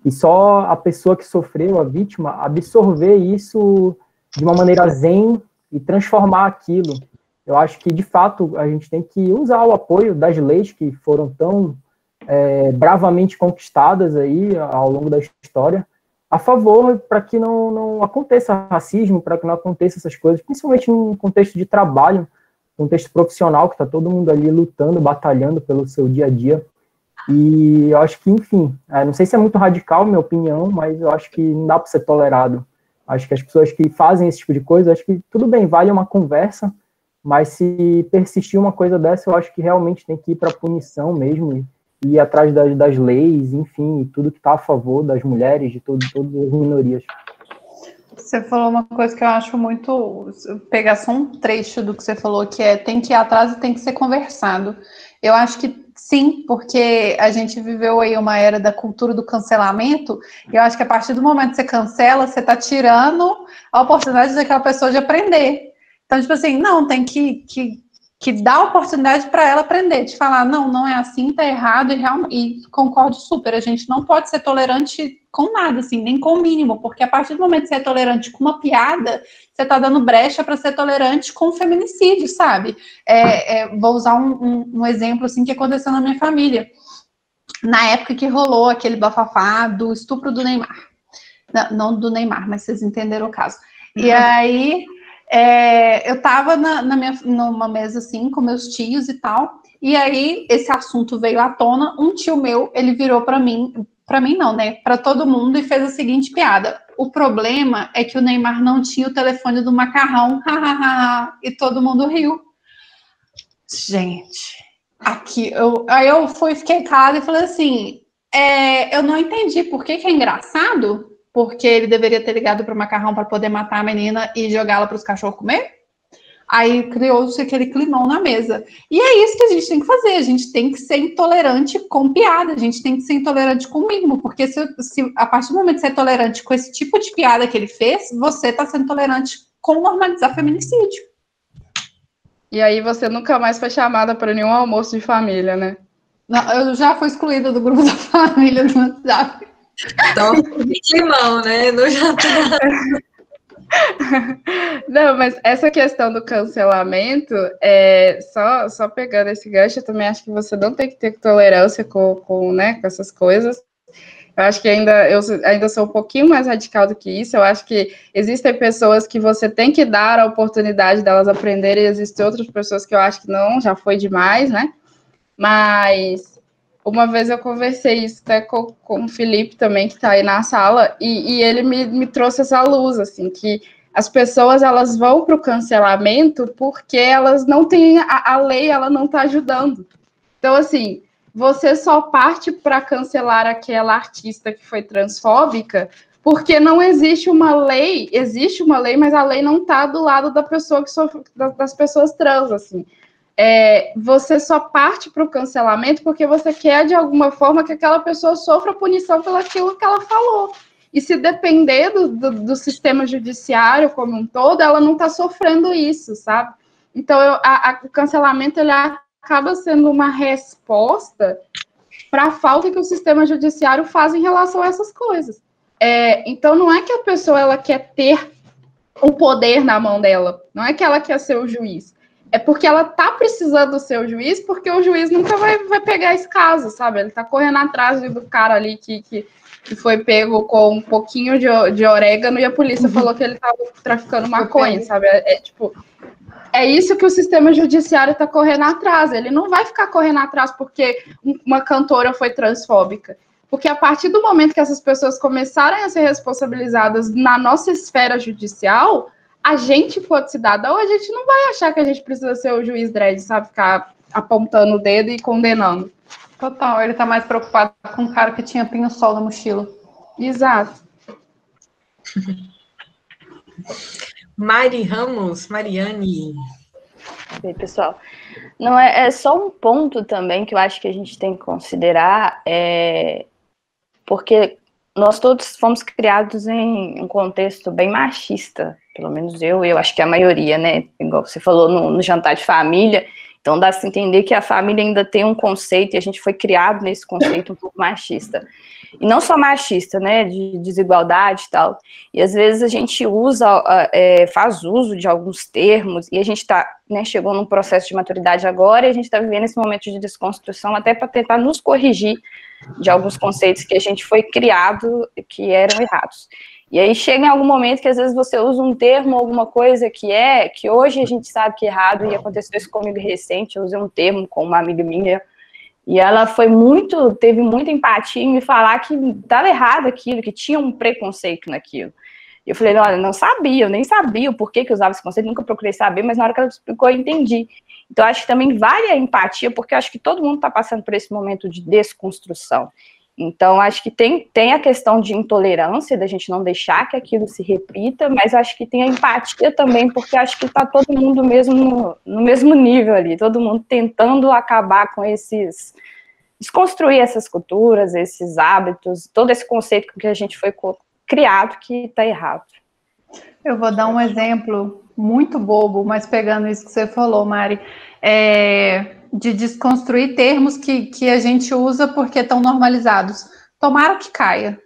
e só a pessoa que sofreu, a vítima, absorver isso de uma maneira zen e transformar aquilo. Eu acho que, de fato, a gente tem que usar o apoio das leis que foram tão bravamente conquistadas aí ao longo da história, a favor para que não aconteça racismo, para que não aconteça essas coisas, principalmente num contexto de trabalho, contexto profissional, que está todo mundo ali lutando, batalhando pelo seu dia a dia. E eu acho que, enfim, não sei se é muito radical, minha opinião, mas eu acho que não dá para ser tolerado. Acho que as pessoas que fazem esse tipo de coisa, acho que tudo bem, vale uma conversa, mas se persistir uma coisa dessa, eu acho que realmente tem que ir para punição mesmo, e ir atrás das leis, enfim, tudo que está a favor das mulheres, de todas as minorias. Você falou uma coisa que eu acho muito... Pegar só um trecho do que você falou, que tem que ir atrás e tem que ser conversado. Eu acho que sim, porque a gente viveu aí uma era da cultura do cancelamento, e eu acho que a partir do momento que você cancela, você está tirando a oportunidade daquela pessoa de aprender. Então, tipo assim, não, tem que dar oportunidade para ela aprender, de falar, não é assim, tá errado, e concordo super, a gente não pode ser tolerante com nada, assim, nem com o mínimo, porque a partir do momento que você é tolerante com uma piada, você tá dando brecha para ser tolerante com o feminicídio, sabe? Vou usar um exemplo, assim, que aconteceu na minha família, na época que rolou aquele bafafá do estupro do Neymar, não do Neymar, mas vocês entenderam o caso. E aí, eu tava numa mesa, assim, com meus tios e tal, e aí esse assunto veio à tona. Um tio meu, ele virou para mim não, né, para todo mundo, e fez a seguinte piada: o problema é que o Neymar não tinha o telefone do macarrão, e todo mundo riu. Gente, aí eu fiquei calada e falei assim, eu não entendi por que é engraçado, porque ele deveria ter ligado para o macarrão para poder matar a menina e jogá-la para os cachorros comer. Aí criou-se aquele climão na mesa. E é isso que a gente tem que fazer, a gente tem que ser intolerante com piada, a gente tem que ser intolerante com o mínimo, porque se a partir do momento que você é tolerante com esse tipo de piada que ele fez, você está sendo tolerante com normalizar feminicídio. E aí você nunca mais foi chamada para nenhum almoço de família, né? Não, eu já fui excluída do grupo da família do WhatsApp. Então, de climão, né? No jantar. Não, mas essa questão do cancelamento, só pegando esse gancho, eu também acho que você não tem que ter tolerância com essas coisas. Eu acho que eu ainda sou um pouquinho mais radical do que isso. Eu acho que existem pessoas que você tem que dar a oportunidade delas aprenderem, e existem outras pessoas que eu acho que não, já foi demais, né? Mas uma vez eu conversei isso até com o Felipe também, que está aí na sala, e ele me trouxe essa luz, assim, que as pessoas, elas vão para o cancelamento porque elas não têm, a lei, ela não está ajudando. Então, assim, você só parte para cancelar aquela artista que foi transfóbica porque não existe uma lei, mas a lei não está do lado da pessoa que sofre, das pessoas trans, assim. Você só parte para o cancelamento porque você quer, de alguma forma, que aquela pessoa sofra punição pelo aquilo que ela falou. E se depender do sistema judiciário como um todo, ela não está sofrendo isso, sabe? Então, o cancelamento, ele acaba sendo uma resposta para a falta que o sistema judiciário faz em relação a essas coisas. Então, não é que a pessoa ela quer ter o poder na mão dela, não é que ela quer ser o juiz, é porque ela está precisando ser o juiz, porque o juiz nunca vai pegar esse caso, sabe? Ele está correndo atrás do cara ali que foi pego com um pouquinho de orégano e a polícia falou que ele estava traficando maconha, sabe? É isso que o sistema judiciário está correndo atrás. Ele não vai ficar correndo atrás porque uma cantora foi transfóbica. Porque a partir do momento que essas pessoas começarem a ser responsabilizadas na nossa esfera judicial, a gente, enquanto cidadão, a gente não vai achar que a gente precisa ser o juiz dread, sabe? Ficar apontando o dedo e condenando. Total, ele está mais preocupado com o cara que tinha pinho-sol na mochila. Exato. Mari Ramos, Mariane. Oi, pessoal. Não é só um ponto também que eu acho que a gente tem que considerar, porque nós todos fomos criados em um contexto bem machista, pelo menos eu acho que a maioria, né? Igual você falou no jantar de família, então dá-se a entender que a família ainda tem um conceito, e a gente foi criado nesse conceito um pouco machista. E não só machista, né, de desigualdade e tal. E às vezes a gente faz uso de alguns termos, e a gente chegou num processo de maturidade agora, e a gente está vivendo esse momento de desconstrução até para tentar nos corrigir de alguns conceitos que a gente foi criado que eram errados. E aí chega em algum momento que às vezes você usa um termo, alguma coisa que hoje a gente sabe que é errado, e aconteceu isso comigo recente, eu usei um termo com uma amiga minha, e ela teve muita empatia em me falar que estava errado aquilo, que tinha um preconceito naquilo. E eu falei, olha, eu nem sabia o porquê que eu usava esse conceito, nunca procurei saber, mas na hora que ela explicou, eu entendi. Então, acho que também vale a empatia, porque eu acho que todo mundo está passando por esse momento de desconstrução. Então, acho que tem a questão de intolerância, da gente não deixar que aquilo se repita, mas acho que tem a empatia também, porque acho que está todo mundo no mesmo nível ali, todo mundo tentando acabar com desconstruir essas culturas, esses hábitos, todo esse conceito que a gente foi criado que está errado. Eu vou dar um exemplo muito bobo, mas pegando isso que você falou, Mari, de desconstruir termos que a gente usa porque estão normalizados. Tomara que caia.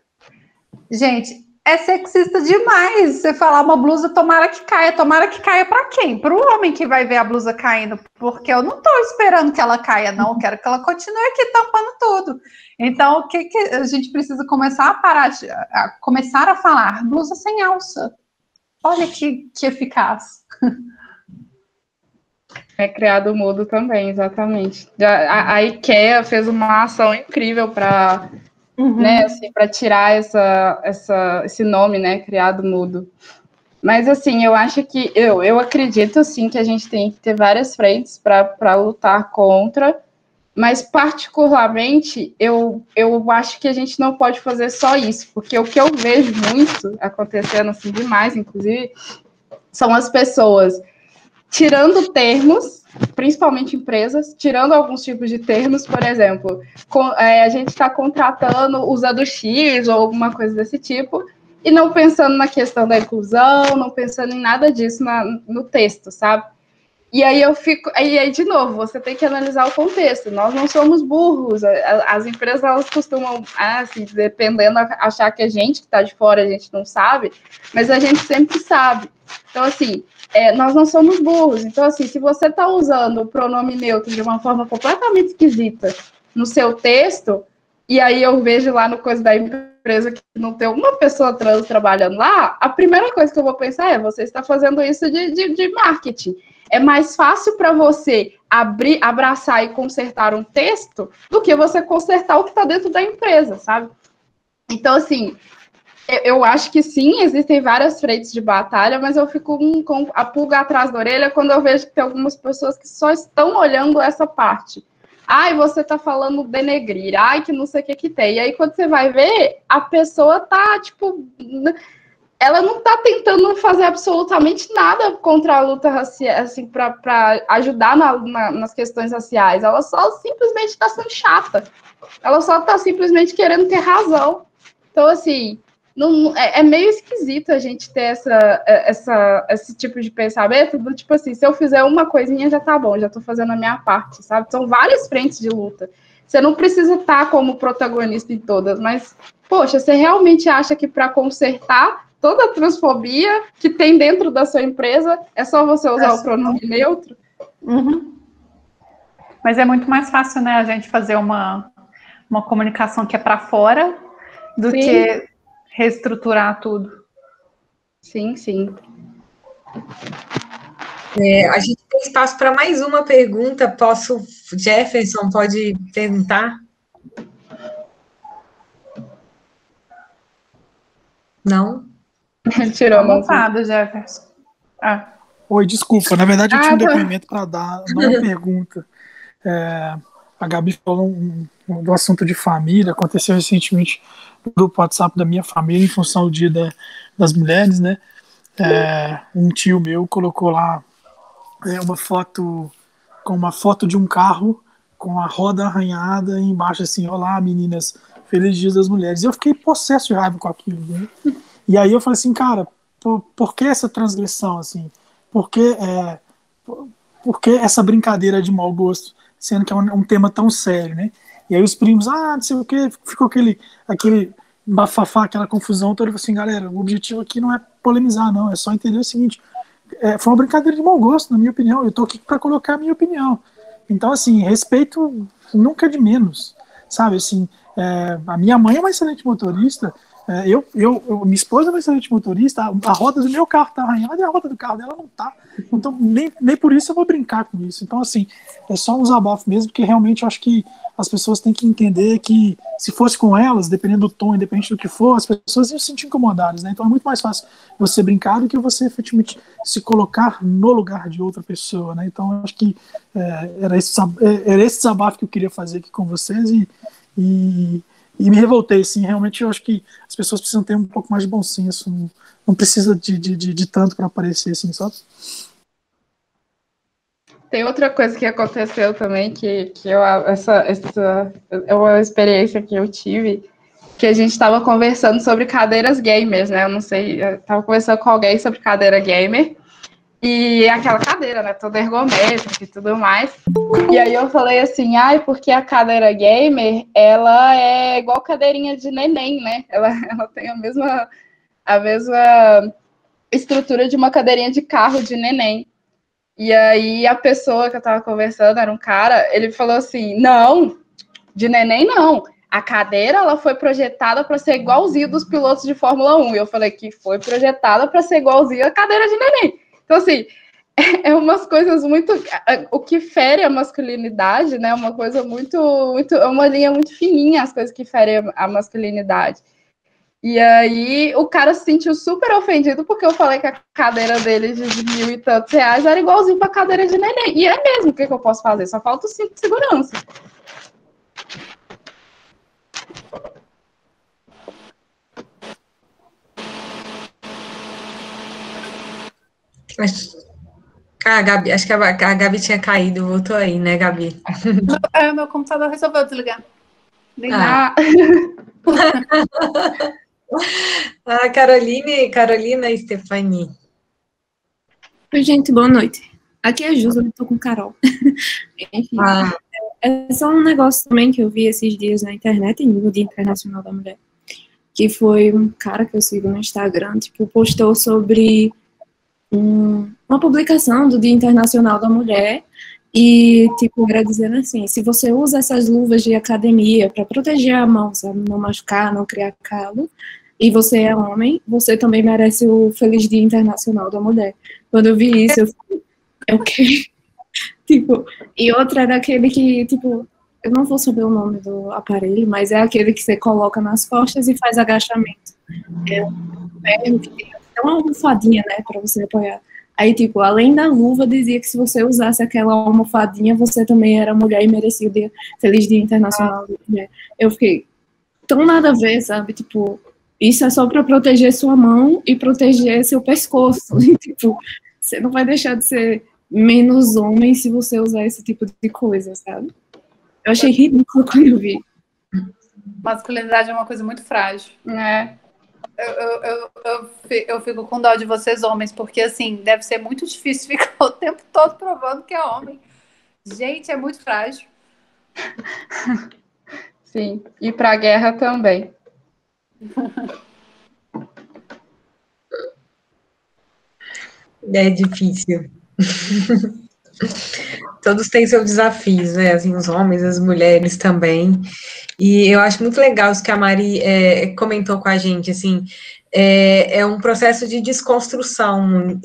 Gente, é sexista demais você falar uma blusa tomara que caia. Tomara que caia para quem? Para o homem que vai ver a blusa caindo, porque eu não estou esperando que ela caia, não. Eu quero que ela continue aqui tampando tudo. Então, o que a gente precisa começar a parar, começar a falar? Blusa sem alça. Olha que eficaz. É criado mudo também, exatamente. A IKEA fez uma ação incrível para né, assim, para tirar esse nome, né, criado mudo. Mas, assim, eu acho que, eu acredito, sim, que a gente tem que ter várias frentes para lutar contra, mas, particularmente, eu acho que a gente não pode fazer só isso, porque o que eu vejo muito acontecendo, assim, demais, inclusive, são as pessoas tirando termos, principalmente empresas, tirando alguns tipos de termos, por exemplo, a gente está contratando usando X ou alguma coisa desse tipo, e não pensando na questão da inclusão, não pensando em nada disso no texto, sabe? E aí aí de novo, você tem que analisar o contexto. Nós não somos burros. As empresas, elas costumam, assim, dependendo, achar que a gente que está de fora, a gente não sabe, mas a gente sempre sabe. Então, assim, nós não somos burros. Então, assim, se você está usando o pronome neutro de uma forma completamente esquisita no seu texto, e aí eu vejo lá no coisa da empresa que não tem uma pessoa trans trabalhando lá, a primeira coisa que eu vou pensar é: você está fazendo isso de marketing. É mais fácil para você abraçar e consertar um texto do que você consertar o que está dentro da empresa, sabe? Então, assim, eu acho que sim, existem várias frentes de batalha, mas eu fico com a pulga atrás da orelha quando eu vejo que tem algumas pessoas que só estão olhando essa parte. Ai, você tá falando denegrir, ai, que não sei o que tem. E aí, quando você vai ver, a pessoa tá, tipo... ela não está tentando fazer absolutamente nada contra a luta racial, assim, para ajudar nas questões raciais. Ela só simplesmente está sendo chata. Ela só está simplesmente querendo ter razão. Então, assim, é meio esquisito a gente ter esse tipo de pensamento, do tipo assim, se eu fizer uma coisinha já tá bom, já estou fazendo a minha parte, sabe? São várias frentes de luta. Você não precisa estar como protagonista em todas, mas, poxa, você realmente acha que para consertar toda a transfobia que tem dentro da sua empresa, é só você usar o pronome neutro? Mas é muito mais fácil, né, a gente fazer uma comunicação que é para fora do Sim. que reestruturar tudo. Sim, sim. A gente tem espaço para mais uma pergunta. Jefferson, pode perguntar? Não? Tirou uma vontade, Jefferson. Oi, desculpa. Na verdade, eu tinha um depoimento para dar, não uma pergunta. A Gabi falou do assunto de família. Aconteceu recentemente no grupo WhatsApp da minha família, em função do Dia das Mulheres, né? Um tio meu colocou lá uma foto de um carro com a roda arranhada e embaixo assim: olá, meninas, feliz Dia das Mulheres. E eu fiquei possesso de raiva com aquilo, né? E aí eu falei assim, cara, por que essa transgressão, assim? Por que essa brincadeira de mau gosto, sendo que é um tema tão sério, né? E aí os primos, não sei o que, ficou aquele bafafá, aquela confusão toda. Eu falei assim, galera, o objetivo aqui não é polemizar, não, é só entender o seguinte: foi uma brincadeira de mau gosto, na minha opinião. Eu tô aqui para colocar a minha opinião. Então, assim, respeito nunca de menos, sabe? Assim, a minha mãe é uma excelente motorista. Minha esposa é uma excelente motorista. A roda do meu carro tá arranhada e a roda do carro dela não tá. Então, nem por isso eu vou brincar com isso. Então, assim, é só um desabafo mesmo, porque realmente eu acho que as pessoas têm que entender que, se fosse com elas, dependendo do tom, independente do que for, as pessoas iam se sentir incomodadas, né? Então é muito mais fácil você brincar do que você efetivamente se colocar no lugar de outra pessoa, né? Então eu acho que era esse desabafo que eu queria fazer aqui com vocês e me revoltei, assim. Realmente eu acho que as pessoas precisam ter um pouco mais de bom senso, não precisa de tanto para aparecer, assim, sabe? Tem outra coisa que aconteceu também, essa é uma experiência que eu tive, que a gente estava conversando sobre cadeiras gamers, né? Eu não sei, eu estava conversando com alguém sobre cadeira gamer, e aquela cadeira, né, toda ergométrica e tudo mais. E aí eu falei assim, porque a cadeira gamer, ela é igual cadeirinha de neném, né? Ela tem a mesma estrutura de uma cadeirinha de carro de neném. E aí a pessoa que eu tava conversando, era um cara, ele falou assim, não, de neném não, a cadeira ela foi projetada para ser igualzinha dos pilotos de Fórmula 1. E eu falei que foi projetada para ser igualzinha a cadeira de neném. Então, assim, é umas coisas muito... O que fere a masculinidade, né? Uma coisa muito... É uma linha muito fininha, as coisas que ferem a masculinidade. E aí, o cara se sentiu super ofendido porque eu falei que a cadeira dele de 1.000 e tantos reais era igualzinho para a cadeira de neném. E é mesmo, o que eu posso fazer? Só falta o cinto de segurança. Gabi, acho que a Gabi tinha caído, voltou aí, né, Gabi? Meu computador resolveu desligar. Carolina e Stephanie. Oi, gente, boa noite. Aqui é a Jusa, eu tô com Carol. Enfim, é só um negócio também que eu vi esses dias na internet, no Dia Internacional da Mulher, que foi um cara que eu sigo no Instagram, tipo, postou sobre uma publicação do Dia Internacional da Mulher e, tipo, era dizendo assim, se você usa essas luvas de academia para proteger a mão, sabe, não machucar, não criar calo, e você é homem, você também merece o Feliz Dia Internacional da Mulher. Quando eu vi isso, eu falei, é o quê? Tipo, e outra era aquele que, tipo, eu não vou saber o nome do aparelho, mas é aquele que você coloca nas costas e faz agachamento. É um ferro que tem uma almofadinha, né, para você apoiar. Aí, tipo, além da luva, dizia que se você usasse aquela almofadinha, você também era mulher e merecia o dia, Feliz Dia Internacional da Mulher. Eu fiquei tão nada a ver, sabe? Tipo, isso é só para proteger sua mão e proteger seu pescoço. E, tipo, você não vai deixar de ser menos homem se você usar esse tipo de coisa, sabe? Eu achei ridículo quando eu vi. Masculinidade é uma coisa muito frágil, né? Eu fico com dó de vocês, homens, porque, assim, deve ser muito difícil ficar o tempo todo provando que é homem. Gente, é muito frágil. Sim, e para a guerra também. É difícil. Todos têm seus desafios, né? Assim, os homens, as mulheres também. E eu acho muito legal isso que a Mari comentou com a gente, assim, é um processo de desconstrução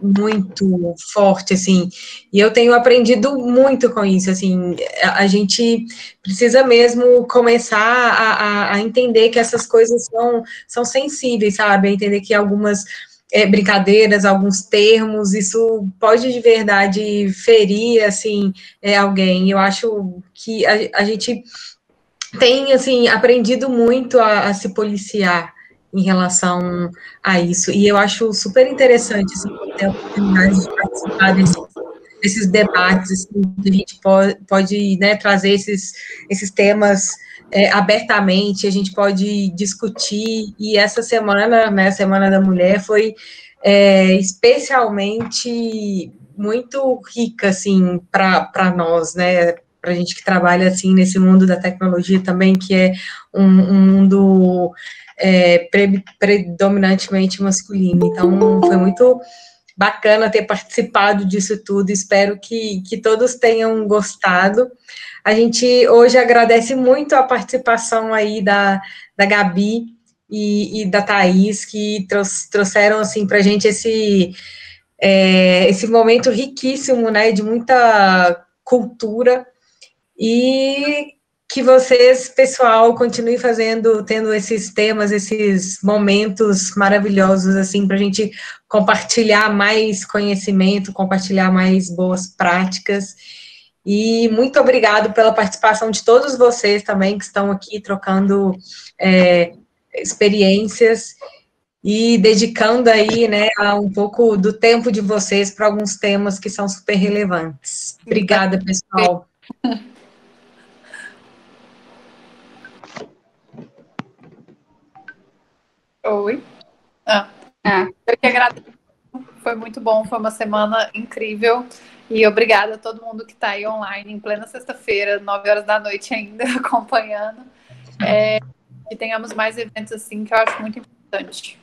muito forte, assim, e eu tenho aprendido muito com isso, assim, a gente precisa mesmo começar a entender que essas coisas são sensíveis, sabe, a entender que algumas brincadeiras, alguns termos, isso pode de verdade ferir, assim, alguém. Eu acho que a gente tem, assim, aprendido muito a se policiar em relação a isso, e eu acho super interessante, assim, ter a oportunidade de participar desses debates, assim, que a gente pode né, trazer esses temas abertamente, a gente pode discutir, e essa semana, né, a Semana da Mulher, foi especialmente muito rica, assim, para nós, né, para a gente que trabalha, assim, nesse mundo da tecnologia também, que é um mundo predominantemente masculino, então foi muito bacana ter participado disso tudo, espero que todos tenham gostado. A gente hoje agradece muito a participação aí da Gabi e da Thaís, que trouxeram, assim, para a gente esse momento riquíssimo, né, de muita cultura, e que vocês, pessoal, continuem tendo esses temas, esses momentos maravilhosos, assim, para a gente compartilhar mais conhecimento, compartilhar mais boas práticas. E muito obrigado pela participação de todos vocês também, que estão aqui trocando experiências e dedicando aí, né, um pouco do tempo de vocês para alguns temas que são super relevantes. Obrigada, pessoal. Oi. Eu que agradeço. Foi muito bom, foi uma semana incrível. E obrigada a todo mundo que está aí online, em plena sexta-feira, 9 horas da noite ainda, acompanhando. Que tenhamos mais eventos assim, que eu acho muito importante.